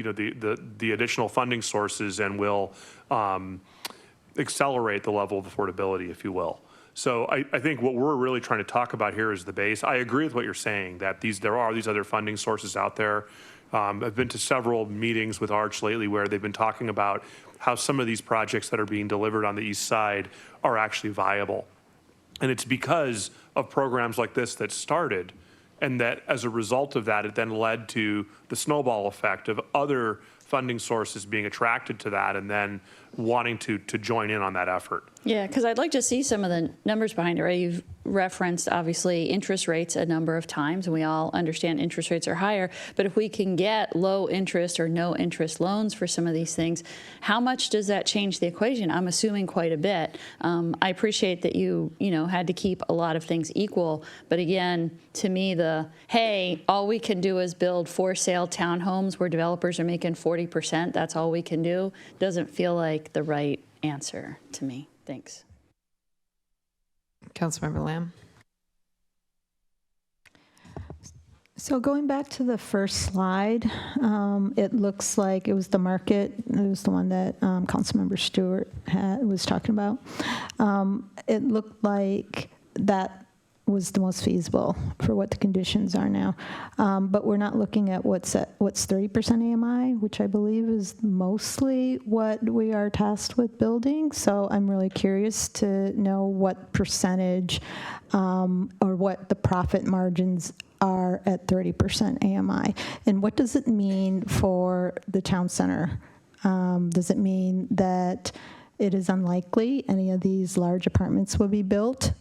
additional funding sources and will accelerate the level of affordability, if you will. So I think what we're really trying to talk about here is the base. I agree with what you're saying, that there are these other funding sources out there. I've been to several meetings with Arch lately where they've been talking about how some of these projects that are being delivered on the east side are actually viable. And it's because of programs like this that started, and that as a result of that, it then led to the snowball effect of other funding sources being attracted to that and then wanting to join in on that effort. Yeah, because I'd like to see some of the numbers behind it, right? You've referenced, obviously, interest rates a number of times, and we all understand interest rates are higher. But if we can get low interest or no interest loans for some of these things, how much does that change the equation? I'm assuming quite a bit. I appreciate that you had to keep a lot of things equal. But again, to me, hey, all we can do is build for sale townhomes where developers are making 40%. That's all we can do. Doesn't feel like the right answer to me. Thanks. Councilmember Lamb. So going back to the first slide, it looks like it was the market. It was the one that Councilmember Stewart was talking about. It looked like that was the most feasible for what the conditions are now. But we're not looking at what's 30% AMI, which I believe is mostly what we are tasked with building. So I'm really curious to know what percentage or what the profit margins are at 30% AMI. And what does it mean for the town center? Does it mean that it is unlikely any of these large apartments will be built?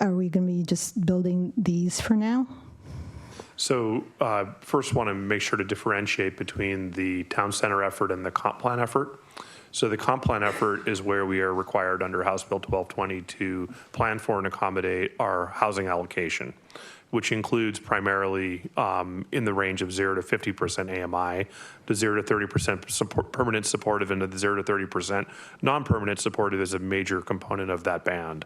Are we going to be just building these for now? So first want to make sure to differentiate between the town center effort and the comp plan effort. So the comp plan effort is where we are required under House Bill 1220 to plan for and accommodate our housing allocation, which includes primarily in the range of 0 to 50% AMI, to 0 to 30% permanent supportive, and the 0 to 30% non-permanent supportive is a major component of that band.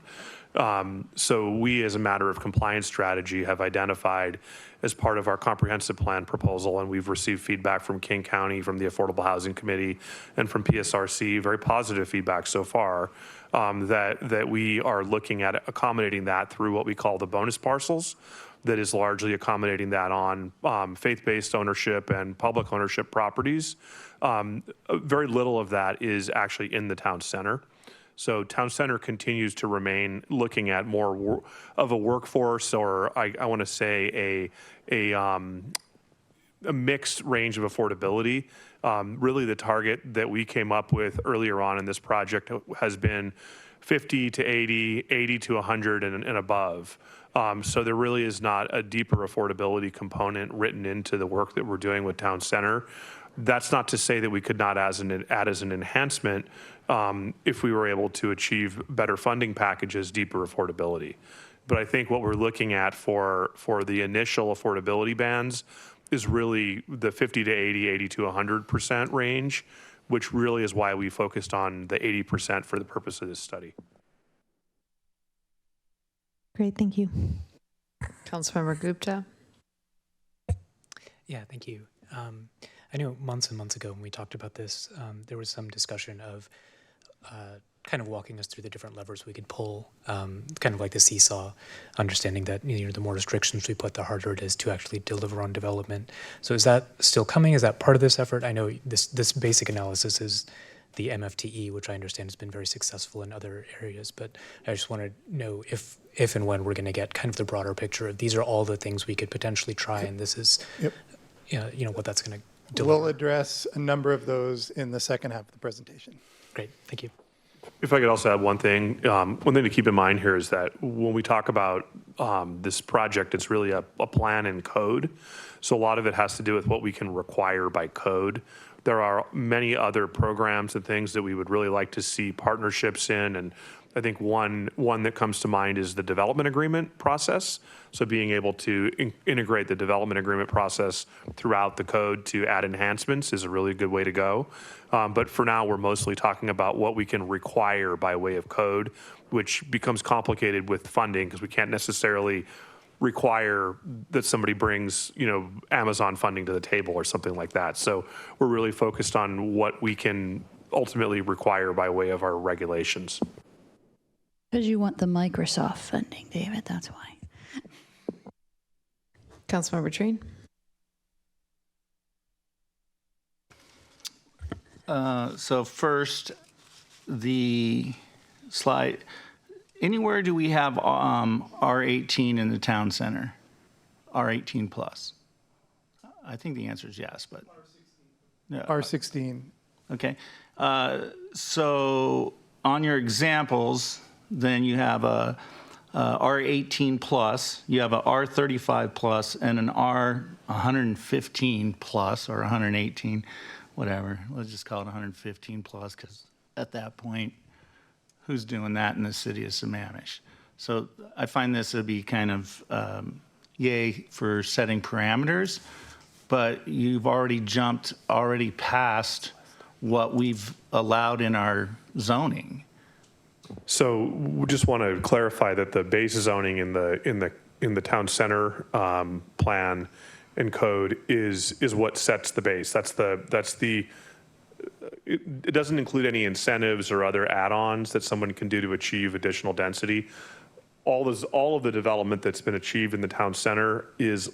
So we, as a matter of compliance strategy, have identified as part of our comprehensive plan proposal, and we've received feedback from King County, from the Affordable Housing Committee, and from PSRC, very positive feedback so far, that we are looking at accommodating that through what we call the bonus parcels, that is largely accommodating that on faith-based ownership and public ownership properties. Very little of that is actually in the town center. So town center continues to remain looking at more of a workforce, or I want to say a mixed range of affordability. Really the target that we came up with earlier on in this project has been 50 to 80, 80 to 100 and above. So there really is not a deeper affordability component written into the work that we're doing with town center. That's not to say that we could not add as an enhancement if we were able to achieve better funding packages, deeper affordability. But I think what we're looking at for the initial affordability bands is really the 50 to 80, 80 to 100% range, which really is why we focused on the 80% for the purpose of this study. Great, thank you. Councilmember Gupta. Yeah, thank you. I know months and months ago when we talked about this, there was some discussion of kind of walking us through the different levers we could pull, kind of like the seesaw, understanding that the more restrictions we put, the harder it is to actually deliver on development. So is that still coming? Is that part of this effort? I know this basic analysis is the MFTE, which I understand has been very successful in other areas, but I just want to know if and when we're going to get kind of the broader picture of these are all the things we could potentially try, and this is what that's going to deliver. We'll address a number of those in the second half of the presentation. Great, thank you. If I could also add one thing to keep in mind here is that when we talk about this project, it's really a plan and code. So a lot of it has to do with what we can require by code. There are many other programs and things that we would really like to see partnerships in, and I think one that comes to mind is the development agreement process. So being able to integrate the development agreement process throughout the code to add enhancements is a really good way to go. But for now, we're mostly talking about what we can require by way of code, which becomes complicated with funding because we can't necessarily require that somebody brings, Amazon funding to the table or something like that. So we're really focused on what we can ultimately require by way of our regulations. Because you want the Microsoft funding, David, that's why. Councilmember Trine? So first, the slide, anywhere do we have R18 in the town center? R18 plus? I think the answer is yes, but. R16. Okay. So on your examples, then you have a R18 plus, you have a R35 plus, and an R115 plus, or 118, whatever. Let's just call it 115 plus, because at that point, who's doing that in the city of Sammamish? So I find this to be kind of yay for setting parameters, but you've already jumped past what we've allowed in our zoning. So we just want to clarify that the base zoning in the town center plan and code is what sets the base. It doesn't include any incentives or other add-ons that someone can do to achieve additional density. All of the development that's been achieved in the town center is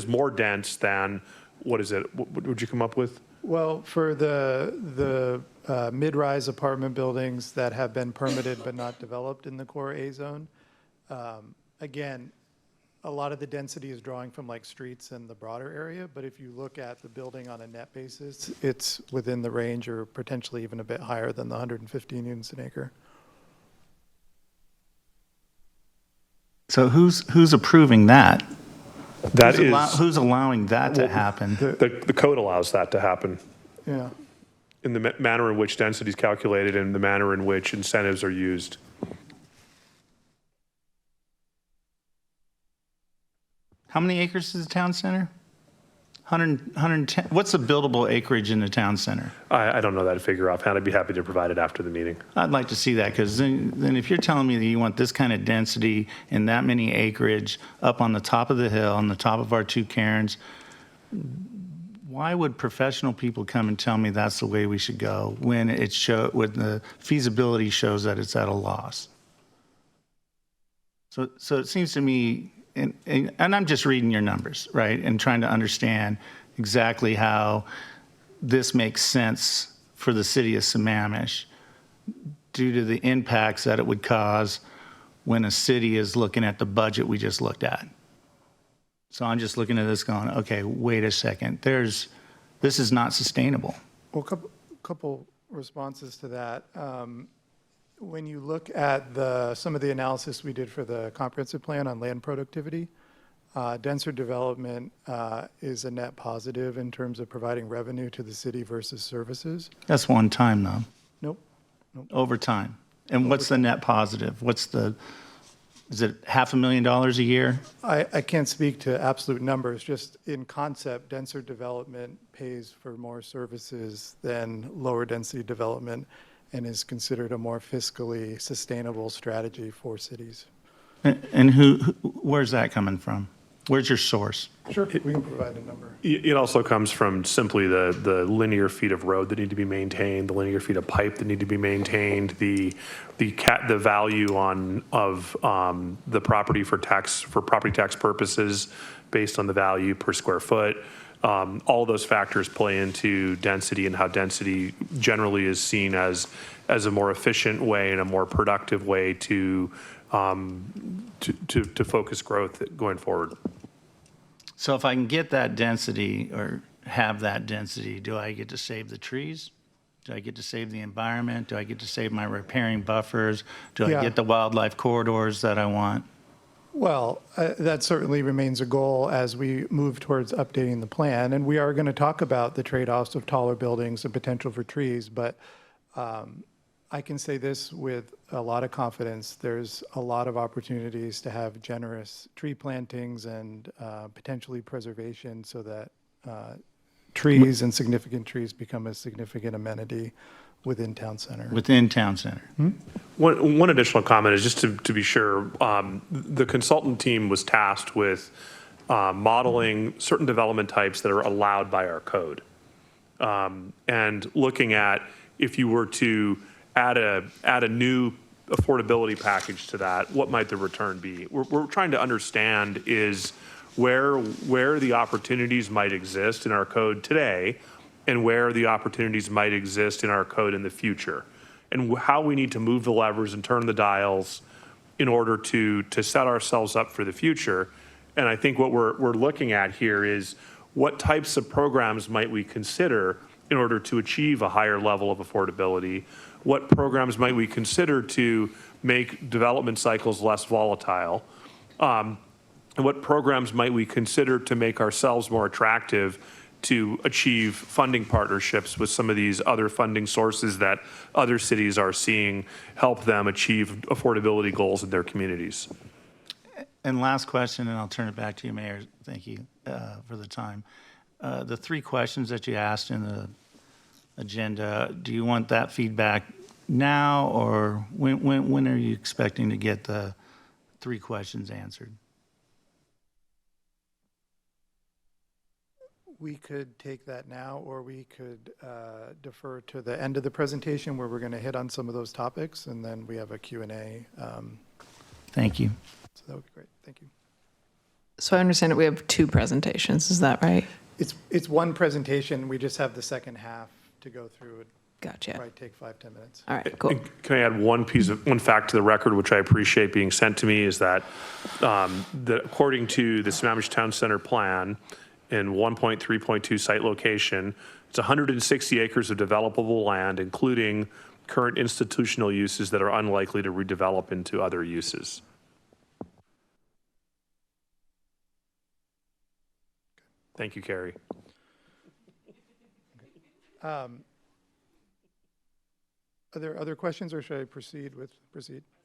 more dense than, what is it? What would you come up with? Well, for the mid-rise apartment buildings that have been permitted but not developed in the core A zone, again, a lot of the density is drawing from like streets and the broader area, but if you look at the building on a net basis, it's within the range or potentially even a bit higher than the 115 units an acre. So who's approving that? Who's allowing that to happen? The code allows that to happen. Yeah. In the manner in which density is calculated and the manner in which incentives are used. How many acres is the town center? 110. What's the buildable acreage in the town center? I don't know that figure offhand. I'd be happy to provide it after the meeting. I'd like to see that, because then if you're telling me that you want this kind of density and that many acreage up on the top of the hill, on the top of our two cairns, why would professional people come and tell me that's the way we should go when when the feasibility shows that it's at a loss? So it seems to me, and I'm just reading your numbers, right, and trying to understand exactly how this makes sense for the city of Sammamish due to the impacts that it would cause when a city is looking at the budget we just looked at. So I'm just looking at this going, okay, wait a second, this is not sustainable. Well, couple responses to that. When you look at some of the analysis we did for the comprehensive plan on land productivity, denser development is a net positive in terms of providing revenue to the city versus services. That's one time, though. Nope. Over time. And what's the net positive? Is it $500,000 a year? I can't speak to absolute numbers, just in concept, denser development pays for more services than lower density development and is considered a more fiscally sustainable strategy for cities. And where's that coming from? Where's your source? Sure, we can provide a number. It also comes from simply the linear feet of road that need to be maintained, the linear feet of pipe that need to be maintained, the value of the property for property tax purposes based on the value per square foot. All those factors play into density and how density generally is seen as a more efficient way and a more productive way to focus growth going forward. So if I can get that density or have that density, do I get to save the trees? Do I get to save the environment? Do I get to save my riparian buffers? Do I Yeah. get the wildlife corridors that I want? Well, that certainly remains a goal as we move towards updating the plan. And we are going to talk about the trade-offs of taller buildings and potential for trees. But I can say this with a lot of confidence. There's a lot of opportunities to have generous tree plantings and potentially preservation so that trees and significant trees become a significant amenity within town center. Within town center. One additional comment is just to be sure, the consultant team was tasked with modeling certain development types that are allowed by our code. And looking at if you were to add a new affordability package to that, what might the return be? We're trying to understand is where the opportunities might exist in our code today and where the opportunities might exist in our code in the future, and how we need to move the levers and turn the dials in order to set ourselves up for the future. And I think what we're looking at here is what types of programs might we consider in order to achieve a higher level of affordability? What programs might we consider to make development cycles less volatile? And what programs might we consider to make ourselves more attractive to achieve funding partnerships with some of these other funding sources that other cities are seeing help them achieve affordability goals in their communities? And last question, and I'll turn it back to you, Mayor. Thank you for the time. The 3 questions that you asked in the agenda, do you want that feedback now, or when are you expecting to get the 3 questions answered? We could take that now, or we could defer to the end of the presentation where we're going to hit on some of those topics, and then we have a Q&A. Thank you. So that would be great. Thank you. So I understand that we have 2 presentations. Is that right? It's one presentation. We just have the second half to go through. Gotcha. Probably take 5-10 minutes. All right, cool. Can I add one fact to the record, which I appreciate being sent to me, is that according to the Sammamish Town Center plan, in 1.3.2 site location, it's 160 acres of developable land, including current institutional uses that are unlikely to redevelop into other uses. Thank you, Carrie. Are there other questions, or should I proceed?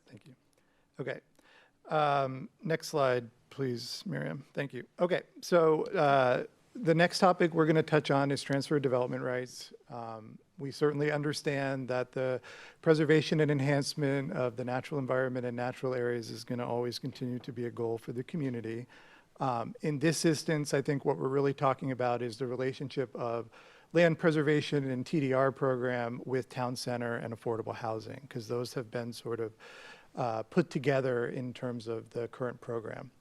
Thank you. Okay. Next slide, please, Miriam. Thank you. Okay, so the next topic we're going to touch on is transfer of development rights. We certainly understand that the preservation and enhancement of the natural environment and natural areas is going to always continue to be a goal for the community. In this instance, I think what we're really talking about is the relationship of land preservation and TDR program with town center and affordable housing, because those have been sort of put together in terms of the current program.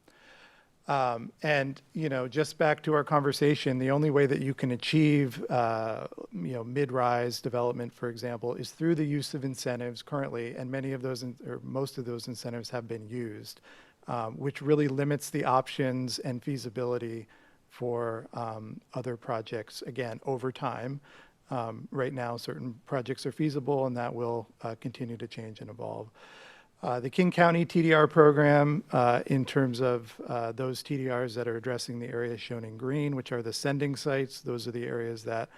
And, you know, just back to our conversation, the only way that you can achieve, you know, mid-rise development, for example, is through the use of incentives currently, and many of those, or most of those incentives have been used, which really limits the options and feasibility for other projects, again, over time. Right now, certain projects are feasible, and that will continue to change and evolve. The King County TDR program, in terms of those TDRs that are addressing the areas shown in green, which are the sending sites, those are the areas that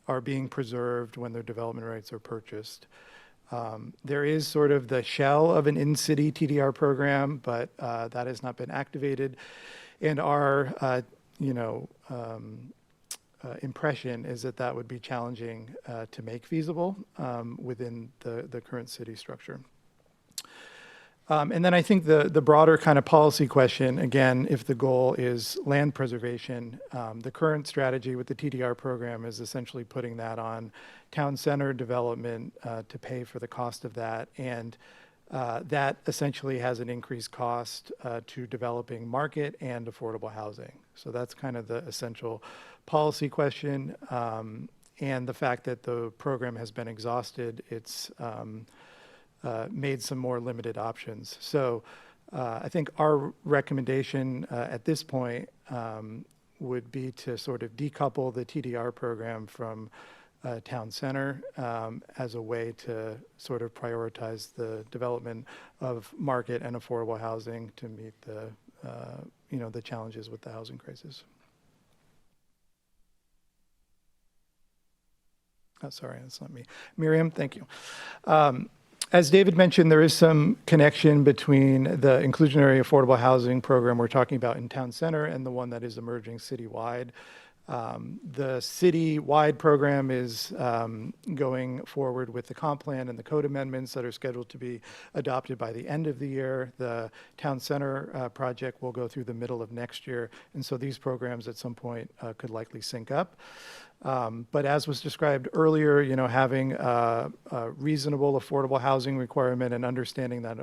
are being preserved when their development rights are purchased. There is sort of the shell of an in-city TDR program, but that has not been activated. And our, you know, impression is that that would be challenging to make feasible within the current city structure. And then I think the broader kind of policy question, again, if the goal is land preservation, the current strategy with the TDR program is essentially putting that on town center development to pay for the cost of that. And that essentially has an increased cost to developing market and affordable housing. So that's kind of the essential policy question. And the fact that the program has been exhausted, it's made some more limited options. So I think our recommendation at this point would be to sort of decouple the TDR program from town center as a way to sort of prioritize the development of market and affordable housing to meet the, the challenges with the housing crisis. Oh, sorry, that's not me. Miriam, thank you. As David mentioned, there is some connection between the inclusionary affordable housing program we're talking about in town center and the one that is emerging citywide. The citywide program is going forward with the comp plan and the code amendments that are scheduled to be adopted by the end of the year. The town center project will go through the middle of next year, and so these programs at some point could likely sync up. But as was described earlier, having a reasonable affordable housing requirement and understanding that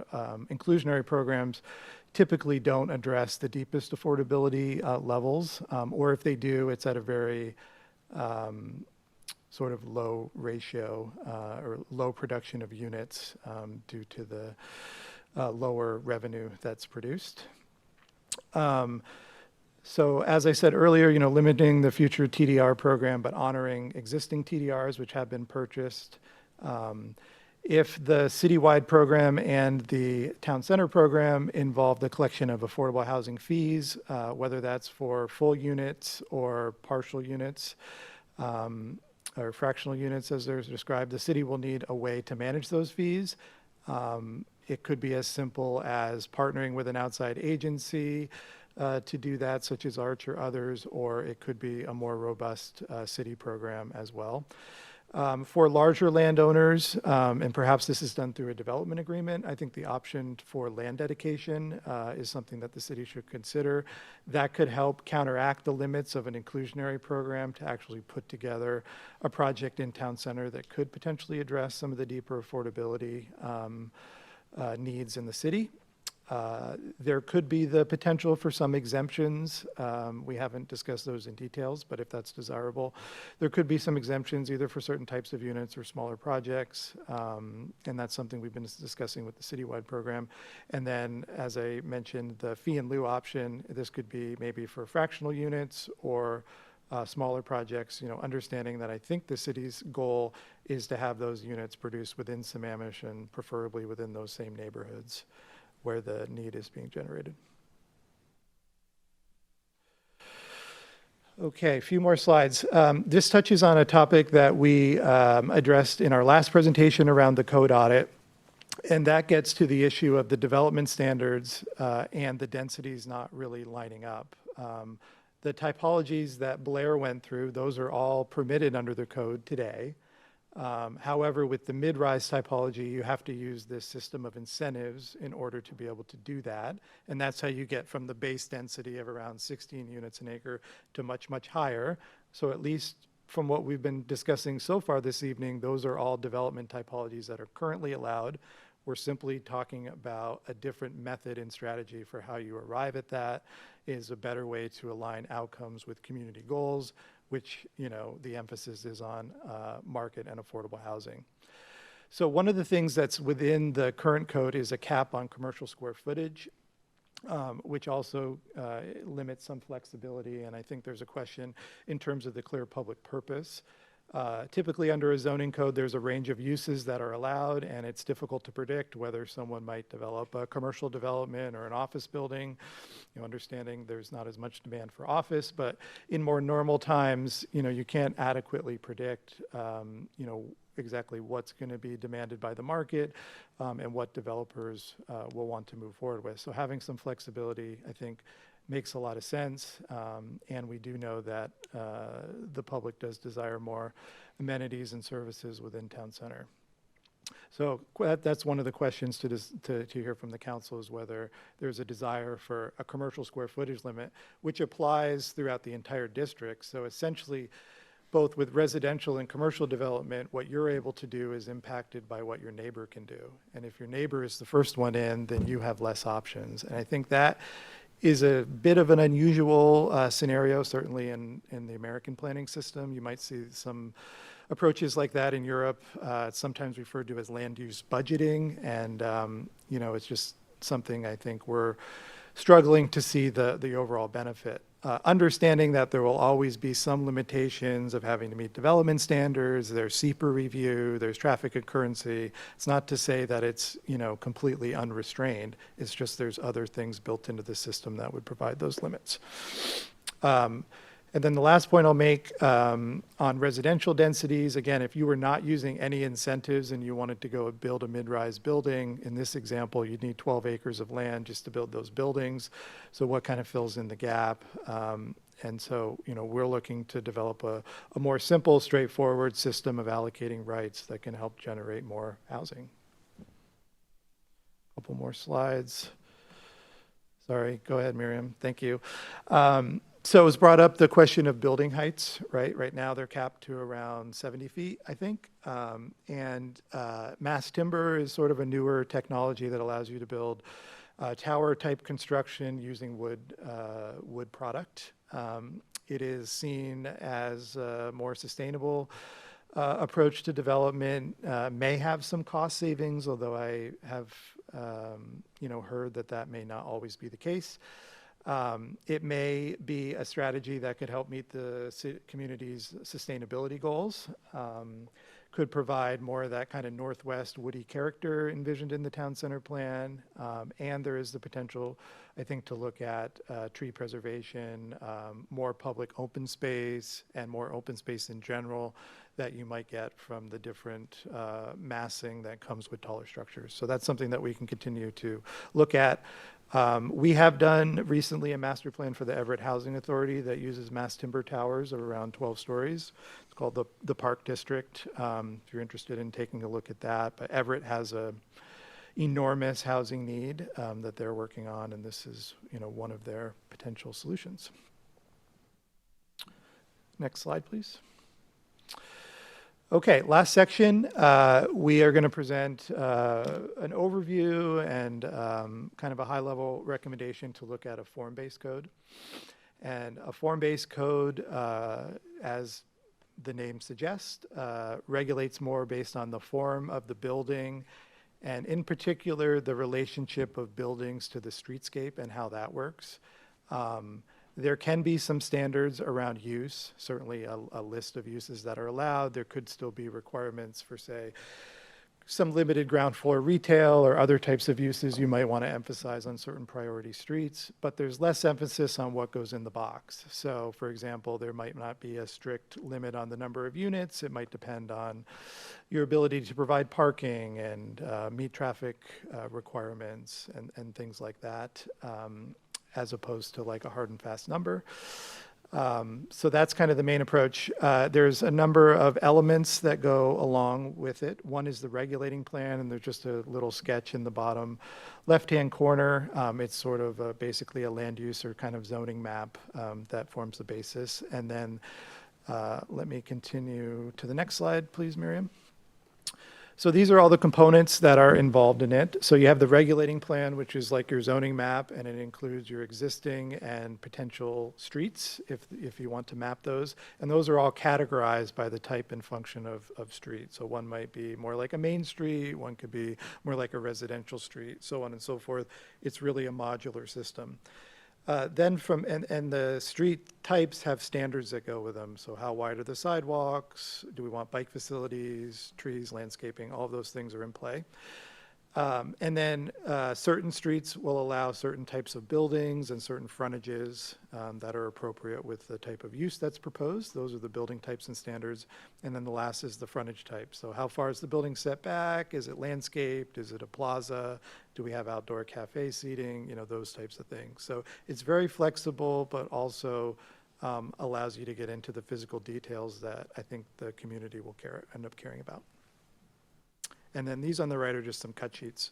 inclusionary programs typically don't address the deepest affordability levels, or if they do, it's at a very sort of low ratio or low production of units due to the lower revenue that's produced. So as I said earlier, limiting the future TDR program, but honoring existing TDRs which have been purchased. If the citywide program and the town center program involve the collection of affordable housing fees, whether that's for full units or partial units, or fractional units as they're described, the city will need a way to manage those fees. It could be as simple as partnering with an outside agency to do that, such as Arch or others, or it could be a more robust city program as well. For larger landowners, and perhaps this is done through a development agreement, I think the option for land dedication is something that the city should consider. That could help counteract the limits of an inclusionary program to actually put together a project in town center that could potentially address some of the deeper affordability needs in the city. There could be the potential for some exemptions. We haven't discussed those in details, but if that's desirable, there could be some exemptions either for certain types of units or smaller projects. And that's something we've been discussing with the citywide program. And then, as I mentioned, the fee in lieu option, this could be maybe for fractional units or smaller projects, understanding that I think the city's goal is to have those units produced within Sammamish and preferably within those same neighborhoods where the need is being generated. Okay, a few more slides. This touches on a topic that we addressed in our last presentation around the code audit, and that gets to the issue of the development standards and the densities not really lining up. The typologies that Blair went through, those are all permitted under the code today. However, with the mid-rise typology, you have to use this system of incentives in order to be able to do that. And that's how you get from the base density of around 16 units an acre to much, much higher. So at least from what we've been discussing so far this evening, those are all development typologies that are currently allowed. We're simply talking about a different method and strategy for how you arrive at that is a better way to align outcomes with community goals, which, the emphasis is on market and affordable housing. So one of the things that's within the current code is a cap on commercial square footage, which also limits some flexibility. And I think there's a question in terms of the clear public purpose. Typically under a zoning code, there's a range of uses that are allowed, and it's difficult to predict whether someone might develop a commercial development or an office building, understanding there's not as much demand for office, but in more normal times, you can't adequately predict, exactly what's going to be demanded by the market and what developers will want to move forward with. So having some flexibility, I think, makes a lot of sense, and we do know that the public does desire more amenities and services within town center. So that's one of the questions to hear from the council is whether there's a desire for a commercial square footage limit, which applies throughout the entire district. So essentially, both with residential and commercial development, what you're able to do is impacted by what your neighbor can do. And if your neighbor is the first one in, then you have less options. And I think that is a bit of an unusual scenario, certainly in the American planning system. You might see some approaches like that in Europe. It's sometimes referred to as land use budgeting, and it's just something I think we're struggling to see the overall benefit. understanding that there will always be some limitations of having to meet development standards, there's SEPA review, there's traffic concurrency. It's not to say that it's, completely unrestrained. It's just there's other things built into the system that would provide those limits. And then the last point I'll make on residential densities, again, if you were not using any incentives and you wanted to go build a mid-rise building, in this example, you'd need 12 acres of land just to build those buildings. So what kind of fills in the gap? And so, we're looking to develop a more simple, straightforward system of allocating rights that can help generate more housing. A couple more slides. Sorry, go ahead, Miriam. Thank you. So it was brought up the question of building heights, right? Right now they're capped to around 70 feet, I think. And mass timber is sort of a newer technology that allows you to build tower type construction using wood product. It is seen as a more sustainable approach to development, may have some cost savings, although I have heard that may not always be the case. It may be a strategy that could help meet the community's sustainability goals, could provide more of that kind of northwest woody character envisioned in the town center plan, and there is the potential, I think, to look at tree preservation, more public open space, and more open space in general that you might get from the different massing that comes with taller structures. So that's something that we can continue to look at. We have done recently a master plan for the Everett Housing Authority that uses mass timber towers of around 12 stories. It's called the Park District, if you're interested in taking a look at that. But Everett has a enormous housing need that they're working on, and this is one of their potential solutions. Next slide, please. Okay, last section, we are going to present an overview and kind of a high-level recommendation to look at a form-based code. And a form-based code, as the name suggests, regulates more based on the form of the building, and in particular, the relationship of buildings to the streetscape and how that works. There can be some standards around use, certainly a list of uses that are allowed. There could still be requirements for, say, some limited ground floor retail or other types of uses you might want to emphasize on certain priority streets, but there's less emphasis on what goes in the box. So, for example, there might not be a strict limit on the number of units. It might depend on your ability to provide parking and meet traffic requirements and things like that. As opposed to like a hard and fast number. So that's kind of the main approach. There's a number of elements that go along with it. One is the regulating plan, and there's just a little sketch in the bottom left-hand corner. It's sort of basically a land use or kind of zoning map that forms the basis. And then let me continue to the next slide, please, Miriam. So these are all the components that are involved in it. So you have the regulating plan, which is like your zoning map, and it includes your existing and potential streets, if you want to map those. And those are all categorized by the type and function of street. So one might be more like a main street, one could be more like a residential street, so on and so forth. It's really a modular system. Then and the street types have standards that go with them. So how wide are the sidewalks? Do we want bike facilities, trees, landscaping? All of those things are in play. And then certain streets will allow certain types of buildings and certain frontages that are appropriate with the type of use that's proposed. Those are the building types and standards. And then the last is the frontage type. So how far is the building set back? Is it landscaped? Is it a plaza? Do we have outdoor cafe seating? Those types of things. So it's very flexible, but also allows you to get into the physical details that I think the community will end up caring about. And then these on the right are just some cut sheets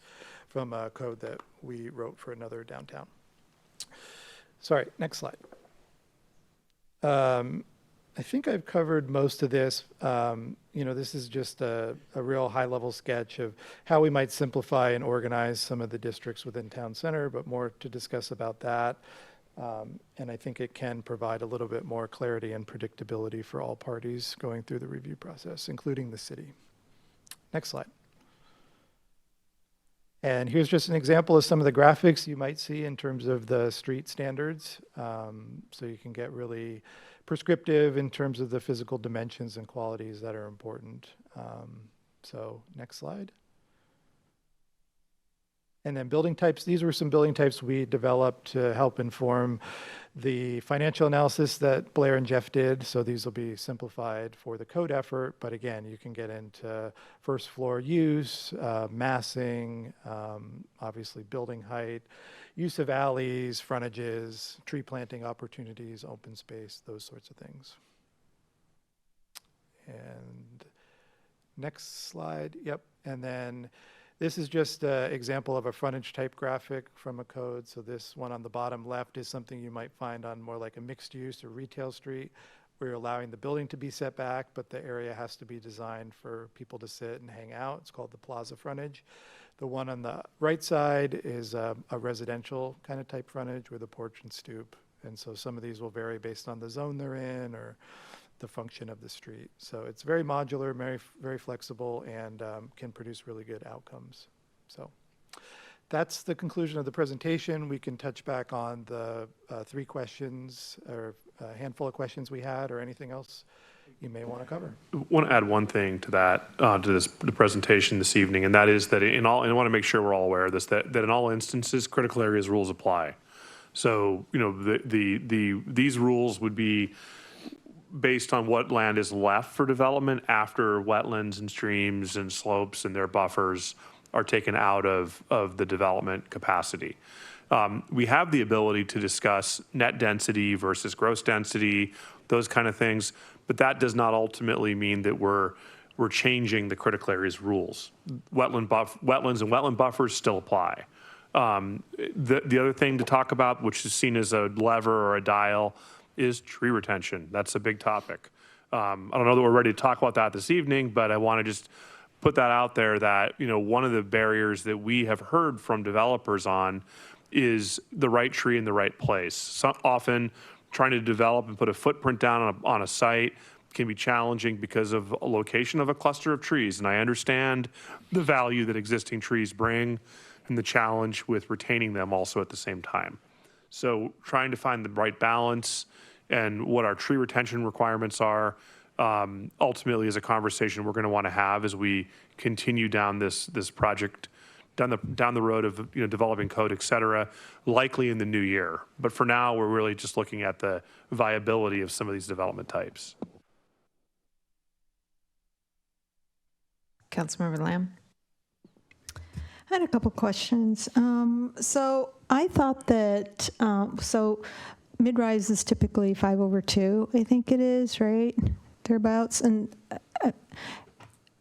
from a code that we wrote for another downtown. Sorry, next slide. I think I've covered most of this. This is just a real high-level sketch of how we might simplify and organize some of the districts within town center, but more to discuss about that. And I think it can provide a little bit more clarity and predictability for all parties going through the review process, including the city. Next slide. And here's just an example of some of the graphics you might see in terms of the street standards. So you can get really prescriptive in terms of the physical dimensions and qualities that are important. So next slide. And then building types, these were some building types we developed to help inform the financial analysis that Blair and Jeff did. So these will be simplified for the code effort, but again, you can get into first floor use, massing, obviously building height, use of alleys, frontages, tree planting opportunities, open space, those sorts of things. And next slide, yep, and then this is just an example of a frontage type graphic from a code. So this one on the bottom left is something you might find on more like a mixed use or retail street, where you're allowing the building to be set back, but the area has to be designed for people to sit and hang out. It's called the plaza frontage. The one on the right side is a residential kind of type frontage with a porch and stoop. And so some of these will vary based on the zone they're in or the function of the street. So it's very modular, very flexible, and can produce really good outcomes. So that's the conclusion of the presentation. We can touch back on the 3 questions or a handful of questions we had, or anything else you may want to cover. I want to add one thing to that, to the presentation this evening, and that is that and I want to make sure we're all aware of this, that in all instances, critical areas rules apply. So, you know, these rules would be based on what land is left for development after wetlands and streams and slopes and their buffers are taken out of the development capacity. We have the ability to discuss net density versus gross density, those kind of things, but that does not ultimately mean that we're changing the critical areas rules. Wetlands and wetland buffers still apply. The other thing to talk about, which is seen as a lever or a dial, is tree retention. That's a big topic. I don't know that we're ready to talk about that this evening, but I want to just put that out there that, you know, one of the barriers that we have heard from developers on is the right tree in the right place. So often trying to develop and put a footprint down on a site can be challenging because of a location of a cluster of trees. And I understand the value that existing trees bring and the challenge with retaining them also at the same time. So trying to find the right balance and what our tree retention requirements are, ultimately is a conversation we're going to want to have as we continue down this project, down the road of, you know, developing code, et cetera, likely in the new year. But for now, we're really just looking at the viability of some of these development types. Councilmember Lamb. I had a couple questions. So I thought that, so mid-rise is typically 5/2, I think it is, right? Thereabouts. And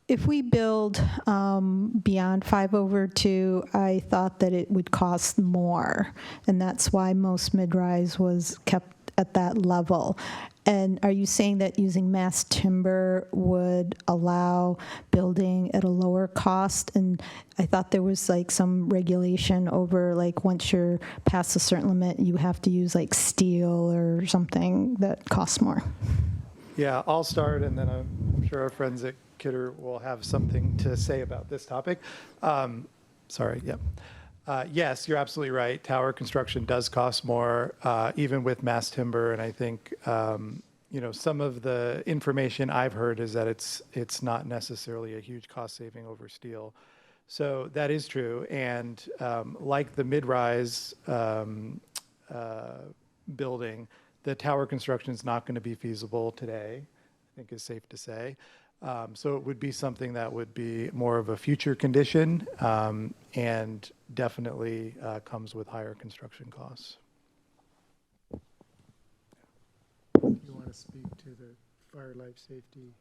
if we build beyond 5/2, I thought that it would cost more. And that's why most mid-rise was kept at that level. And are you saying that using mass timber would allow building at a lower cost? And I thought there was like some regulation over, like, once you're past a certain limit, you have to use like steel or something that costs more. Yeah, I'll start, and then I'm sure our friends at Kidder will have something to say about this topic. Sorry, yep. Yes, you're absolutely right. Tower construction does cost more, even with mass timber. And I think, you know, some of the information I've heard is that it's not necessarily a huge cost saving over steel. So that is true. And like the mid-rise building, the tower construction is not going to be feasible today, I think is safe to say. So it would be something that would be more of a future condition, and definitely comes with higher construction costs. You want to speak to the fire life safety?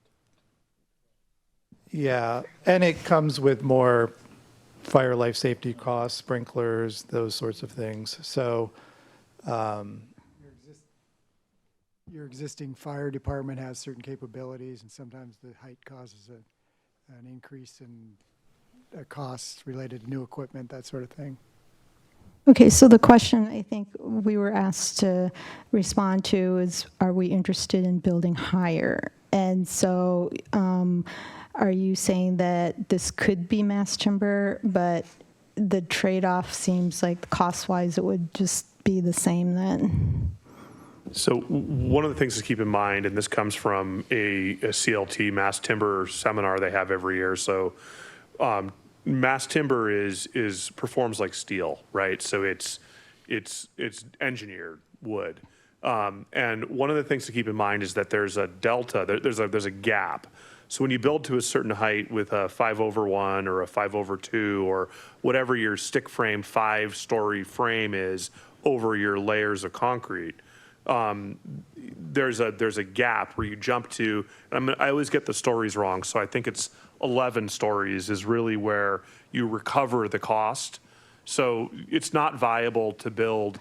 Yeah, and it comes with more fire life safety costs, sprinklers, those sorts of things. So your existing fire department has certain capabilities, and sometimes the height causes an increase in costs related to new equipment, that sort of thing. Okay, so the question I think we were asked to respond to is, are we interested in building higher? And so are you saying that this could be mass timber, but the trade-off seems like cost-wise, it would just be the same then. So one of the things to keep in mind, and this comes from a CLT mass timber seminar they have every year. So mass timber performs like steel, right? So it's engineered wood. And one of the things to keep in mind is that there's a delta, there's a gap. So when you build to a certain height with a 5/1 or a 5/2 or whatever your stick frame 5-story frame is over your layers of concrete, there's a gap where you jump to, and I always get the stories wrong, so I think it's 11 stories is really where you recover the cost. So it's not viable to build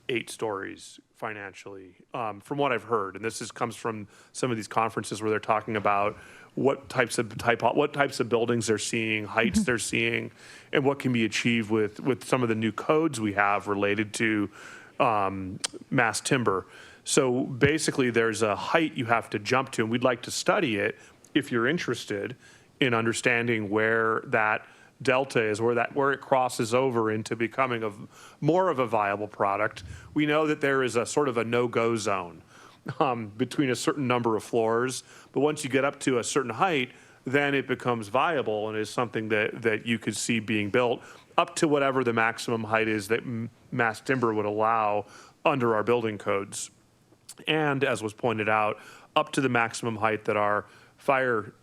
8 stories financially, from what I've heard. And this comes from some of these conferences where they're talking about what types of buildings they're seeing, heights they're seeing, and what can be achieved with some of the new codes we have related to mass timber. So basically there's a height you have to jump to, and we'd like to study it if you're interested in understanding where that delta is, where it crosses over into becoming more of a viable product. We know that there is a sort of a no-go zone between a certain number of floors, but once you get up to a certain height, then it becomes viable and is something that you could see being built up to whatever the maximum height is that mass timber would allow under our building codes. And as was pointed out, up to the maximum height that our fire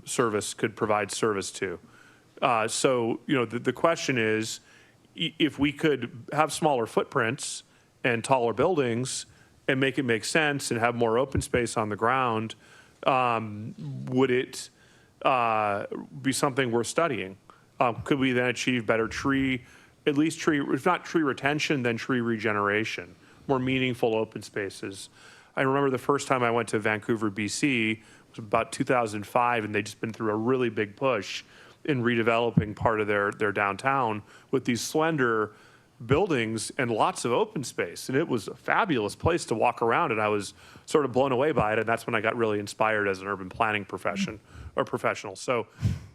service could provide service to. So, the question is, if we could have smaller footprints and taller buildings and make it make sense and have more open space on the ground, would it be something worth studying? Could we then achieve better if not tree retention, then tree regeneration, more meaningful open spaces? I remember the first time I went to Vancouver, BC, it was about 2005, and they'd just been through a really big push in redeveloping part of their downtown with these slender buildings and lots of open space. And it was a fabulous place to walk around, and I was sort of blown away by it. And that's when I got really inspired as an urban planning professional. So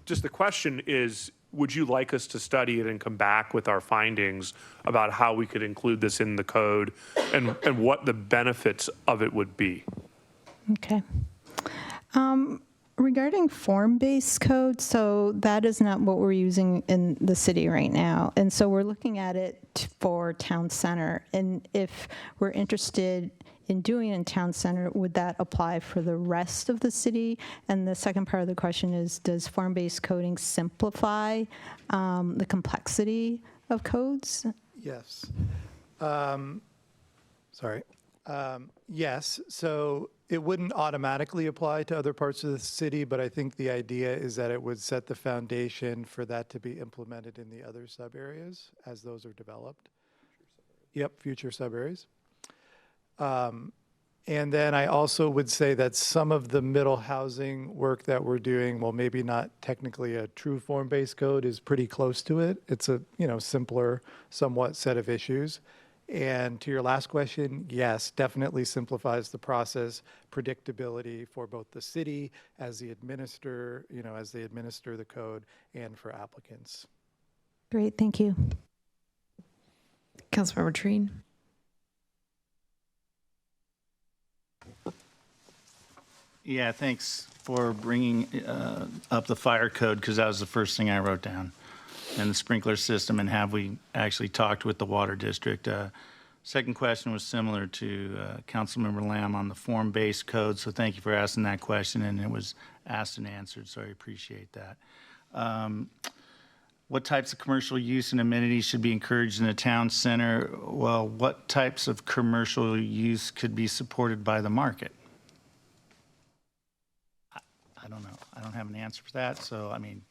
just the question is, would you like us to study it and come back with our findings about how we could include this in the code and what the benefits of it would be? Okay. Regarding form-based code, so that is not what we're using in the city right now. And so we're looking at it for town center. And if we're interested in doing it in town center, would that apply for the rest of the city? And the second part of the question is, does form-based coding simplify the complexity of codes? Yes. Yes. So it wouldn't automatically apply to other parts of the city, but I think the idea is that it would set the foundation for that to be implemented in the other sub-areas as those are developed. Yep, future sub-areas. And then I also would say that some of the middle housing work that we're doing, well, maybe not technically a true form-based code, is pretty close to it. It's a simpler, somewhat set of issues. And to your last question, yes, definitely simplifies the process, predictability for both the city as they administer the code, and for applicants. Great, thank you. Councilmember Treen. Yeah, thanks for bringing up the fire code, because that was the first thing I wrote down. And the sprinkler system, and have we actually talked with the water district? Second question was similar to Councilmember Lamb on the form-based code, so thank you for asking that question, and it was asked and answered, so I appreciate that. What types of commercial use and amenities should be encouraged in the town center? Well, what types of commercial use could be supported by the market? I don't know. I don't have an answer for that, so I mean,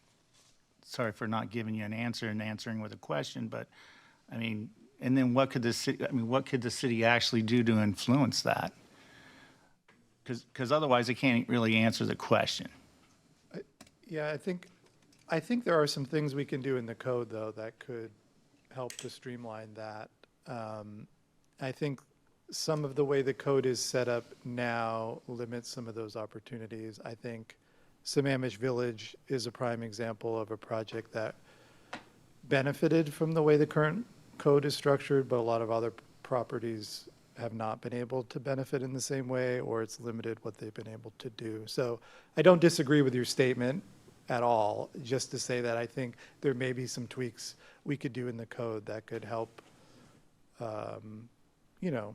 sorry for not giving you an answer and answering with a question, but I mean, and then what could the city actually do to influence that? Because otherwise they can't really answer the question. Yeah, I think there are some things we can do in the code, though, that could help to streamline that. I think some of the way the code is set up now limits some of those opportunities. I think Sammamish Village is a prime example of a project that benefited from the way the current code is structured, but a lot of other properties have not been able to benefit in the same way, or it's limited what they've been able to do. So I don't disagree with your statement at all, just to say that I think there may be some tweaks we could do in the code that could help, you know,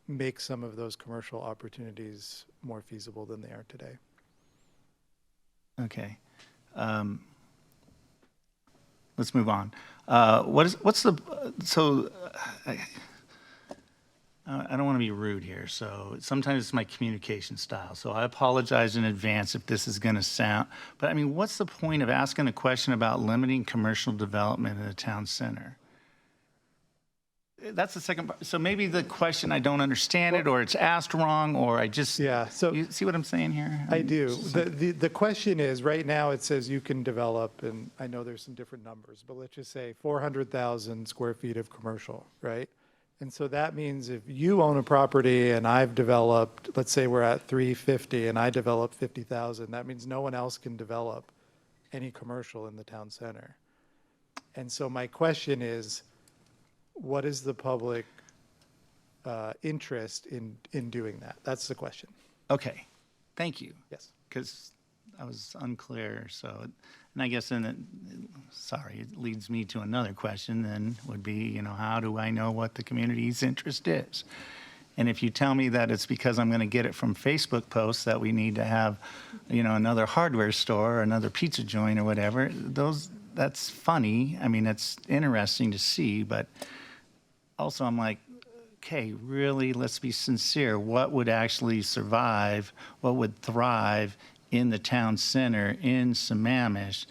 make some of those commercial opportunities more feasible than they are today. Okay. Let's move on. I don't want to be rude here, so sometimes it's my communication style. So I apologize in advance if this is going to sound, but I mean, what's the point of asking a question about limiting commercial development in a town center? That's the second part. So maybe the question, I don't understand it, or it's asked wrong, or I just, yeah. So you see what I'm saying here? I do. The question is, right now it says you can develop, and I know there's some different numbers, but let's just say 400,000 square feet of commercial, right? And so that means if you own a property and I've developed, let's say we're at 350 and I develop 50,000, that means no one else can develop any commercial in the town center. And so my question is, what is the public interest in doing that? That's the question. Okay, thank you. Yes. Because I was unclear, so, and I guess then, it leads me to another question then, would be, you know, how do I know what the community's interest is? And if you tell me that it's because I'm going to get it from Facebook posts that we need to have, you know, another hardware store or another pizza joint or whatever, that's funny. I mean, it's interesting to see, but also I'm like, okay, really, let's be sincere. What would actually survive? What would thrive in the town center in Sammamish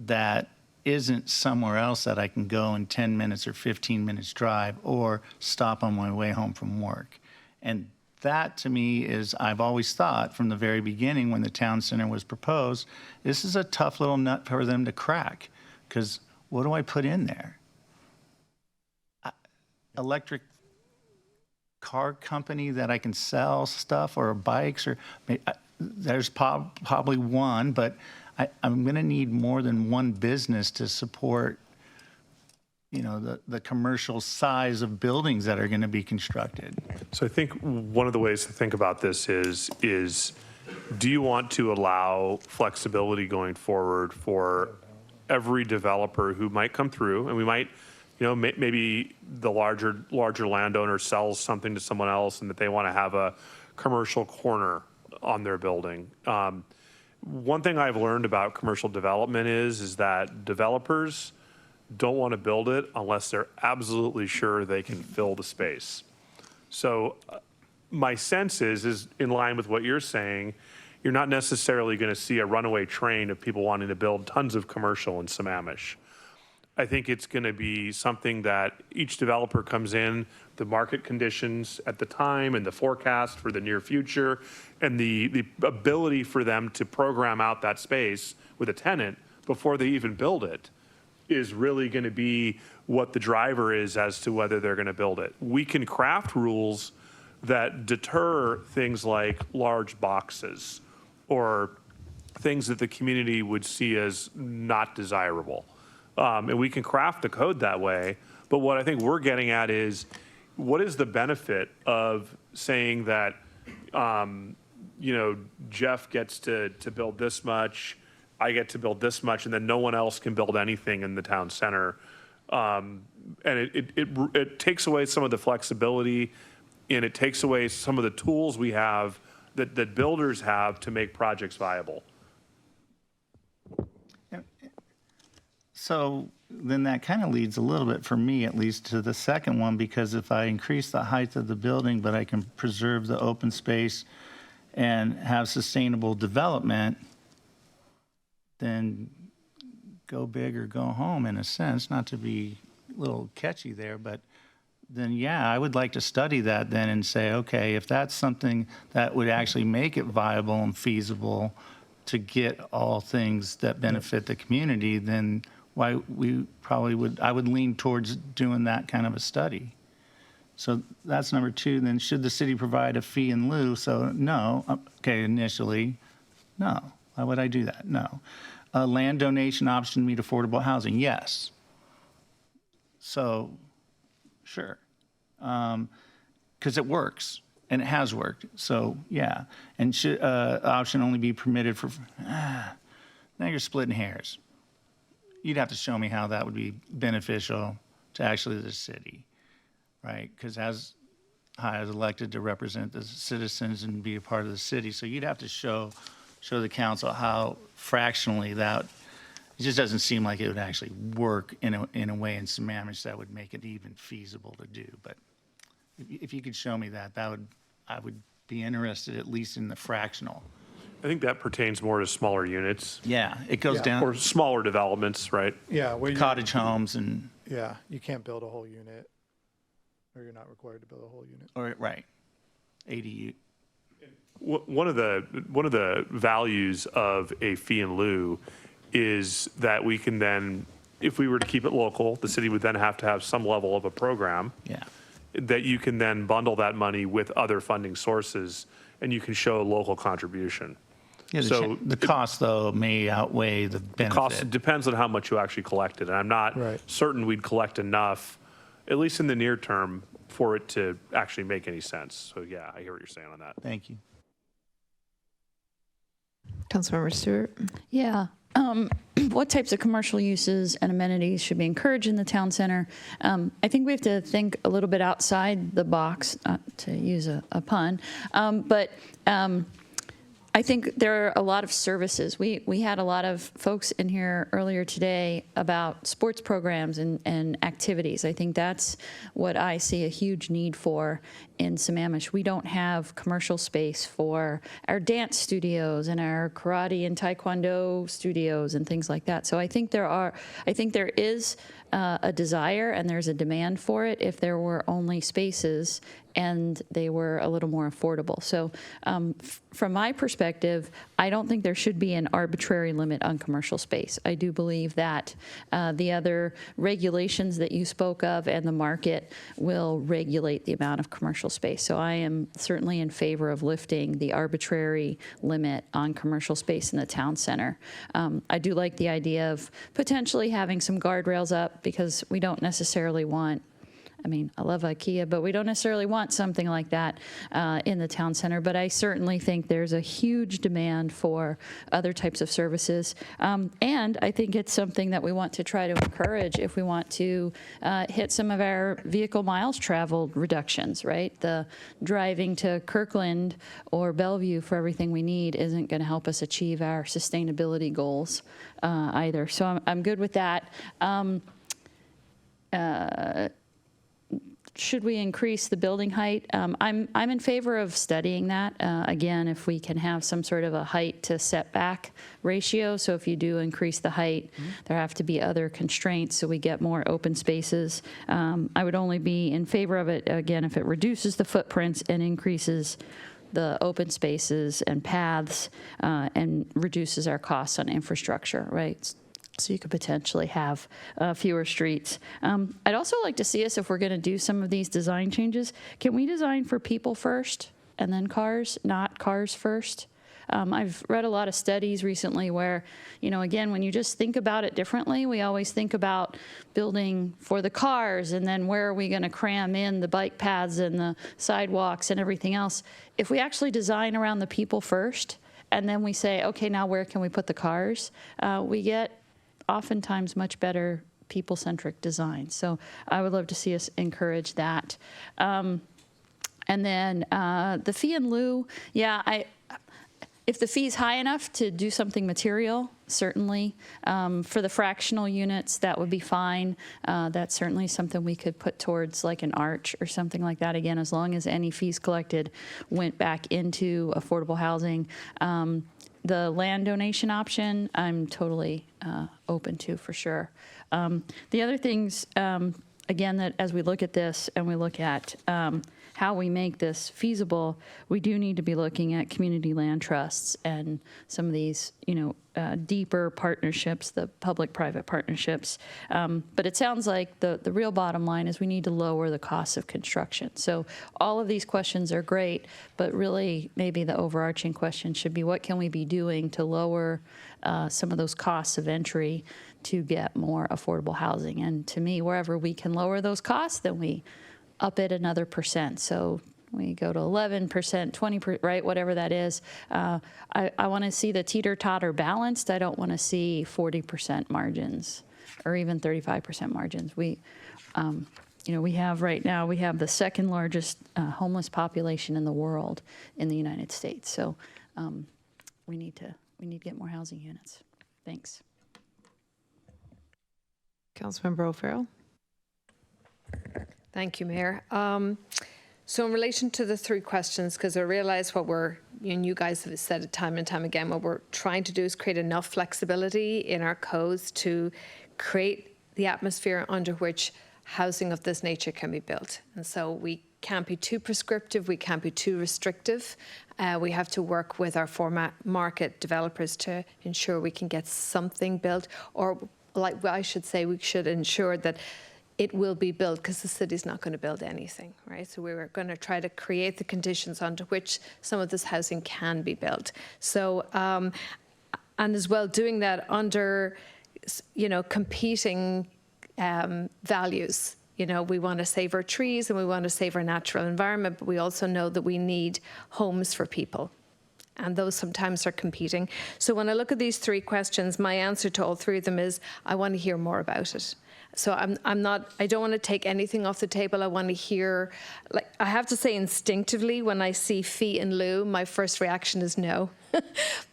that isn't somewhere else that I can go in 10 minutes or 15 minutes drive or stop on my way home from work? And that to me is, I've always thought from the very beginning when the town center was proposed, this is a tough little nut for them to crack, because what do I put in there? Electric car company that I can sell stuff, or bikes, or there's probably one, but I'm going to need more than one business to support, you know, the commercial size of buildings that are going to be constructed. So I think one of the ways to think about this is do you want to allow flexibility going forward for every developer who might come through, and we might, you know, maybe the larger landowner sells something to someone else and that they want to have a commercial corner on their building. One thing I've learned about commercial development is that developers don't want to build it unless they're absolutely sure they can fill the space. So my sense is in line with what you're saying, you're not necessarily going to see a runaway train of people wanting to build tons of commercial in Sammamish. I think it's going to be something that each developer comes in, the market conditions at the time and the forecast for the near future, and the ability for them to program out that space with a tenant before they even build it is really going to be what the driver is as to whether they're going to build it. We can craft rules that deter things like large boxes or things that the community would see as not desirable. And we can craft the code that way. But what I think we're getting at is, what is the benefit of saying that, you know, Jeff gets to build this much, I get to build this much, and then no one else can build anything in the town center? And it takes away some of the flexibility, and it takes away some of the tools we have that builders have to make projects viable. So then that kind of leads a little bit, for me at least, to the second one, because if I increase the height of the building, but I can preserve the open space and have sustainable development, then go big or go home, in a sense, not to be a little catchy there, but then, yeah, I would like to study that then and say, okay, if that's something that would actually make it viable and feasible to get all things that benefit the community, then I would lean towards doing that kind of a study. So that's number two. Then, should the city provide a fee in lieu? So no. Okay, initially, no. Why would I do that? No. Land donation option to meet affordable housing? Yes. So, sure. Because it works, and it has worked. So, yeah. And should option only be permitted for, now you're splitting hairs. You'd have to show me how that would be beneficial to actually the city, right? Because as I was elected to represent the citizens and be a part of the city, so you'd have to show the council how fractionally that, it just doesn't seem like it would actually work in a way in Sammamish that would make it even feasible to do. But if you could show me that, I would be interested at least in the fractional. I think that pertains more to smaller units. Yeah, it goes down. Or smaller developments, right? Yeah. where you- Cottage homes and, Yeah, you can't build a whole unit, or you're not required to build a whole unit. or, right, ADU. One of the values of a fee in lieu is that we can then, if we were to keep it local, the city would then have to have some level of a program. Yeah. That you can then bundle that money with other funding sources, and you can show local contribution. Yeah, So the cost, though, may outweigh the benefit. cost depends on how much you actually collected, and I'm not certain we'd collect enough, at least in the near term, for it to actually make any sense. So yeah, I hear what you're saying on that. Thank you. Councilmember Stewart? Yeah. What types of commercial uses and amenities should be encouraged in the town center? I think we have to think a little bit outside the box, to use a pun, but I think there are a lot of services. We had a lot of folks in here earlier today about sports programs and activities. I think that's what I see a huge need for in Sammamish. We don't have commercial space for our dance studios and our karate and taekwondo studios and things like that. So I think there is a desire and there's a demand for it if there were only spaces and they were a little more affordable. So from my perspective, I don't think there should be an arbitrary limit on commercial space. I do believe that the other regulations that you spoke of and the market will regulate the amount of commercial space. So I am certainly in favor of lifting the arbitrary limit on commercial space in the town center. I do like the idea of potentially having some guardrails up because we don't necessarily want, I mean, I love IKEA, but we don't necessarily want something like that in the town center. But I certainly think there's a huge demand for other types of services. And I think it's something that we want to try to encourage if we want to hit some of our vehicle miles traveled reductions, right? The driving to Kirkland or Bellevue for everything we need isn't going to help us achieve our sustainability goals either. So I'm good with that. Should we increase the building height? I'm in favor of studying that. Again, if we can have some sort of a height to setback ratio. So if you do increase the height, there have to be other constraints so we get more open spaces. I would only be in favor of it, again, if it reduces the footprints and increases the open spaces and paths and reduces our costs on infrastructure, right? So you could potentially have fewer streets. I'd also like to see us, if we're going to do some of these design changes, can we design for people first and then cars, not cars first? I've read a lot of studies recently where, you know, again, when you just think about it differently, we always think about building for the cars and then where are we going to cram in the bike paths and the sidewalks and everything else. If we actually design around the people first and then we say, okay, now where can we put the cars? We get oftentimes much better people-centric design. So I would love to see us encourage that. And then the fee in lieu, yeah, if the fee's high enough to do something material, certainly. For the fractional units, that would be fine. That's certainly something we could put towards like an arch or something like that. Again, as long as any fees collected went back into affordable housing. The land donation option, I'm totally open to for sure. The other things, again, that as we look at this and we look at how we make this feasible, we do need to be looking at community land trusts and some of these, deeper partnerships, the public-private partnerships. But it sounds like the real bottom line is we need to lower the cost of construction. So all of these questions are great, but really maybe the overarching question should be, what can we be doing to lower some of those costs of entry to get more affordable housing? And to me, wherever we can lower those costs, then we up it another percent. So we go to 11%, 20%, right, whatever that is. I want to see the teeter-totter balanced. I don't want to see 40% margins or even 35% margins. We have right now, we have the second largest homeless population in the world in the United States. So we need to get more housing units. Thanks. Councilmember O'Farrell. Thank you, Mayor. So in relation to the three questions, because I realize what you guys have said it time and time again, what we're trying to do is create enough flexibility in our codes to create the atmosphere under which housing of this nature can be built. And so we can't be too prescriptive, we can't be too restrictive. We have to work with our format market developers to ensure we can get something built, or like I should say, we should ensure that it will be built, because the city's not going to build anything, right? So we were going to try to create the conditions under which some of this housing can be built. So, and as well, doing that under, competing values. We want to save our trees and we want to save our natural environment, but we also know that we need homes for people. And those sometimes are competing. So when I look at these three questions, my answer to all three of them is, I want to hear more about it. So I don't want to take anything off the table. I want to hear, I have to say instinctively, when I see fee in lieu, my first reaction is no.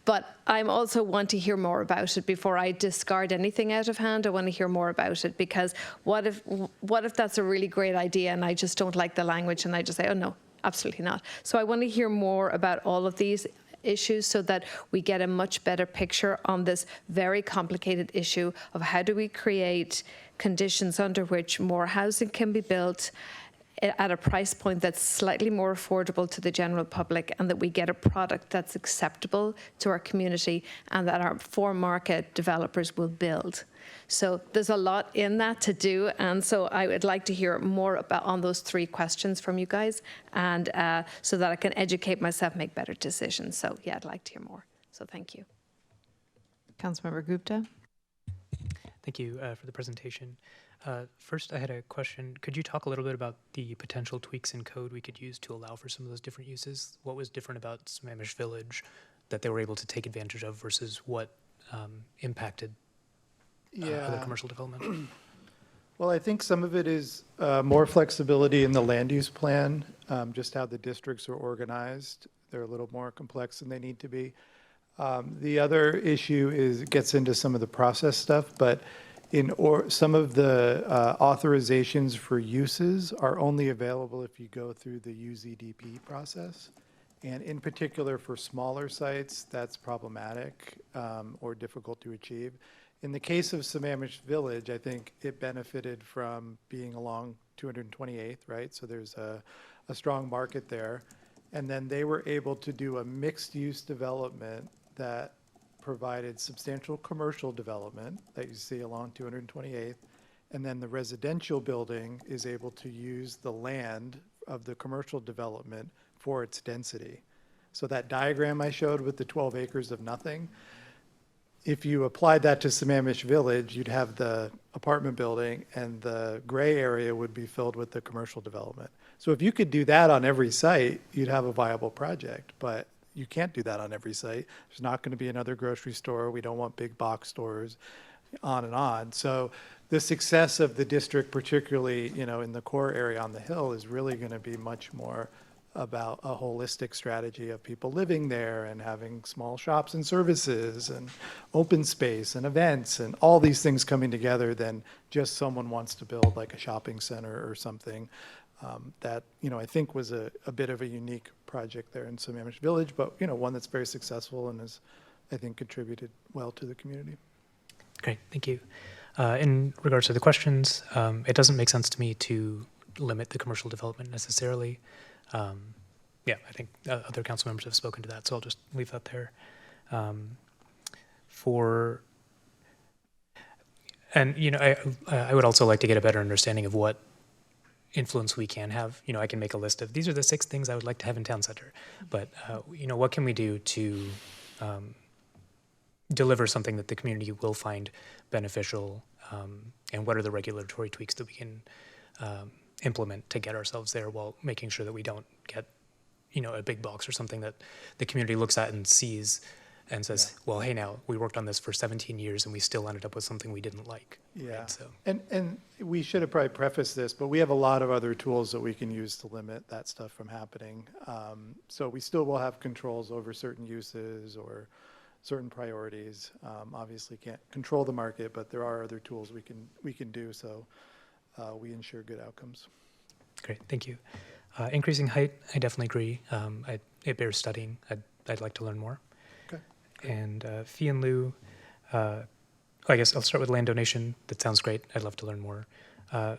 But I also want to hear more about it before I discard anything out of hand. I want to hear more about it, because what if that's a really great idea and I just don't like the language and I just say, oh no, absolutely not. So I want to hear more about all of these issues so that we get a much better picture on this very complicated issue of how do we create conditions under which more housing can be built at a price point that's slightly more affordable to the general public, and that we get a product that's acceptable to our community and that our for-market developers will build. So there's a lot in that to do, and so I would like to hear more about on those three questions from you guys, and so that I can educate myself, make better decisions. So yeah, I'd like to hear more. So thank you. Councilmember Gupta. Thank you for the presentation. First, I had a question. Could you talk a little bit about the potential tweaks in code we could use to allow for some of those different uses? What was different about Sammamish Village that they were able to take advantage of versus what impacted other commercial development? Well, I think some of it is more flexibility in the land use plan, just how the districts are organized. They're a little more complex than they need to be. The other issue gets into some of the process stuff, but some of the authorizations for uses are only available if you go through the UZDP process. And in particular for smaller sites, that's problematic or difficult to achieve. In the case of Sammamish Village, I think it benefited from being along 228th, right? So there's a strong market there. And then they were able to do a mixed-use development that provided substantial commercial development that you see along 228th. And then the residential building is able to use the land of the commercial development for its density. So that diagram I showed with the 12 acres of nothing, if you applied that to Sammamish Village, you'd have the apartment building and the gray area would be filled with the commercial development. So if you could do that on every site, you'd have a viable project, but you can't do that on every site. There's not going to be another grocery store. We don't want big box stores, on and on. So the success of the district, particularly, in the core area on the Hill, is really going to be much more about a holistic strategy of people living there and having small shops and services and open space and events and all these things coming together than just someone wants to build like a shopping center or something. That, I think was a bit of a unique project there in Sammamish Village, but, one that's very successful and has, I think, contributed well to the community. Great, thank you. In regards to the questions, it doesn't make sense to me to limit the commercial development necessarily. Yeah, I think other council members have spoken to that, so I'll just leave that there. For And, I would also like to get a better understanding of what influence we can have. I can make a list of, these are the 6 things I would like to have in town center. But, what can we do to deliver something that the community will find beneficial? And what are the regulatory tweaks that we can implement to get ourselves there while making sure that we don't get, a big box or something that the community looks at and sees and says, well, hey, now, we worked on this for 17 years and we still ended up with something we didn't like. Yeah. Right? So. And we should have probably prefaced this, but we have a lot of other tools that we can use to limit that stuff from happening. So we still will have controls over certain uses or certain priorities. Obviously can't control the market, but there are other tools we can do so we ensure good outcomes. Great, thank you. Increasing height, I definitely agree. It bears studying. I'd like to learn more. Okay. And fee and lieu, I guess I'll start with land donation. That sounds great. I'd love to learn more.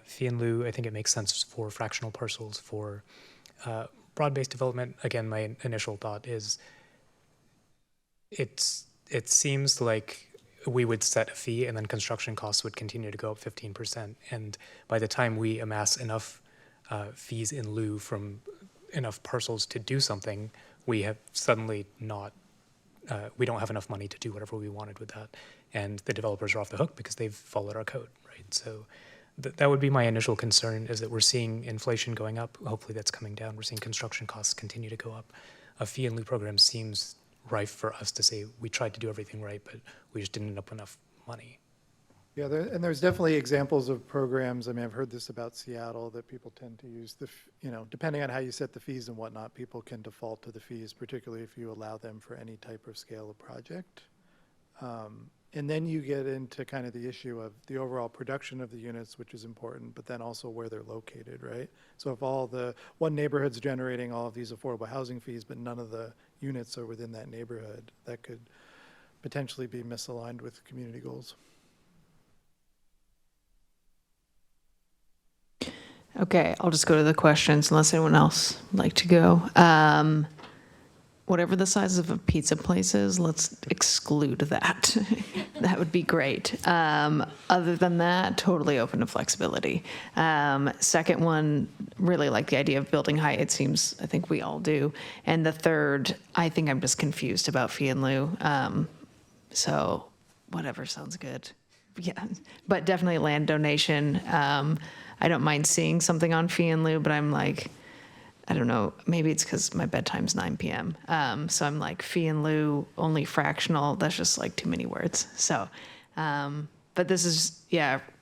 Fee and lieu, I think it makes sense for fractional parcels. For broad-based development, again, my initial thought is it seems like we would set a fee and then construction costs would continue to go up 15%. And by the time we amass enough fees in lieu from enough parcels to do something, we have suddenly not we don't have enough money to do whatever we wanted with that. And the developers are off the hook because they've followed our code, right? So that would be my initial concern, is that we're seeing inflation going up. Hopefully that's coming down. We're seeing construction costs continue to go up. A fee and lieu program seems rife for us to say we tried to do everything right, but we just didn't end up with enough money. Yeah, and there's definitely examples of programs. I mean, I've heard this about Seattle, that people tend to use depending on how you set the fees and whatnot, people can default to the fees, particularly if you allow them for any type of scale of project. And then you get into kind of the issue of the overall production of the units, which is important, but then also where they're located, right? So if one neighborhood's generating all of these affordable housing fees, but none of the units are within that neighborhood, that could potentially be misaligned with community goals. Okay, I'll just go to the questions unless anyone else would like to go. Whatever the size of a pizza place is, let's exclude that. That would be great. Other than that, totally open to flexibility. Second one, really like the idea of building height. It seems, I think we all do. And the third, I think I'm just confused about fee and lieu. So whatever sounds good. Yeah, but definitely land donation. I don't mind seeing something on fee and lieu, but I'm like, I don't know, maybe it's because my bedtime's 9 p.m. So I'm like, fee and lieu, only fractional, that's just like too many words. So, but this is,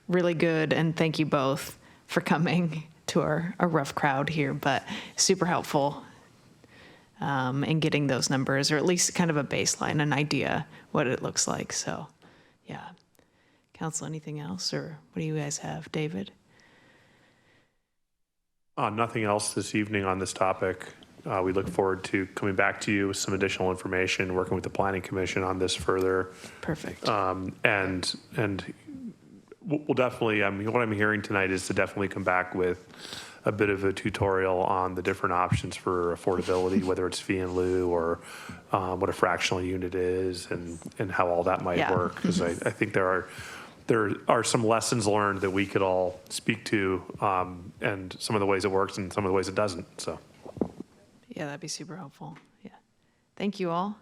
really good. And thank you both for coming to our rough crowd here, but super helpful in getting those numbers, or at least kind of a baseline, an idea what it looks like. So, yeah. Council, anything else, or what do you guys have? David? Nothing else this evening on this topic. We look forward to coming back to you with some additional information, working with the Planning Commission on this further. Perfect. And we'll definitely, what I'm hearing tonight is to definitely come back with a bit of a tutorial on the different options for affordability, whether it's fee and lieu or what a fractional unit is and how all that might work. Because I think there are some lessons learned that we could all speak to, and some of the ways it works and some of the ways it doesn't. So, yeah, that'd be super helpful. Yeah, thank you all.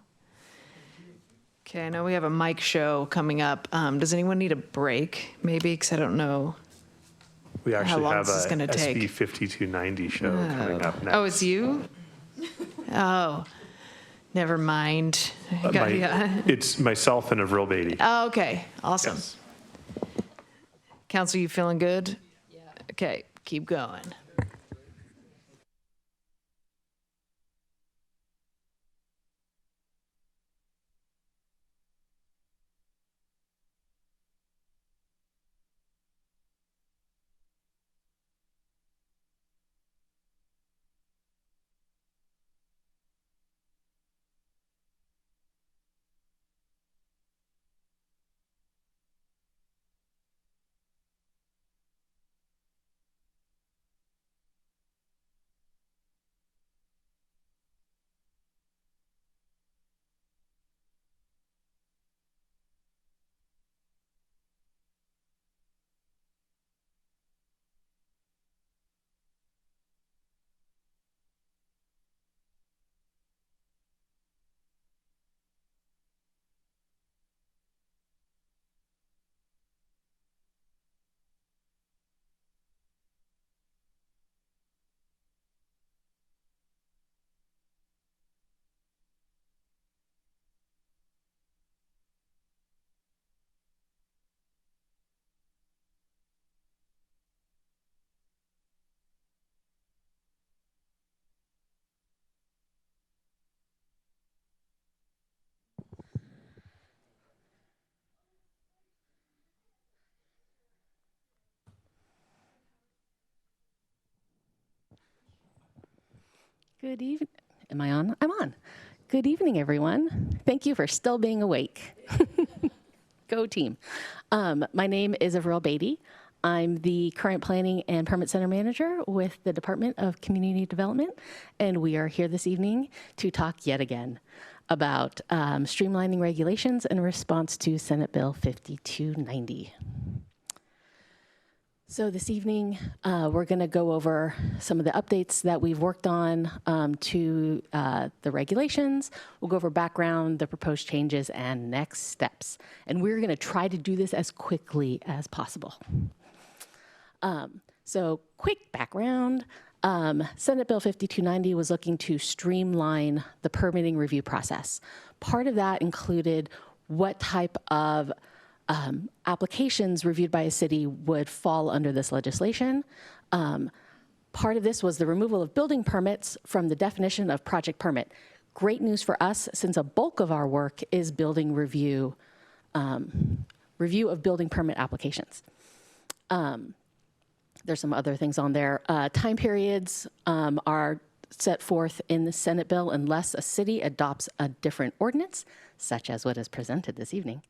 Okay, I know we have a mic show coming up. Does anyone need a break? Maybe, because I don't know. We actually long have this is a gonna take. SB 5290 show coming up next. Oh, it's you? Oh, never mind. It's myself and Avril Beatty. Oh, okay, awesome. Yes. Council, you feeling good? Yeah. Okay, keep going. Good evening. Am I on? I'm on. Good evening, everyone. Thank you for still being awake. Go team. My name is Avril Beatty. I'm the current Planning and Permit Center Manager with the Department of Community Development, and we are here this evening to talk yet again about streamlining regulations in response to Senate Bill 5290. So this evening, we're going to go over some of the updates that we've worked on to the regulations. We'll go over background, the proposed changes, and next steps. And we're going to try to do this as quickly as possible. So quick background. Senate Bill 5290 was looking to streamline the permitting review process. Part of that included what type of applications reviewed by a city would fall under this legislation. Part of this was the removal of building permits from the definition of project permit. Great news for us, since a bulk of our work is building review of building permit applications. There's some other things on there. Time periods are set forth in the Senate bill unless a city adopts a different ordinance, such as what is presented this evening.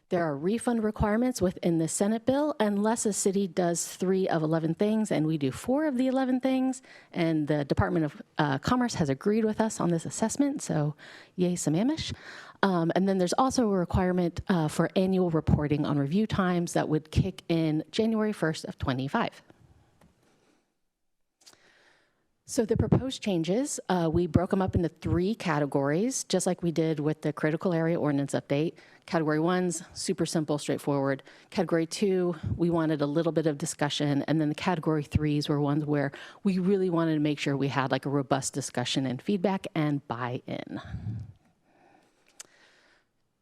There are refund requirements within the Senate bill unless a city does 3 of 11 things, and we do 4 of the 11 things, and the Department of Commerce has agreed with us on this assessment, so yay Sammamish. And then there's also a requirement for annual reporting on review times that would kick in January 1st of 25. So the proposed changes, we broke them up into 3 categories, just like we did with the critical area ordinance update. Category 1's super simple, straightforward. Category 2, we wanted a little bit of discussion. And then the category 3s were ones where we really wanted to make sure we had like a robust discussion and feedback and buy-in.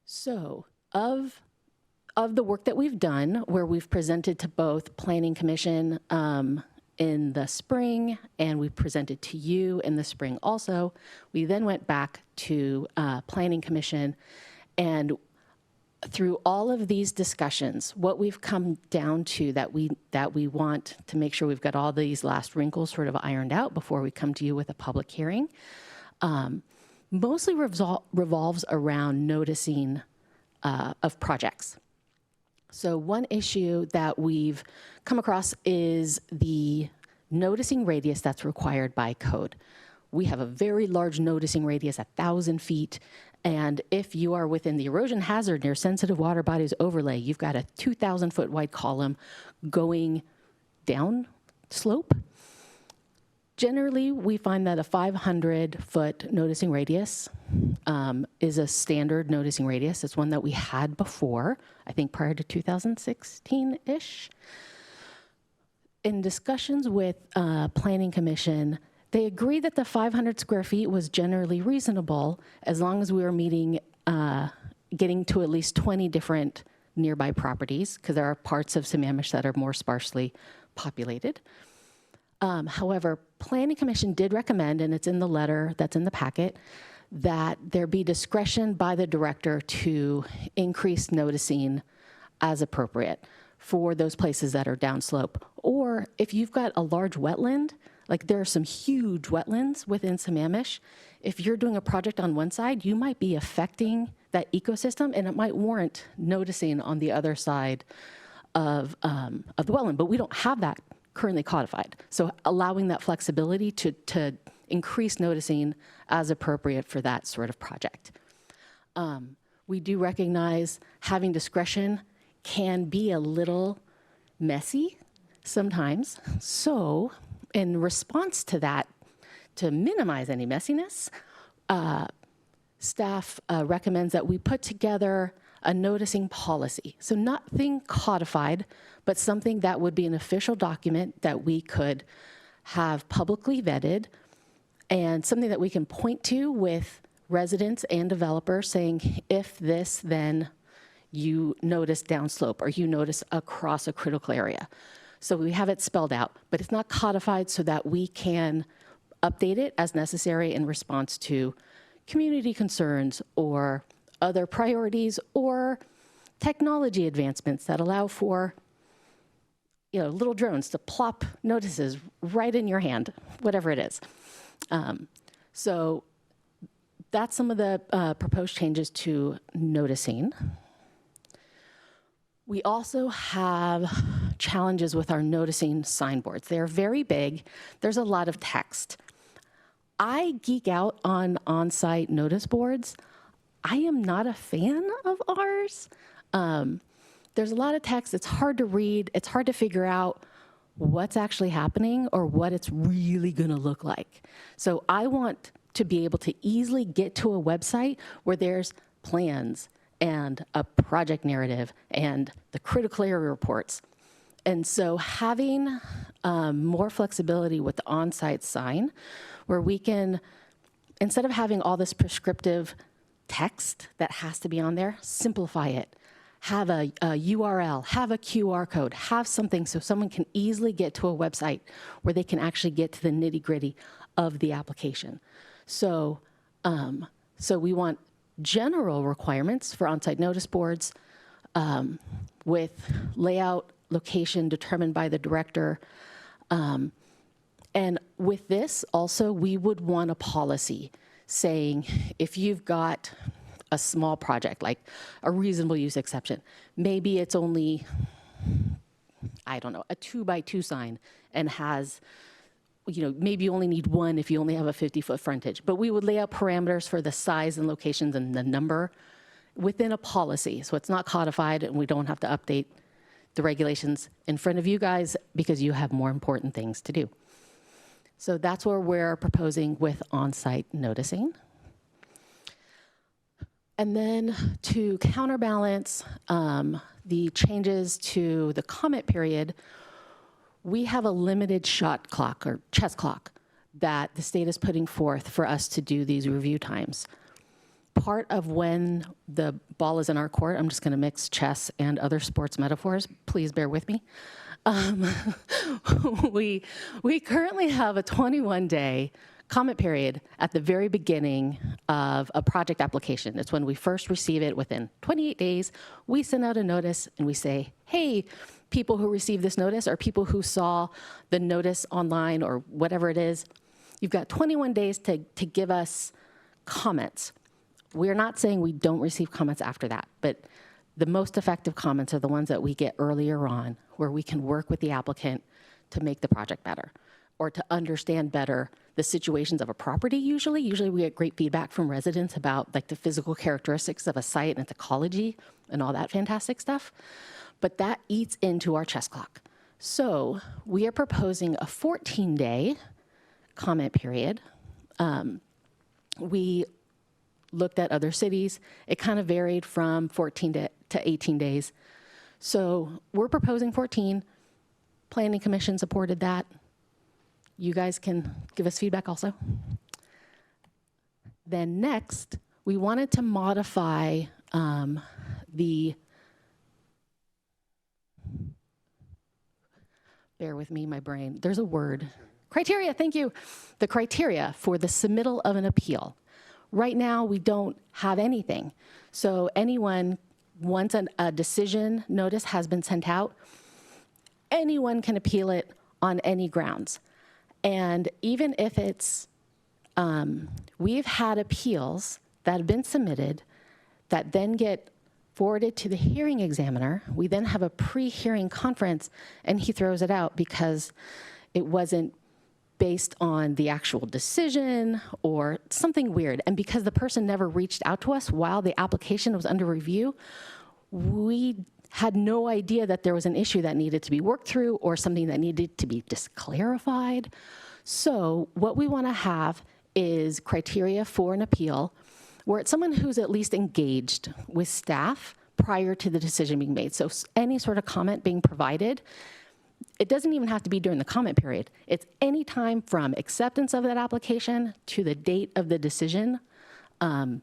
So of the work that we've done, where we've presented to both Planning Commission, in the spring, and we presented to you in the spring also. We then went back to Planning Commission, and through all of these discussions, what we've come down to that we want to make sure we've got all these last wrinkles sort of ironed out before we come to you with a public hearing, mostly revolves around noticing of projects. So one issue that we've come across is the noticing radius that's required by code. We have a very large noticing radius, 1,000 feet, and if you are within the erosion hazard near sensitive water bodies overlay, you've got a 2,000-foot wide column going down slope. Generally, we find that a 500-foot noticing radius is a standard noticing radius. It's one that we had before, I think prior to 2016-ish. In discussions with Planning Commission, they agreed that the 500 square feet was generally reasonable as long as we were meeting, getting to at least 20 different nearby properties, because there are parts of Sammamish that are more sparsely populated. However, Planning Commission did recommend, and it's in the letter that's in the packet, that there be discretion by the director to increase noticing as appropriate for those places that are downslope. Or if you've got a large wetland, like there are some huge wetlands within Sammamish, if you're doing a project on one side, you might be affecting that ecosystem, and it might warrant noticing on the other side of the wetland. But we don't have that currently codified. So allowing that flexibility to increase noticing as appropriate for that sort of project. We do recognize having discretion can be a little messy sometimes. So in response to that, to minimize any messiness, staff recommends that we put together a noticing policy. So nothing codified, but something that would be an official document that we could have publicly vetted, and something that we can point to with residents and developers saying, if this, then you notice downslope or you notice across a critical area. So we have it spelled out, but it's not codified so that we can update it as necessary in response to community concerns or other priorities or technology advancements that allow for, little drones to plop notices right in your hand, whatever it is. So that's some of the proposed changes to noticing. We also have challenges with our noticing signboards. They're very big. There's a lot of text. I geek out on on-site notice boards. I am not a fan of ours. There's a lot of text. It's hard to read. It's hard to figure out what's actually happening or what it's really going to look like. So I want to be able to easily get to a website where there's plans and a project narrative and the critical area reports. And so having more flexibility with the on-site sign, where we can, instead of having all this prescriptive text that has to be on there, simplify it. Have a URL, have a QR code, have something so someone can easily get to a website where they can actually get to the nitty-gritty of the application. So, so we want general requirements for on-site notice boards with layout, location determined by the director. And with this also, we would want a policy saying if you've got a small project, like a reasonable use exception, maybe it's only, I don't know, a 2x2 sign and has, you know, maybe you only need one if you only have a 50-foot frontage. But we would lay out parameters for the size and locations and the number within a policy. So it's not codified and we don't have to update the regulations in front of you guys because you have more important things to do. So that's where we're proposing with on-site noticing. And then to counterbalance the changes to the comment period, we have a limited shot clock or chess clock that the state is putting forth for us to do these review times. Part of when the ball is in our court, I'm just going to mix chess and other sports metaphors. Please bear with me. We currently have a 21-day comment period at the very beginning of a project application. It's when we first receive it. Within 28 days, we send out a notice and we say, hey, people who received this notice or people who saw the notice online or whatever it is, you've got 21 days to give us comments. We're not saying we don't receive comments after that, but the most effective comments are the ones that we get earlier on, where we can work with the applicant to make the project better or to understand better the situations of a property. Usually we get great feedback from residents about like the physical characteristics of a site and its ecology and all that fantastic stuff. But that eats into our chess clock. So we are proposing a 14-day comment period. We looked at other cities. It kind of varied from 14 to 18 days. So we're proposing 14. Planning Commission supported that. You guys can give us feedback also. Then next, we wanted to modify bear with me, my brain. There's a word. Criteria, thank you. The criteria for the submittal of an appeal. Right now, we don't have anything. So anyone, once a decision notice has been sent out, anyone can appeal it on any grounds. And even if it's, we've had appeals that have been submitted that then get forwarded to the hearing examiner. We then have a pre-hearing conference and he throws it out because it wasn't based on the actual decision or something weird. And because the person never reached out to us while the application was under review, we had no idea that there was an issue that needed to be worked through or something that needed to be just clarified. So what we want to have is criteria for an appeal where it's someone who's at least engaged with staff prior to the decision being made. So any sort of comment being provided, it doesn't even have to be during the comment period. It's any time from acceptance of that application to the date of the decision. That's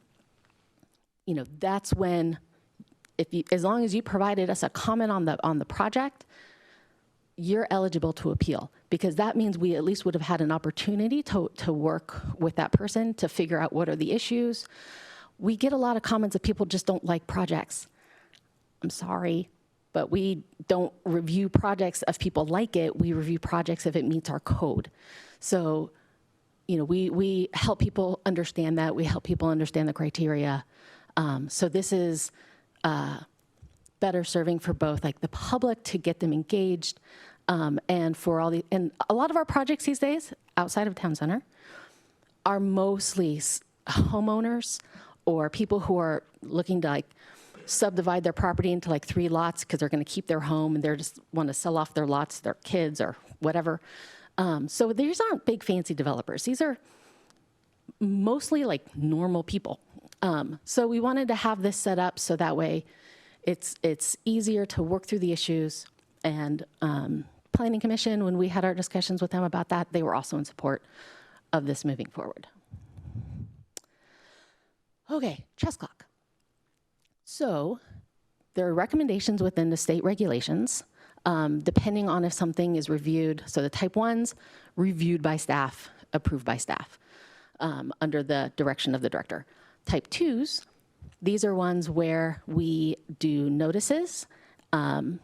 when, as long as you provided us a comment on the project, you're eligible to appeal, because that means we at least would have had an opportunity to work with that person to figure out what are the issues. We get a lot of comments that people just don't like projects. I'm sorry, but we don't review projects if people like it. We review projects if it meets our code. So we help people understand that. We help people understand the criteria. So this is better serving for both like the public to get them engaged, and for and a lot of our projects these days outside of town center are mostly homeowners or people who are looking to like subdivide their property into like 3 lots because they're going to keep their home and they're just want to sell off their lots to their kids or whatever. So these aren't big fancy developers. These are mostly like normal people. So we wanted to have this set up so that way it's easier to work through the issues. And Planning Commission, when we had our discussions with them about that, they were also in support of this moving forward. Okay, chess clock. So there are recommendations within the state regulations, depending on if something is reviewed. So the type 1s, reviewed by staff, approved by staff, under the direction of the director. Type 2s, these are ones where we do notices, and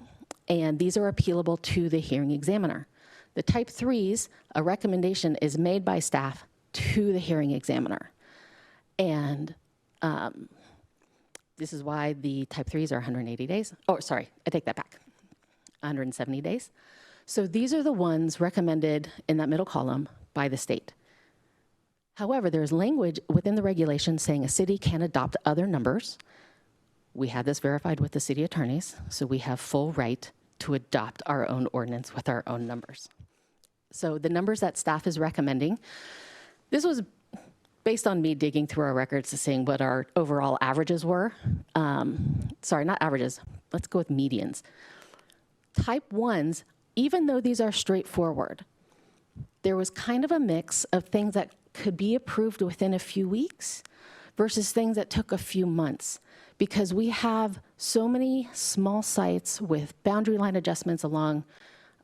these are appealable to the hearing examiner. The type 3s, a recommendation is made by staff to the hearing examiner. And this is why the type 3s are 180 days. Oh, sorry, I take that back. 170 days. So these are the ones recommended in that middle column by the state. However, there's language within the regulation saying a city can adopt other numbers. We had this verified with the city attorneys, so we have full right to adopt our own ordinance with our own numbers. So the numbers that staff is recommending, this was based on me digging through our records to seeing what our overall averages were. Sorry, not averages. Let's go with medians. Type 1s, even though these are straightforward, there was kind of a mix of things that could be approved within a few weeks versus things that took a few months, because we have so many small sites with boundary line adjustments along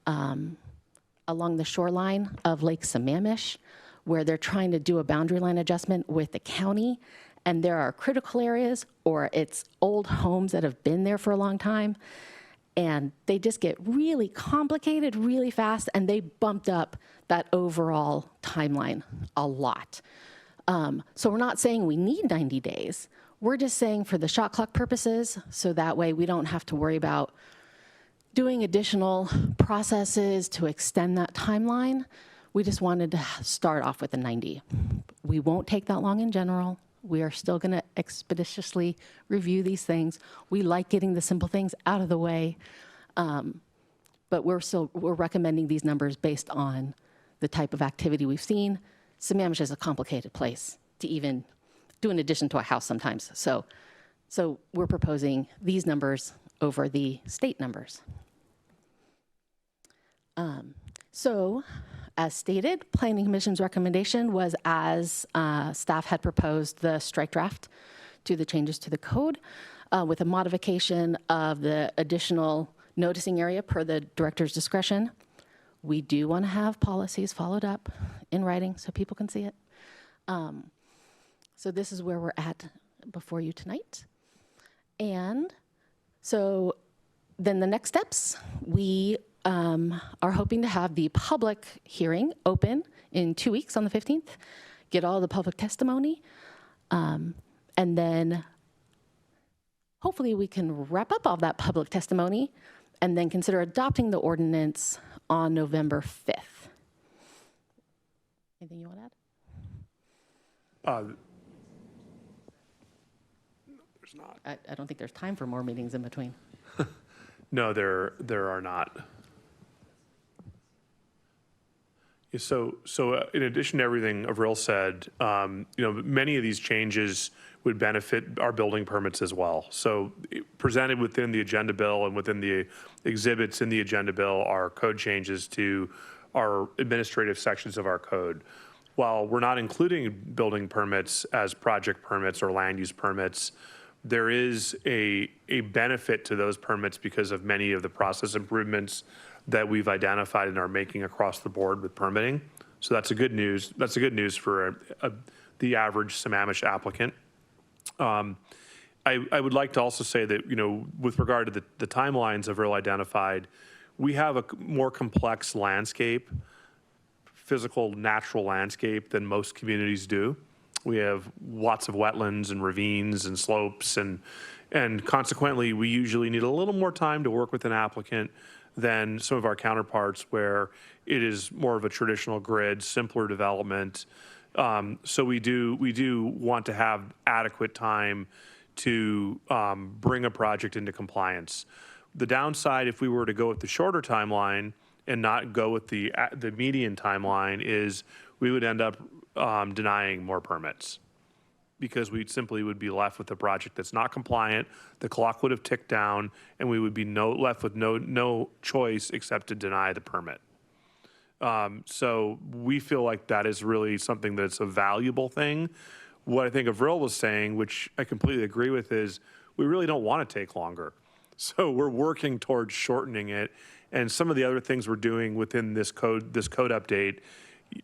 the shoreline of Lake Sammamish, where they're trying to do a boundary line adjustment with the county, and there are critical areas or it's old homes that have been there for a long time, and they just get really complicated really fast, and they bumped up that overall timeline a lot. So we're not saying we need 90 days. We're just saying for the shot clock purposes, so that way we don't have to worry about doing additional processes to extend that timeline. We just wanted to start off with the 90. We won't take that long in general. We are still going to expeditiously review these things. We like getting the simple things out of the way, but we're recommending these numbers based on the type of activity we've seen. Sammamish is a complicated place to even do an addition to a house sometimes. So we're proposing these numbers over the state numbers. So as stated, Planning Commission's recommendation was as staff had proposed the strike draft to the changes to the code with a modification of the additional noticing area per the director's discretion. We do want to have policies followed up in writing so people can see it. So this is where we're at before you tonight. And so then the next steps, we are hoping to have the public hearing open in 2 weeks on the 15th, get all the public testimony, and then hopefully we can wrap up all that public testimony and then consider adopting the ordinance on November 5th. Anything you want to add? There's not. I don't think there's time for more meetings in between. No, there are not. So in addition to everything Avril said, many of these changes would benefit our building permits as well. So presented within the agenda bill and within the exhibits in the agenda bill are code changes to our administrative sections of our code. While we're not including building permits as project permits or land use permits, there is a benefit to those permits because of many of the process improvements that we've identified and are making across the board with permitting. So that's a good news. That's a good news for the average Sammamish applicant. I would like to also say that, with regard to the timelines Avril identified, we have a more complex landscape physical natural landscape than most communities do. We have lots of wetlands and ravines and slopes, and consequently, we usually need a little more time to work with an applicant than some of our counterparts where it is more of a traditional grid, simpler development. So we do want to have adequate time to bring a project into compliance. The downside, if we were to go with the shorter timeline and not go with the median timeline, is we would end up denying more permits, because we simply would be left with a project that's not compliant, the clock would have ticked down, and we would be left with no choice except to deny the permit. So we feel like that is really something that's a valuable thing. What I think Avril was saying, which I completely agree with, is we really don't want to take longer. So we're working towards shortening it. And some of the other things we're doing within this code update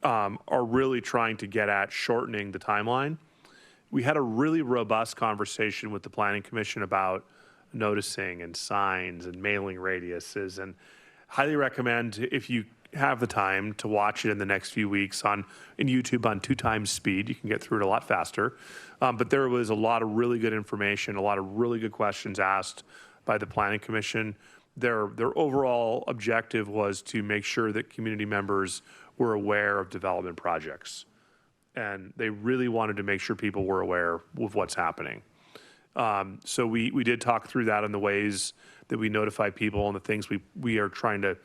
are really trying to get at shortening the timeline. We had a really robust conversation with the Planning Commission about noticing and signs and mailing radiuses, and highly recommend, if you have the time, to watch it in the next few weeks in YouTube on 2 times speed. You can get through it a lot faster. But there was a lot of really good information, a lot of really good questions asked by the Planning Commission. Their overall objective was to make sure that community members were aware of development projects. And they really wanted to make sure people were aware of what's happening. So we did talk through that and the ways that we notify people and the things we are trying to,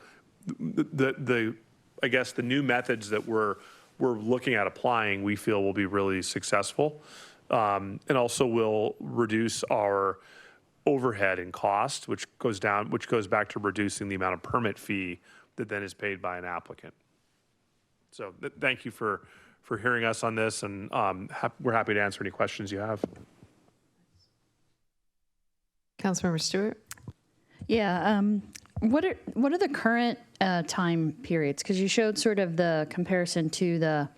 I guess the new methods that we're looking at applying, we feel will be really successful, and also will reduce our overhead and cost, which goes back to reducing the amount of permit fee that then is paid by an applicant. So thank you for hearing us on this, and we're happy to answer any questions you have. Councilmember Stewart? Yeah, what are the current time periods? Because you showed sort of the comparison to the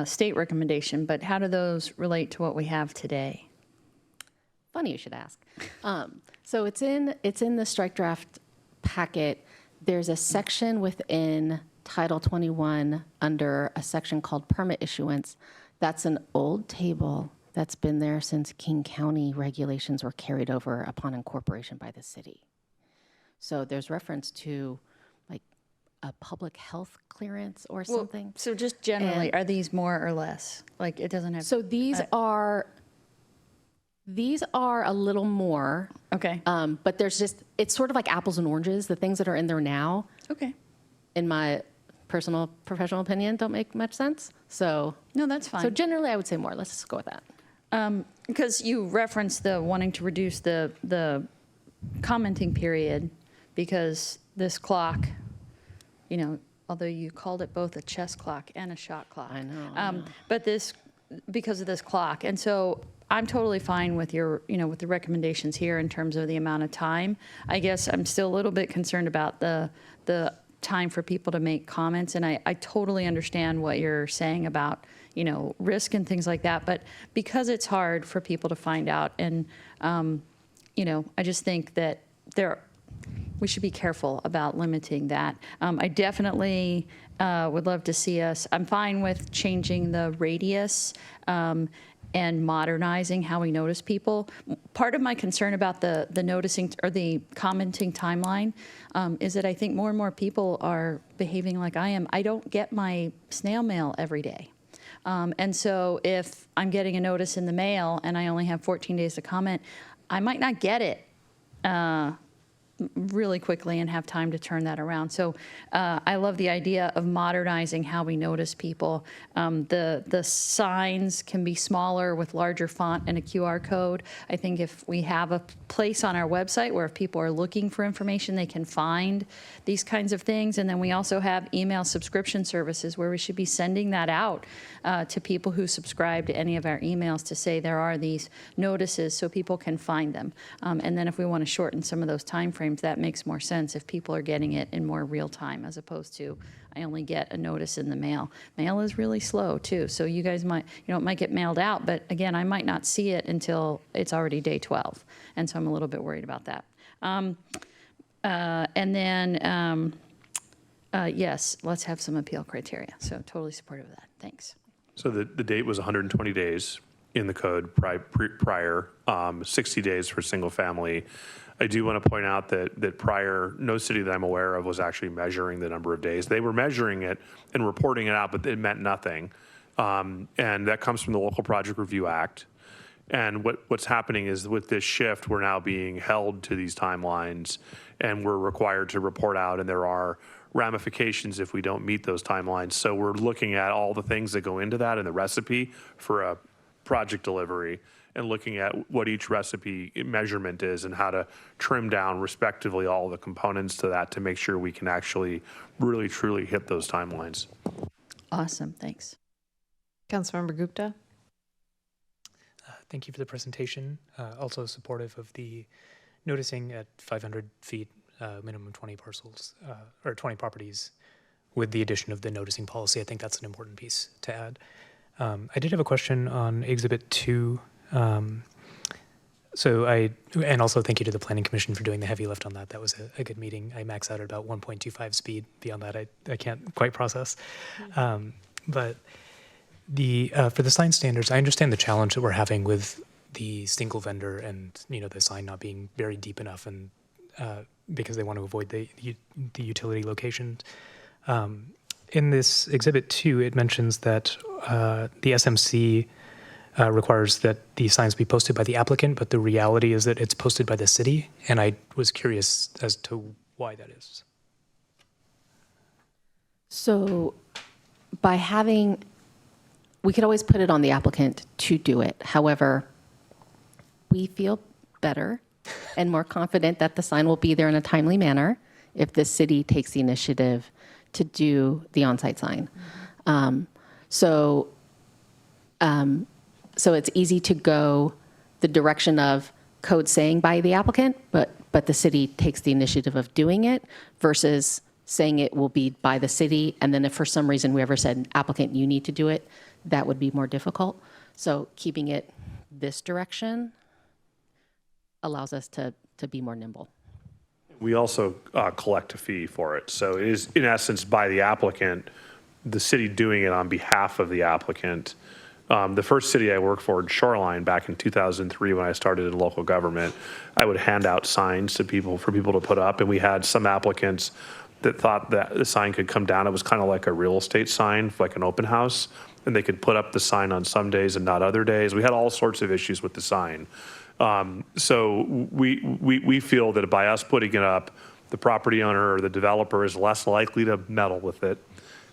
state recommendation, but how do those relate to what we have today? Funny you should ask. So it's in the strike draft packet. There's a section within Title 21 under a section called permit issuance. That's an old table that's been there since King County regulations were carried over upon incorporation by the city. So there's reference to like a public health clearance or something. So just generally, are these more or less? Like it doesn't have. So these are a little more. Okay. But it's sort of like apples and oranges. The things that are in there now, Okay. in my professional opinion, don't make much sense. So No, that's fine. So generally, I would say more. Let's just go with that. Because you referenced the wanting to reduce the commenting period, because this clock, although you called it both a chess clock and a shot clock. I know. But because of this clock. And so I'm totally fine with with the recommendations here in terms of the amount of time. I guess I'm still a little bit concerned about the time for people to make comments. And I totally understand what you're saying about, risk and things like that. But because it's hard for people to find out, and, I just think that we should be careful about limiting that. I definitely would love to see I'm fine with changing the radius and modernizing how we notice people. Part of my concern about the noticing or the commenting timeline is that I think more and more people are behaving like I am. I don't get my snail mail every day. And so if I'm getting a notice in the mail and I only have 14 days to comment, I might not get it really quickly and have time to turn that around. So I love the idea of modernizing how we notice people. The signs can be smaller with larger font and a QR code. I think if we have a place on our website where if people are looking for information, they can find these kinds of things. And then we also have email subscription services where we should be sending that out to people who subscribe to any of our emails to say there are these notices so people can find them. And then if we want to shorten some of those timeframes, that makes more sense if people are getting it in more real time as opposed to I only get a notice in the mail. Mail is really slow too, so you guys might, it might get mailed out, but again, I might not see it until it's already day 12, and so I'm a little bit worried about that. And then Yes, let's have some appeal criteria. So totally supportive of that. Thanks. So the date was 120 days in the code prior, 60 days for single family. I do want to point out that prior, no city that I'm aware of was actually measuring the number of days. They were measuring it and reporting it out, but it meant nothing. And that comes from the Local Project Review Act. And what's happening is with this shift, we're now being held to these timelines and we're required to report out, and there are ramifications if we don't meet those timelines. So we're looking at all the things that go into that in the recipe for a project delivery and looking at what each recipe measurement is and how to trim down respectively all the components to that to make sure we can actually really truly hit those timelines. Awesome. Thanks. Councilmember Gupta. Thank you for the presentation. Also supportive of the noticing at 500 feet, minimum 20 parcels or 20 properties with the addition of the noticing policy. I think that's an important piece to add. I did have a question on Exhibit 2. And also thank you to the Planning Commission for doing the heavy lift on that. That was a good meeting. I maxed out at about 1.25 speed. Beyond that, I can't quite process. But for the sign standards, I understand the challenge that we're having with the single vendor and the sign not being very deep enough, and because they want to avoid the utility locations. In this Exhibit 2, it mentions that the SMC requires that the signs be posted by the applicant, but the reality is that it's posted by the city, and I was curious as to why that is. So we could always put it on the applicant to do it. However, we feel better and more confident that the sign will be there in a timely manner if the city takes the initiative to do the on-site sign. So it's easy to go the direction of code saying by the applicant, but the city takes the initiative of doing it versus saying it will be by the city. And then if for some reason we ever said, applicant, you need to do it, that would be more difficult. So keeping it this direction allows us to be more nimble. We also collect a fee for it. So it is, in essence, by the applicant, the city doing it on behalf of the applicant. The first city I worked for, Shoreline, back in 2003 when I started in local government, I would hand out signs to people for people to put up. And we had some applicants that thought that the sign could come down. It was kind of like a real estate sign, like an open house. And they could put up the sign on some days and not other days. We had all sorts of issues with the sign. So we feel that by us putting it up, the property owner or the developer is less likely to meddle with it.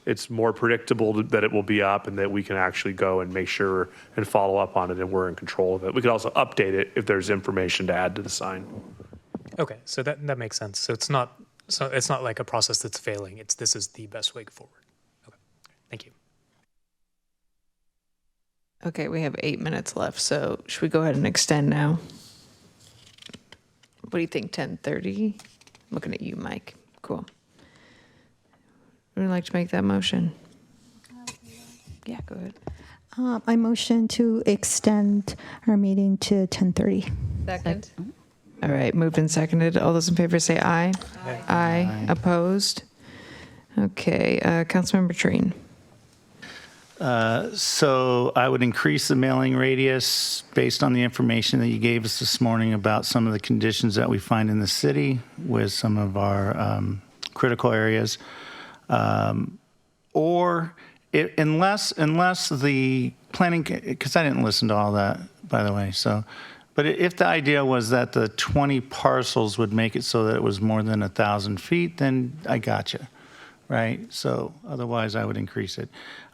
It's more predictable that it will be up and that we can actually go and make sure and follow up on it and we're in control of it. We could also update it if there's information to add to the sign. Okay, so that makes sense. So it's not like a process that's failing. This is the best way forward. Okay, thank you. Okay, we have 8 minutes left, so should we go ahead and extend now? What do you think, 10:30? Looking at you, Mike. Cool. Would you like to make that motion? Yeah, go ahead. I motion to extend our meeting to 10:30. Second. All right, moved and seconded. All those in favor say aye. Aye. Aye. Opposed? Okay, Councilmember Treen. So I would increase the mailing radius based on the information that you gave us this morning about some of the conditions that we find in the city with some of our critical areas. Unless the planning, because I didn't listen to all that, by the way. But if the idea was that the 20 parcels would make it so that it was more than 1,000 feet, then I gotcha. Right? So otherwise I would increase it.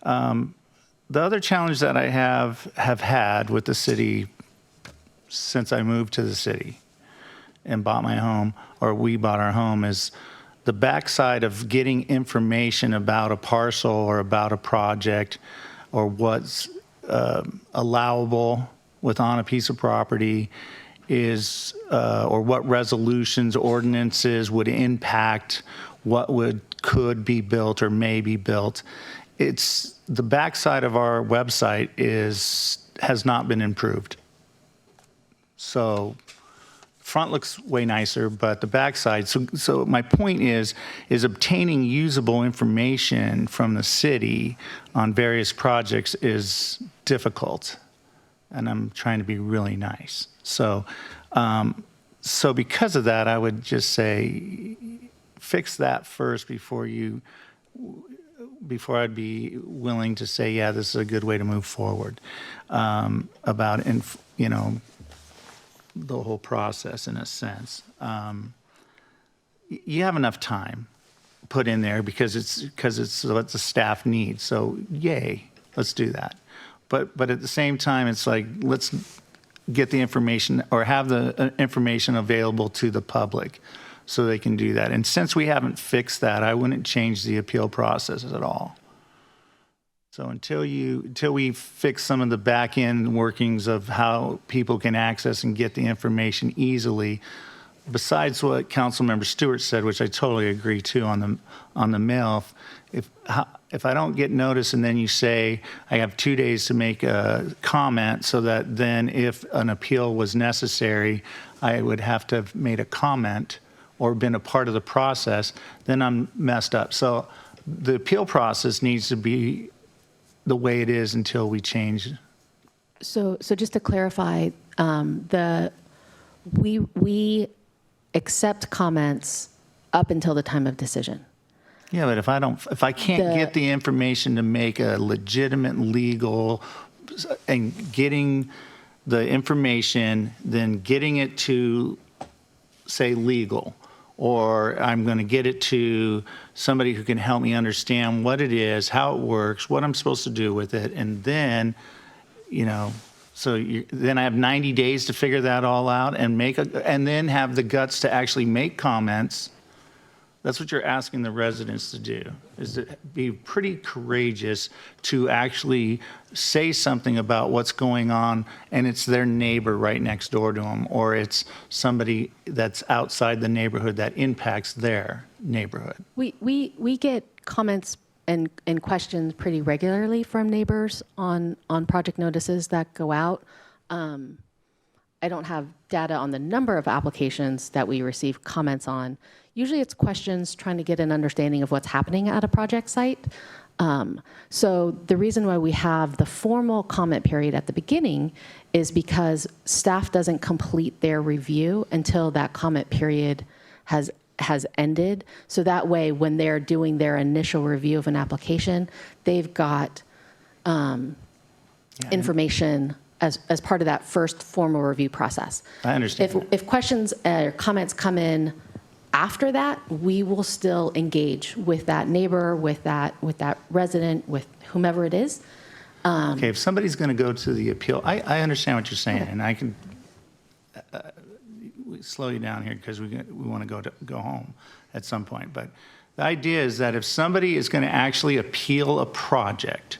The other challenge that I have had with the city since I moved to the city and bought my home, or we bought our home, is the backside of getting information about a parcel or about a project or what's allowable on a piece of property is, or what resolutions, ordinances would impact what could be built or may be built. It's the backside of our website has not been improved. So front looks way nicer, but the backside. So my point is obtaining usable information from the city on various projects is difficult, and I'm trying to be really nice. So, so because of that, I would just say fix that first before I'd be willing to say, yeah, this is a good way to move forward about, the whole process in a sense. You have enough time put in there because it's what the staff needs. So yay, let's do that. But at the same time, it's like, let's get the information or have the information available to the public so they can do that. And since we haven't fixed that, I wouldn't change the appeal process at all. So until we fix some of the back end workings of how people can access and get the information easily, besides what Councilmember Stewart said, which I totally agree too on the mail, if I don't get notice and then you say I have 2 days to make a comment, so that then if an appeal was necessary, I would have to have made a comment or been a part of the process, then I'm messed up. So the appeal process needs to be the way it is until we change. So just to clarify, we accept comments up until the time of decision. Yeah, but if I can't get the information to make a legitimate legal, and getting the information, then getting it to, say, legal, or I'm going to get it to somebody who can help me understand what it is, how it works, what I'm supposed to do with it, and then, then I have 90 days to figure that all out and and then have the guts to actually make comments. That's what you're asking the residents to do, is to be pretty courageous to actually say something about what's going on, and it's their neighbor right next door to them, or it's somebody that's outside the neighborhood that impacts their neighborhood. We get comments and questions pretty regularly from neighbors on project notices that go out. I don't have data on the number of applications that we receive comments on. Usually it's questions trying to get an understanding of what's happening at a project site. So the reason why we have the formal comment period at the beginning is because staff doesn't complete their review until that comment period has ended. So that way, when they're doing their initial review of an application, they've got information as part of that first formal review process. I understand. If questions or comments come in after that, we will still engage with that neighbor, with that resident, with whomever it is. Okay, if somebody's going to go to the appeal, I understand what you're saying, and I can slow you down here because we want to go home at some point. But the idea is that if somebody is going to actually appeal a project,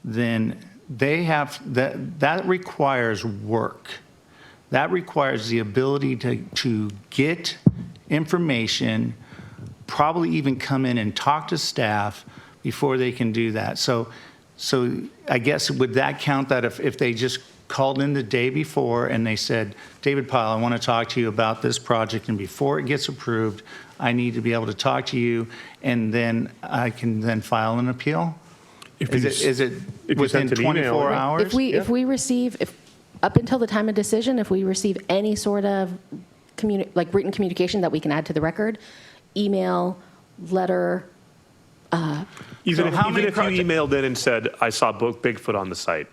then they have that requires work. That requires the ability to get information, probably even come in and talk to staff before they can do that. So I guess would that count that if they just called in the day before and they said, David Pyle, I want to talk to you about this project, and before it gets approved, I need to be able to talk to you, and then I can then file an appeal? Is it within 24 hours? If we receive, up until the time of decision, if we receive any sort of written communication that we can add to the record, email, letter. Even if you emailed in and said, I saw Bigfoot on the site,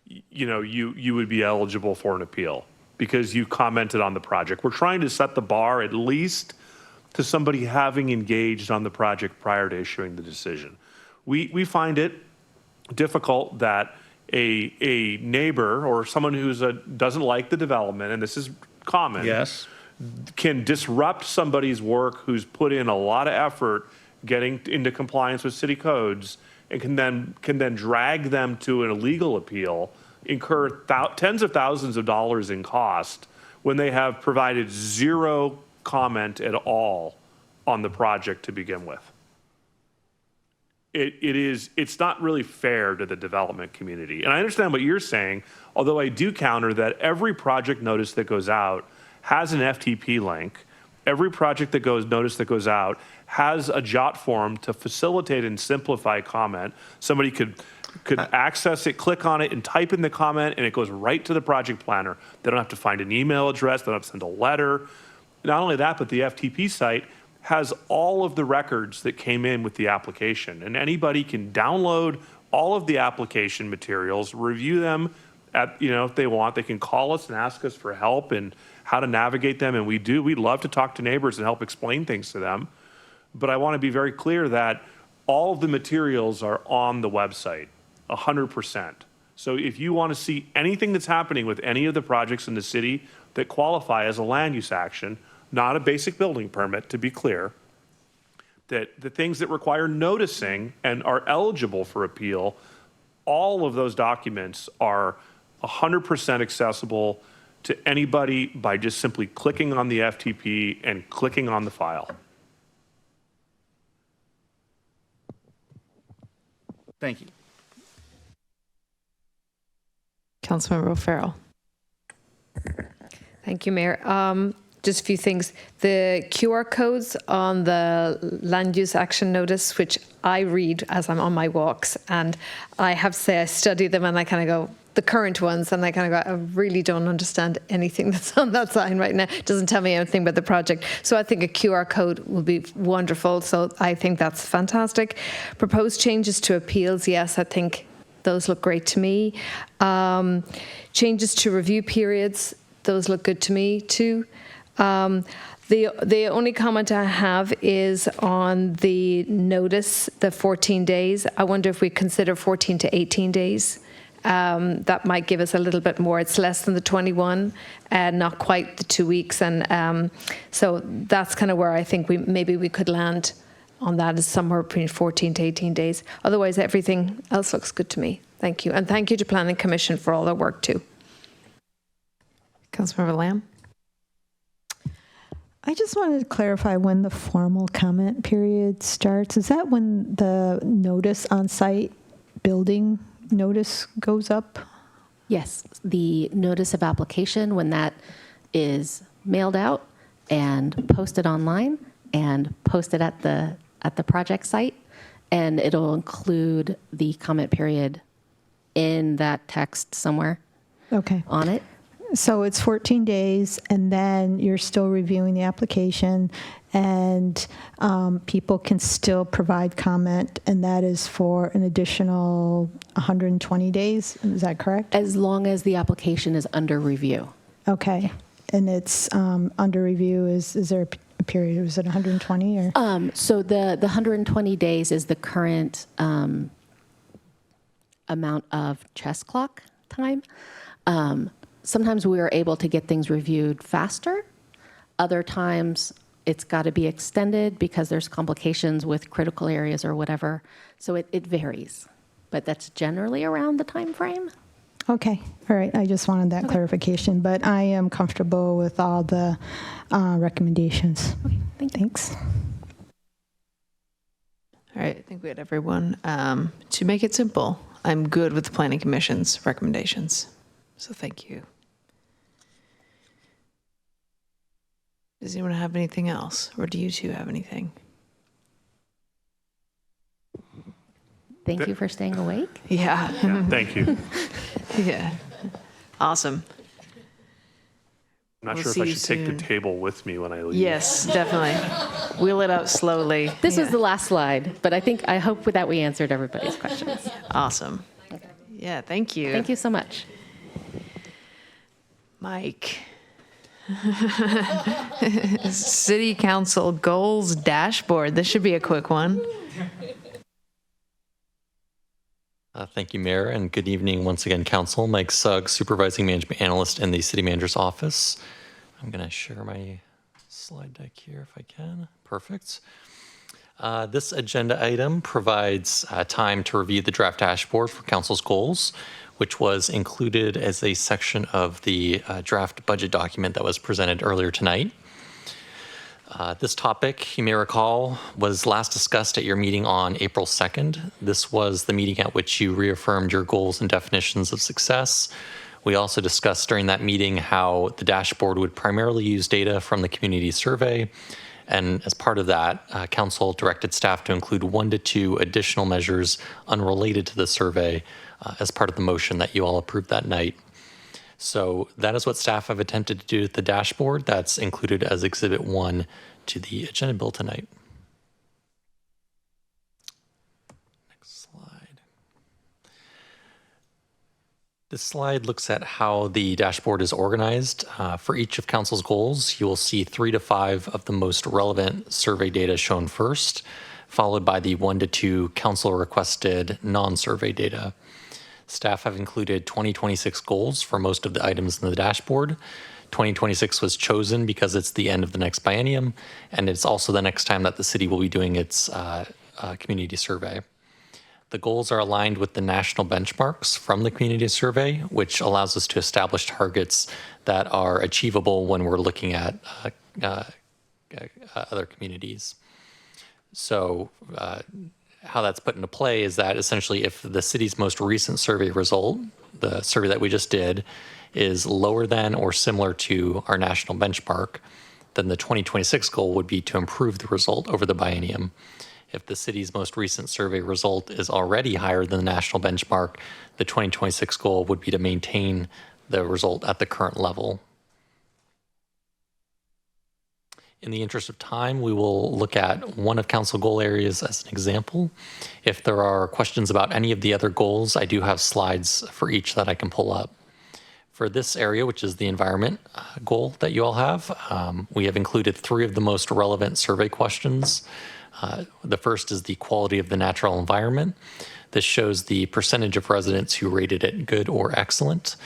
you would be eligible for an appeal because you commented on the project. We're trying to set the bar at least to somebody having engaged on the project prior to issuing the decision. We find it difficult that a neighbor or someone who's doesn't like the development, and this is common, yes, can disrupt somebody's work who's put in a lot of effort getting into compliance with city codes, and can then drag them to an illegal appeal, incur tens of thousands of dollars in cost when they have provided zero comment at all on the project to begin with. it's not really fair to the development community. And I understand what you're saying, although I do counter that every project notice that goes out has an FTP link. Every project notice that goes out has a jot form to facilitate and simplify comment. Somebody could access it, click on it, and type in the comment, and it goes right to the project planner. They don't have to find an email address. They don't have to send a letter. Not only that, but the FTP site has all of the records that came in with the application, and anybody can download all of the application materials, review them if they want. They can call us and ask us for help and how to navigate them, and we'd love to talk to neighbors and help explain things to them. But I want to be very clear that all of the materials are on the website, 100%. So if you want to see anything that's happening with any of the projects in the city that qualify as a land use action, not a basic building permit, to be clear, that the things that require noticing and are eligible for appeal, all of those documents are 100% accessible to anybody by just simply clicking on the FTP and clicking on the file. Thank you. Councilmember O'Farrell. Thank you, Mayor. Just a few things. The QR codes on the land use action notice, which I read as I'm on my walks, and I have to say I study them and I kind of go, the current ones, and I kind of go, I really don't understand anything that's on that sign right now. It doesn't tell me anything about the project. So I think a QR code will be wonderful. So I think that's fantastic. Proposed changes to appeals, yes, I think those look great to me. Changes to review periods, those look good to me too. The only comment I have is on the notice, the 14 days. I wonder if we consider 14 to 18 days. That might give us a little bit more. It's less than the 21, and not quite the 2 weeks. And so that's kind of where I think maybe we could land on that, is somewhere between 14 to 18 days. Otherwise, everything else looks good to me. Thank you. And thank you to Planning Commission for all their work too. Councilmember Lamb. I just wanted to clarify when the formal comment period starts. Is that when the notice on site building notice goes up? Yes, the notice of application, when that is mailed out and posted online and posted at the project site, and it'll include the comment period in that text somewhere. Okay. On it. So it's 14 days, and then you're still reviewing the application, and people can still provide comment, and that is for an additional 120 days. Is that correct? As long as the application is under review. Okay. And it's under review, is there a period? Was it 120 or? So the 120 days is the current amount of chess clock time. Sometimes we are able to get things reviewed faster. Other times it's got to be extended because there's complications with critical areas or whatever. So it varies, but that's generally around the time frame. Okay, all right. I just wanted that clarification, but I am comfortable with all the recommendations. Okay, thanks. All right, I think we had everyone. To make it simple, I'm good with the Planning Commission's recommendations. So thank you. Does anyone have anything else, or do you two have anything? Thank you for staying awake. Yeah. Thank you. Yeah. Awesome. I'm not We'll sure if see I you should take the soon. table with me when I leave. Yes, definitely. Wheel it out slowly. This was the last slide, but I hope that we answered everybody's questions. Awesome. Yeah, thank you. Thank you so much. Mike. City Council Goals Dashboard. This should be a quick one. Thank you, Mayor, and good evening once again, Council. Mike Sugg, Supervising Management Analyst in the City Manager's Office. I'm going to share my slide deck here if I can. Perfect. This agenda item provides time to review the draft dashboard for Council's goals, which was included as a section of the draft budget document that was presented earlier tonight. This topic, you may recall, was last discussed at your meeting on April 2nd. This was the meeting at which you reaffirmed your goals and definitions of success. We also discussed during that meeting how the dashboard would primarily use data from the community survey. And as part of that, Council directed staff to include 1 to 2 additional measures unrelated to the survey as part of the motion that you all approved that night. So that is what staff have attempted to do with the dashboard. That's included as Exhibit 1 to the agenda bill tonight. Next slide. This slide looks at how the dashboard is organized. For each of Council's goals, you will see 3 to 5 of the most relevant survey data shown first, followed by the 1 to 2 Council requested non-survey data. Staff have included 2026 goals for most of the items in the dashboard. 2026 was chosen because it's the end of the next biennium, and it's also the next time that the city will be doing its community survey. The goals are aligned with the national benchmarks from the community survey, which allows us to establish targets that are achievable when we're looking at other communities. So, how that's put into play is that essentially if the city's most recent survey result, the survey that we just did, is lower than or similar to our national benchmark, then the 2026 goal would be to improve the result over the biennium. If the city's most recent survey result is already higher than the national benchmark, the 2026 goal would be to maintain the result at the current level. In the interest of time, we will look at one of council goal areas as an example. If there are questions about any of the other goals, I do have slides for each that I can pull up. For this area, which is the environment goal that you all have, we have included 3 of the most relevant survey questions. The first is the quality of the natural environment. This shows the percentage of residents who rated it good or excellent.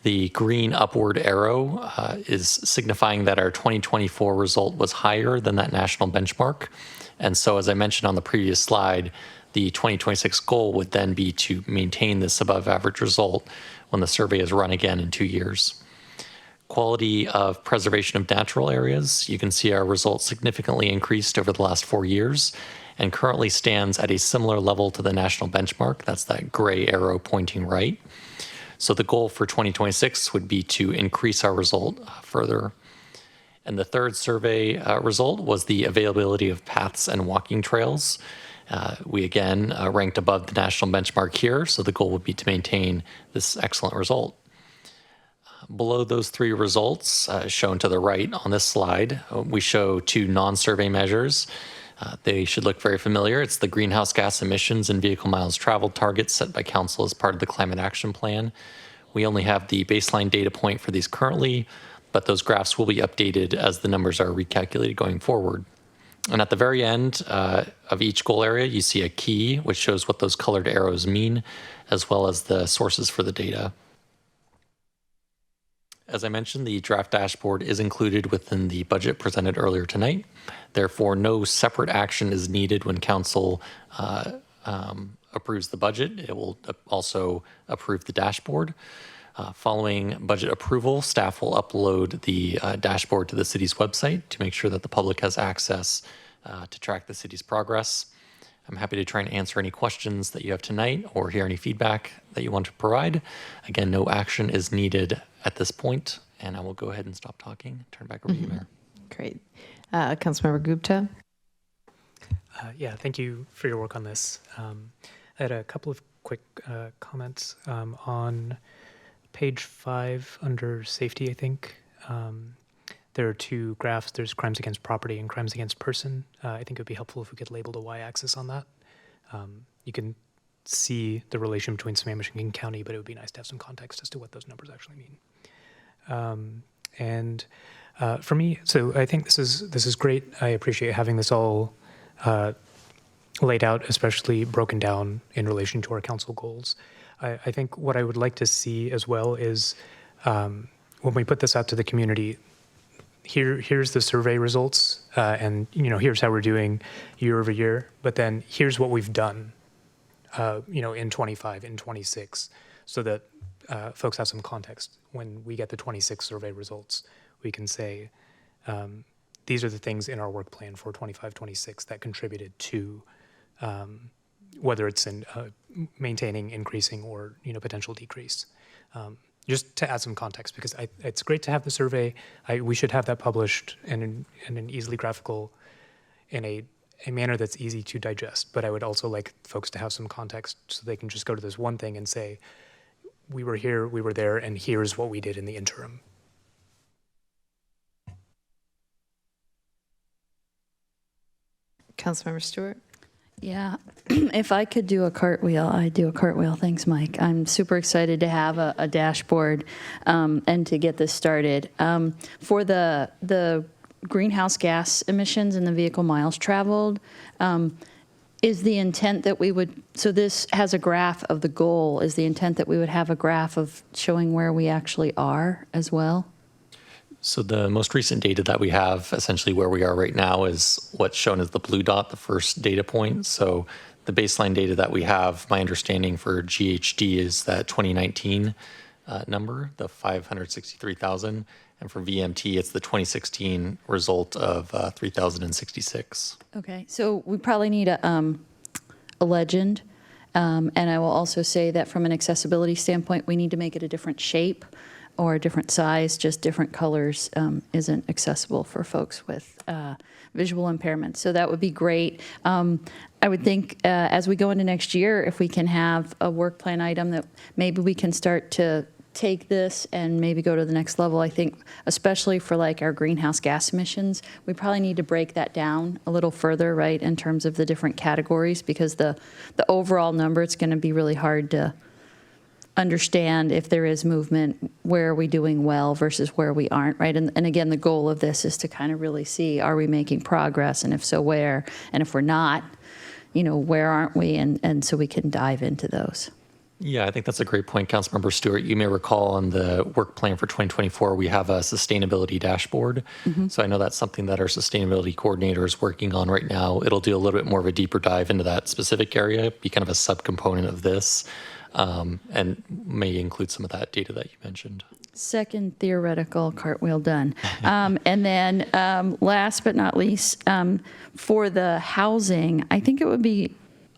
The green upward arrow is signifying that our 2024 result was higher than that national benchmark. And so, as I mentioned on the previous slide, the 2026 goal would then be to maintain this above average result when the survey is run again in 2 years. Quality of preservation of natural areas, you can see our results significantly increased over the last 4 years and currently stands at a similar level to the national benchmark. That's that gray arrow pointing right. So the goal for 2026 would be to increase our result further. And the third survey result was the availability of paths and walking trails. We again ranked above the national benchmark here, so the goal would be to maintain this excellent result. Below those 3 results, shown to the right on this slide, we show 2 non-survey measures. They should look very familiar. It's the greenhouse gas emissions and vehicle miles traveled targets set by Council as part of the Climate Action Plan. We only have the baseline data point for these currently, but those graphs will be updated as the numbers are recalculated going forward. And at the very end of each goal area, you see a key, which shows what those colored arrows mean, as well as the sources for the data. As I mentioned, the draft dashboard is included within the budget presented earlier tonight. Therefore, no separate action is needed when Council approves the budget. It will also approve the dashboard. Following budget approval, staff will upload the dashboard to the city's website to make sure that the public has access to track the city's progress. I'm happy to try and answer any questions that you have tonight or hear any feedback that you want to provide. Again, no action is needed at this point, and I will go ahead and stop talking. Turn back over to you, Mayor. Great. Councilmember Gupta. Yeah, thank you for your work on this. I had a couple of quick comments on page 5 under safety, I think. There are 2 graphs. There's crimes against property and crimes against person. I think it would be helpful if we could label the y-axis on that. You can see the relation between Sammamish and King County, but it would be nice to have some context as to what those numbers actually mean. For me, so I think this is great. I appreciate having this all laid out, especially broken down in relation to our council goals. I think what I would like to see as well is when we put this out to the community, here's the survey results, and here's how we're doing year over year. But then here's what we've done, in 25, in 26, so that folks have some context. When we get the 26 survey results, we can say, these are the things in our work plan for 25-26 that contributed to whether it's in maintaining, increasing, or potential decrease. Just to add some context, because it's great to have the survey. We should have that published in an easily graphical, in a manner that's easy to digest. But I would also like folks to have some context so they can just go to this one thing and say, we were here, we were there, and here's what we did in the interim. Councilmember Stewart? Yeah, if I could do a cartwheel, I'd do a cartwheel. Thanks, Mike. I'm super excited to have a dashboard and to get this started. For the greenhouse gas emissions and the vehicle miles traveled, is the intent that we would, so this has a graph of the goal, is the intent that we would have a graph of showing where we actually are as well? So the most recent data that we have, essentially where we are right now, is what's shown as the blue dot, the first data point. So the baseline data that we have, my understanding for GHG is that 2019 number, the 563,000. And for VMT, it's the 2016 result of 3,066. Okay, so we probably need a legend. And I will also say that from an accessibility standpoint, we need to make it a different shape or a different size. Just different colors isn't accessible for folks with visual impairments. So that would be great. I would think as we go into next year, if we can have a work plan item that maybe we can start to take this and maybe go to the next level. I think especially for like our greenhouse gas emissions, we probably need to break that down a little further, right, in terms of the different categories, because the overall number, it's going to be really hard to understand if there is movement, where are we doing well versus where we aren't, right? And again, the goal of this is to kind of really see, are we making progress? And if so, where? And if we're not, where aren't we? And so we can dive into those. Yeah, I think that's a great point, Councilmember Stewart. You may recall on the work plan for 2024, we have a sustainability dashboard. Mm-hmm. So I know that's something that our sustainability coordinator is working on right now. It'll do a little bit more of a deeper dive into that specific area, be kind of a subcomponent of this, and may include some of that data that you mentioned. Second theoretical cartwheel done. And then last but not least, for the housing, I think it would be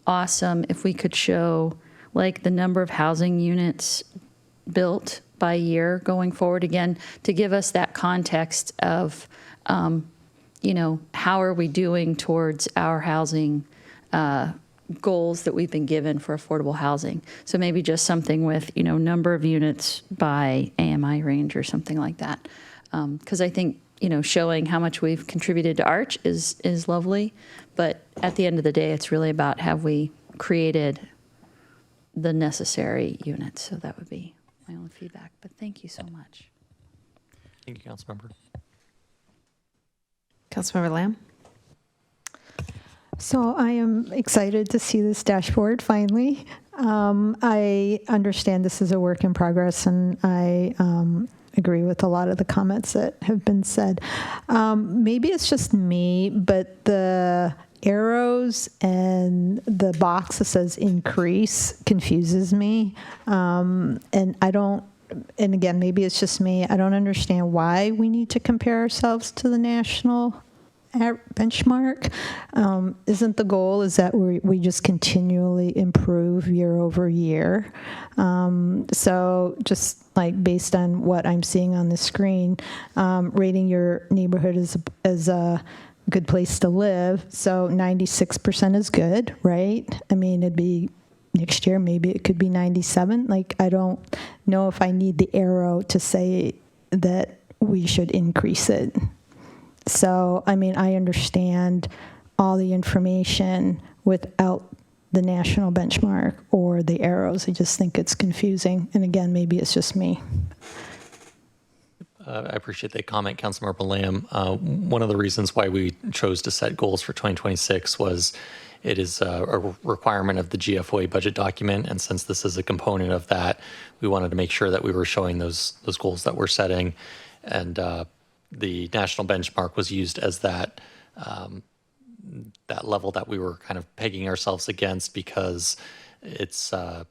awesome if we could show like the number of housing units built by year going forward, again, to give us that context of, how are we doing towards our housing goals that we've been given for affordable housing. So maybe just something with, number of units by AMI range or something like that. Because I think, showing how much we've contributed to ARCH is lovely. But at the end of the day, it's really about have we created the necessary units. So that would be my only feedback. But thank you so much. Thank you, Councilmember. Councilmember Lamb? So I am excited to see this dashboard finally. I understand this is a work in progress, and I agree with a lot of the comments that have been said. Maybe it's just me, but the arrows and the box that says increase confuses me. And again, maybe it's just me. I don't understand why we need to compare ourselves to the national benchmark. Isn't the goal is that we just continually improve year over year? So just like based on what I'm seeing on the screen, rating your neighborhood as a good place to live. So 96% is good, right? I mean, it'd be next year, maybe it could be 97. Like, I don't know if I need the arrow to say that we should increase it. So, I mean, I understand all the information without the national benchmark or the arrows. I just think it's confusing. And again, maybe it's just me. I appreciate that comment, Councilmember Lamb. One of the reasons why we chose to set goals for 2026 was it is a requirement of the GFOA budget document. And since this is a component of that, we wanted to make sure that we were showing those goals that we're setting. And the national benchmark was used as that level that we were kind of pegging ourselves against, because it's something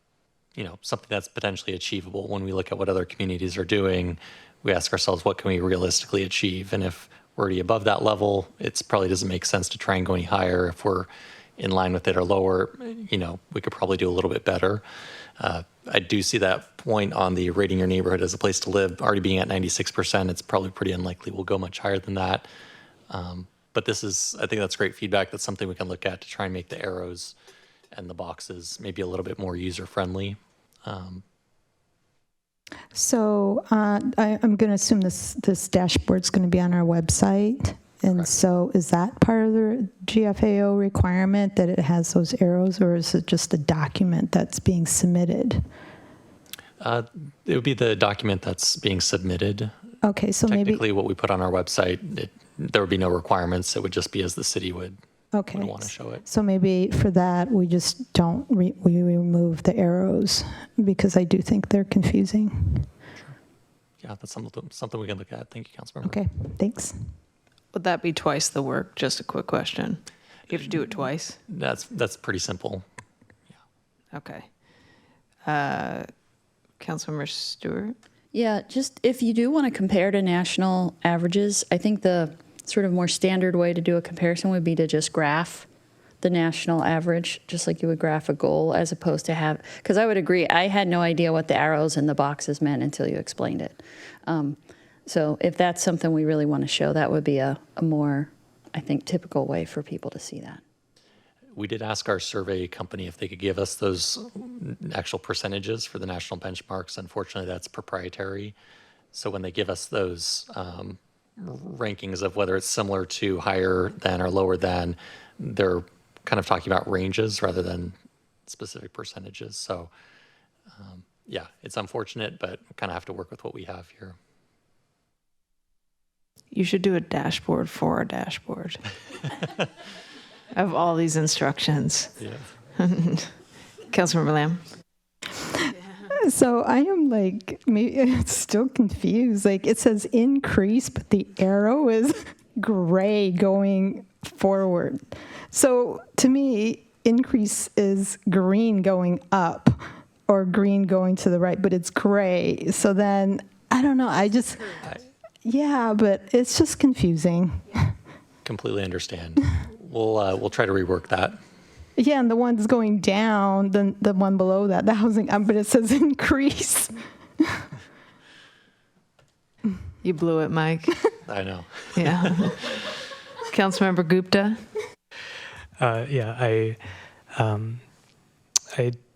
that's potentially achievable. When we look at what other communities are doing, we ask ourselves, what can we realistically achieve? And if we're already above that level, it probably doesn't make sense to try and go any higher. If we're in line with it or lower, we could probably do a little bit better. I do see that point on the rating your neighborhood as a place to live already being at 96%. It's probably pretty unlikely we'll go much higher than that. But I think that's great feedback. That's something we can look at to try and make the arrows and the boxes maybe a little bit more user-friendly. So I'm going to assume this dashboard's going to be on our website. And Correct. So is that part of the GFAO requirement that it has those arrows, or is it just a document that's being submitted? It would be the document that's being submitted. Okay, so Technically, what we put on our website, there would be no requirements. It would just be as the city would want to show it. So maybe for that, we just don't, we remove the arrows, because I do think they're confusing. Sure. Yeah, that's something we can look at. Thank you, Councilmember. Okay, thanks. Would that be twice the work? Just a quick question. You have to do it twice? That's pretty simple. Okay. Councilmember Stewart? Yeah, just if you do want to compare to national averages, I think the sort of more standard way to do a comparison would be to just graph the national average, just like you would graph a goal, as opposed to because I would agree, I had no idea what the arrows and the boxes meant until you explained it. So if that's something we really want to show, that would be a more, I think, typical way for people to see that. We did ask our survey company if they could give us those actual percentages for the national benchmarks. Unfortunately, that's proprietary. So when they give us those rankings of whether it's similar to, higher than, or lower than, they're kind of talking about ranges rather than specific percentages. So yeah, it's unfortunate, but we kind of have to work with what we have here. You should do a dashboard for a dashboard of all these instructions. Yeah. Councilmember Lamb? So I am maybe still confused. It says increase, but the arrow is gray going forward. So to me, increase is green going up or green going to the right, but it's gray. So then, I don't know, yeah, but it's just confusing. Completely understand. We'll try to rework that. Yeah, and the one's going down, the one below that, the housing, but it says increase. You blew it, Mike. I know. Yeah. Councilmember Gupta? Yeah,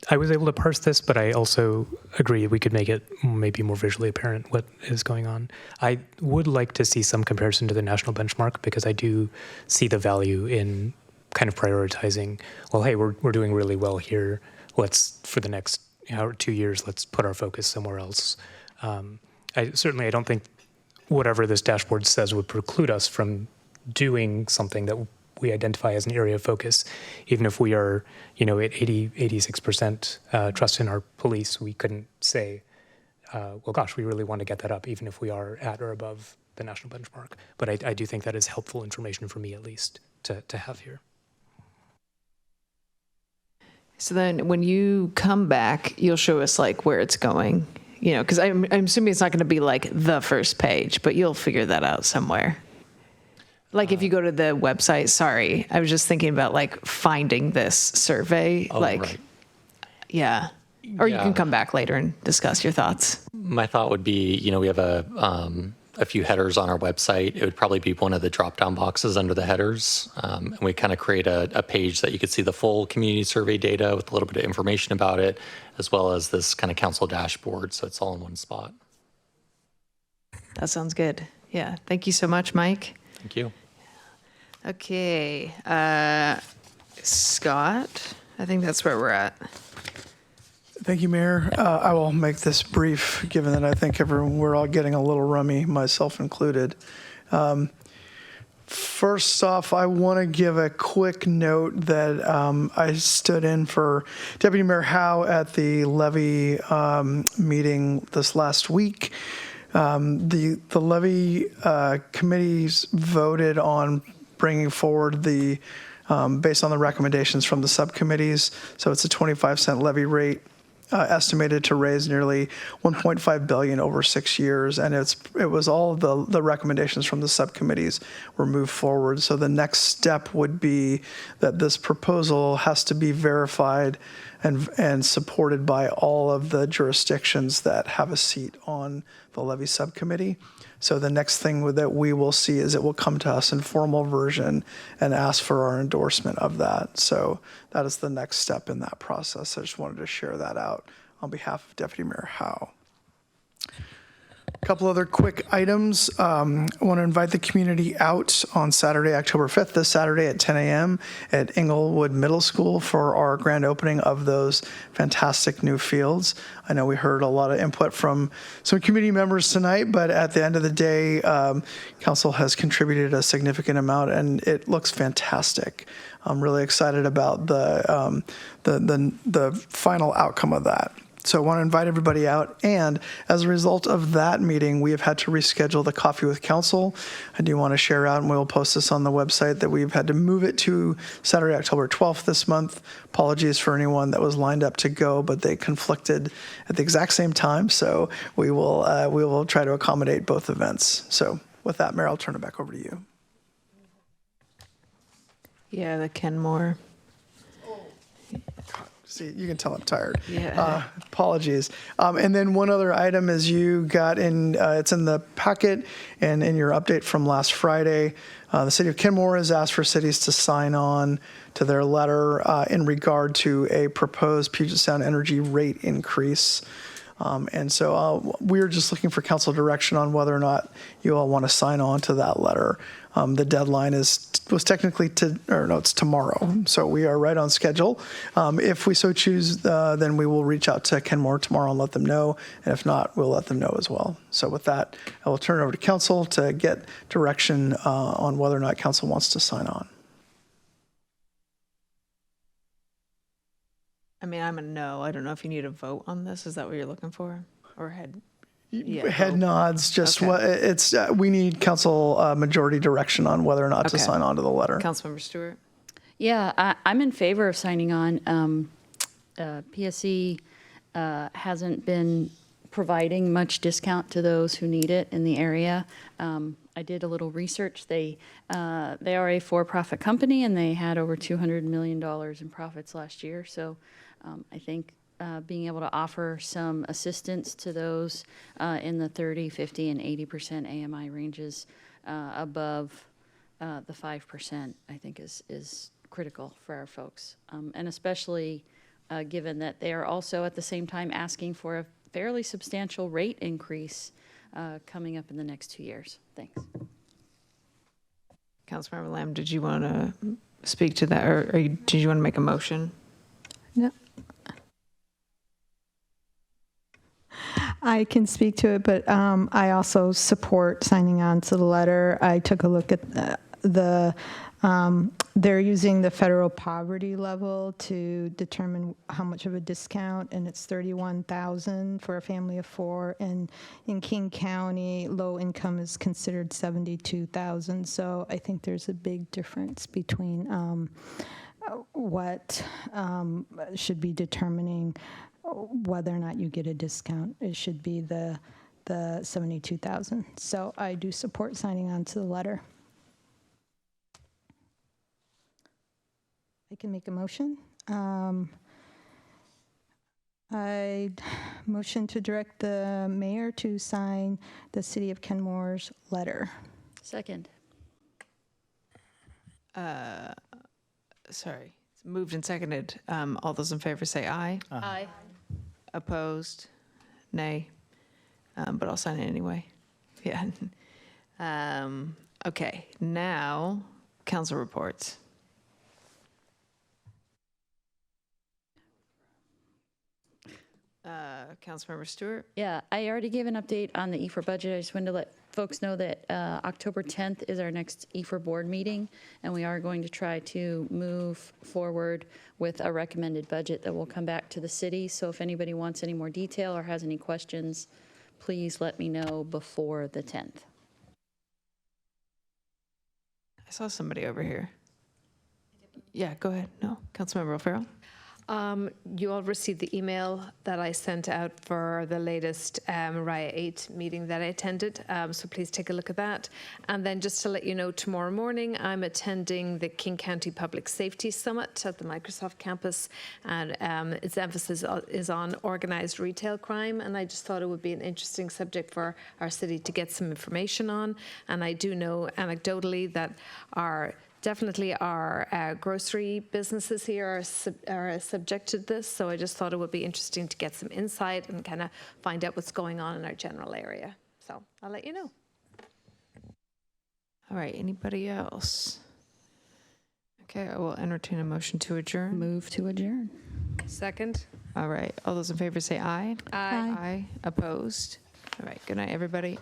I was able to parse this, but I also agree we could make it maybe more visually apparent what is going on. I would like to see some comparison to the national benchmark, because I do see the value in kind of prioritizing, well, hey, we're doing really well here. Let's, for the next 2 years, let's put our focus somewhere else. I don't think whatever this dashboard says would preclude us from doing something that we identify as an area of focus. Even if we are, at 86% trust in our police, we couldn't say, well, gosh, we really want to get that up, even if we are at or above the national benchmark. But I do think that is helpful information for me, at least, to have here. So then when you come back, you'll show us where it's going, because I'm assuming it's not going to be the first page, but you'll figure that out somewhere. If you go to the website, sorry, I was just thinking about finding this survey, Right. Yeah. Or you can come back later and discuss your thoughts. My thought would be, we have a few headers on our website. It would probably be one of the drop-down boxes under the headers. And we kind of create a page that you could see the full community survey data with a little bit of information about it, as well as this kind of council dashboard. So it's all in one spot. That sounds good. Yeah. Thank you so much, Mike. Thank you. Okay. Scott, I think that's where we're at. Thank you, Mayor. I will make this brief, given that I think we're all getting a little rummy, myself included. First off, I want to give a quick note that I stood in for Deputy Mayor Howe at the levy meeting this last week. The levy committees voted on bringing forward based on the recommendations from the subcommittees. So it's a 25-cent levy rate estimated to raise nearly 1.5 billion over 6 years, and it was all of the recommendations from the subcommittees were moved forward. So the next step would be that this proposal has to be verified and supported by all of the jurisdictions that have a seat on the levy subcommittee. So the next thing that we will see is it will come to us in formal version and ask for our endorsement of that. So that is the next step in that process. I just wanted to share that out on behalf of Deputy Mayor Howe. A couple other quick items. I want to invite the community out on Saturday, October 5th, this Saturday at 10 a.m. at Inglewood Middle School for our grand opening of those fantastic new fields. I know we heard a lot of input from some community members tonight, but at the end of the day, council has contributed a significant amount, and it looks fantastic. I'm really excited about the final outcome of that. So I want to invite everybody out. And as a result of that meeting, we have had to reschedule the Coffee with Council. I do want to share out, and we'll post this on the website, that we've had to move it to Saturday, October 12th this month. Apologies for anyone that was lined up to go, but they conflicted at the exact same time. So we will try to accommodate both events. So with that, Mayor, I'll turn it back over to you. Yeah, the Kenmore. See, you can tell I'm tired. Yeah. Apologies. And then one other item is you got in, it's in the packet and in your update from last Friday. The city of Kenmore has asked for cities to sign on to their letter in regard to a proposed Puget Sound energy rate increase. And so we're just looking for council direction on whether or not you all want to sign on to that letter. The deadline was technically it's tomorrow. So we are right on schedule. If we so choose, then we will reach out to Kenmore tomorrow and let them know. And if not, we'll let them know as well. So with that, I will turn it over to council to get direction on whether or not council wants to sign on. I mean, I'm a no. I don't know if you need a vote on this. Is that what you're looking for? Or head? Yeah, Head vote. nods, just Okay. what it's, we need council majority direction on whether or not to Okay. sign on to the letter. Councilmember Stewart? Yeah, I'm in favor of signing on. PSC hasn't been providing much discount to those who need it in the area. I did a little research. They are a for-profit company, and they had over $200 million in profits last year. So I think being able to offer some assistance to those in the 30, 50, and 80% AMI ranges above the 5%, I think is critical for our folks. And especially given that they are also at the same time asking for a fairly substantial rate increase coming up in the next 2 years. Thanks. Councilmember Lamb, did you want to speak to that, or did you want to make a motion? No. I can speak to it, but I also support signing on to the letter. I took a look at they're using the federal poverty level to determine how much of a discount, and it's $31,000 for a family of 4. And in King County, low income is considered $72,000. So I think there's a big difference between what should be determining whether or not you get a discount. It should be the $72,000. So I do support signing on to the letter. I can make a motion. I motion to direct the mayor to sign the City of Kenmore's letter. Second. Sorry, it's moved and seconded. All those in favor say aye. Aye. Opposed? Nay. But I'll sign it anyway. Yeah. Okay, now council reports. Councilmember Stewart? Yeah, I already gave an update on the E4 budget. I just wanted to let folks know that October 10th is our next E4 board meeting, and we are going to try to move forward with a recommended budget that will come back to the city. So if anybody wants any more detail or has any questions, please let me know before the 10th. I saw somebody over here. Yeah, go ahead. No, Councilmember O'Farrell? You all received the email that I sent out for the latest RIA 8 meeting that I attended, so please take a look at that. And then just to let you know, tomorrow morning I'm attending the King County Public Safety Summit at the Microsoft campus, and its emphasis is on organized retail crime, and I just thought it would be an interesting subject for our city to get some information on. And I do know anecdotally that definitely our grocery businesses here are subject to this, so I just thought it would be interesting to get some insight and kind of find out what's going on in our general area. So I'll let you know. All right, anybody else? Okay, I will entertain a motion to adjourn. Move to adjourn. Second. All right, all those in favor say aye. Aye. Aye. Opposed? All right, good night, everybody.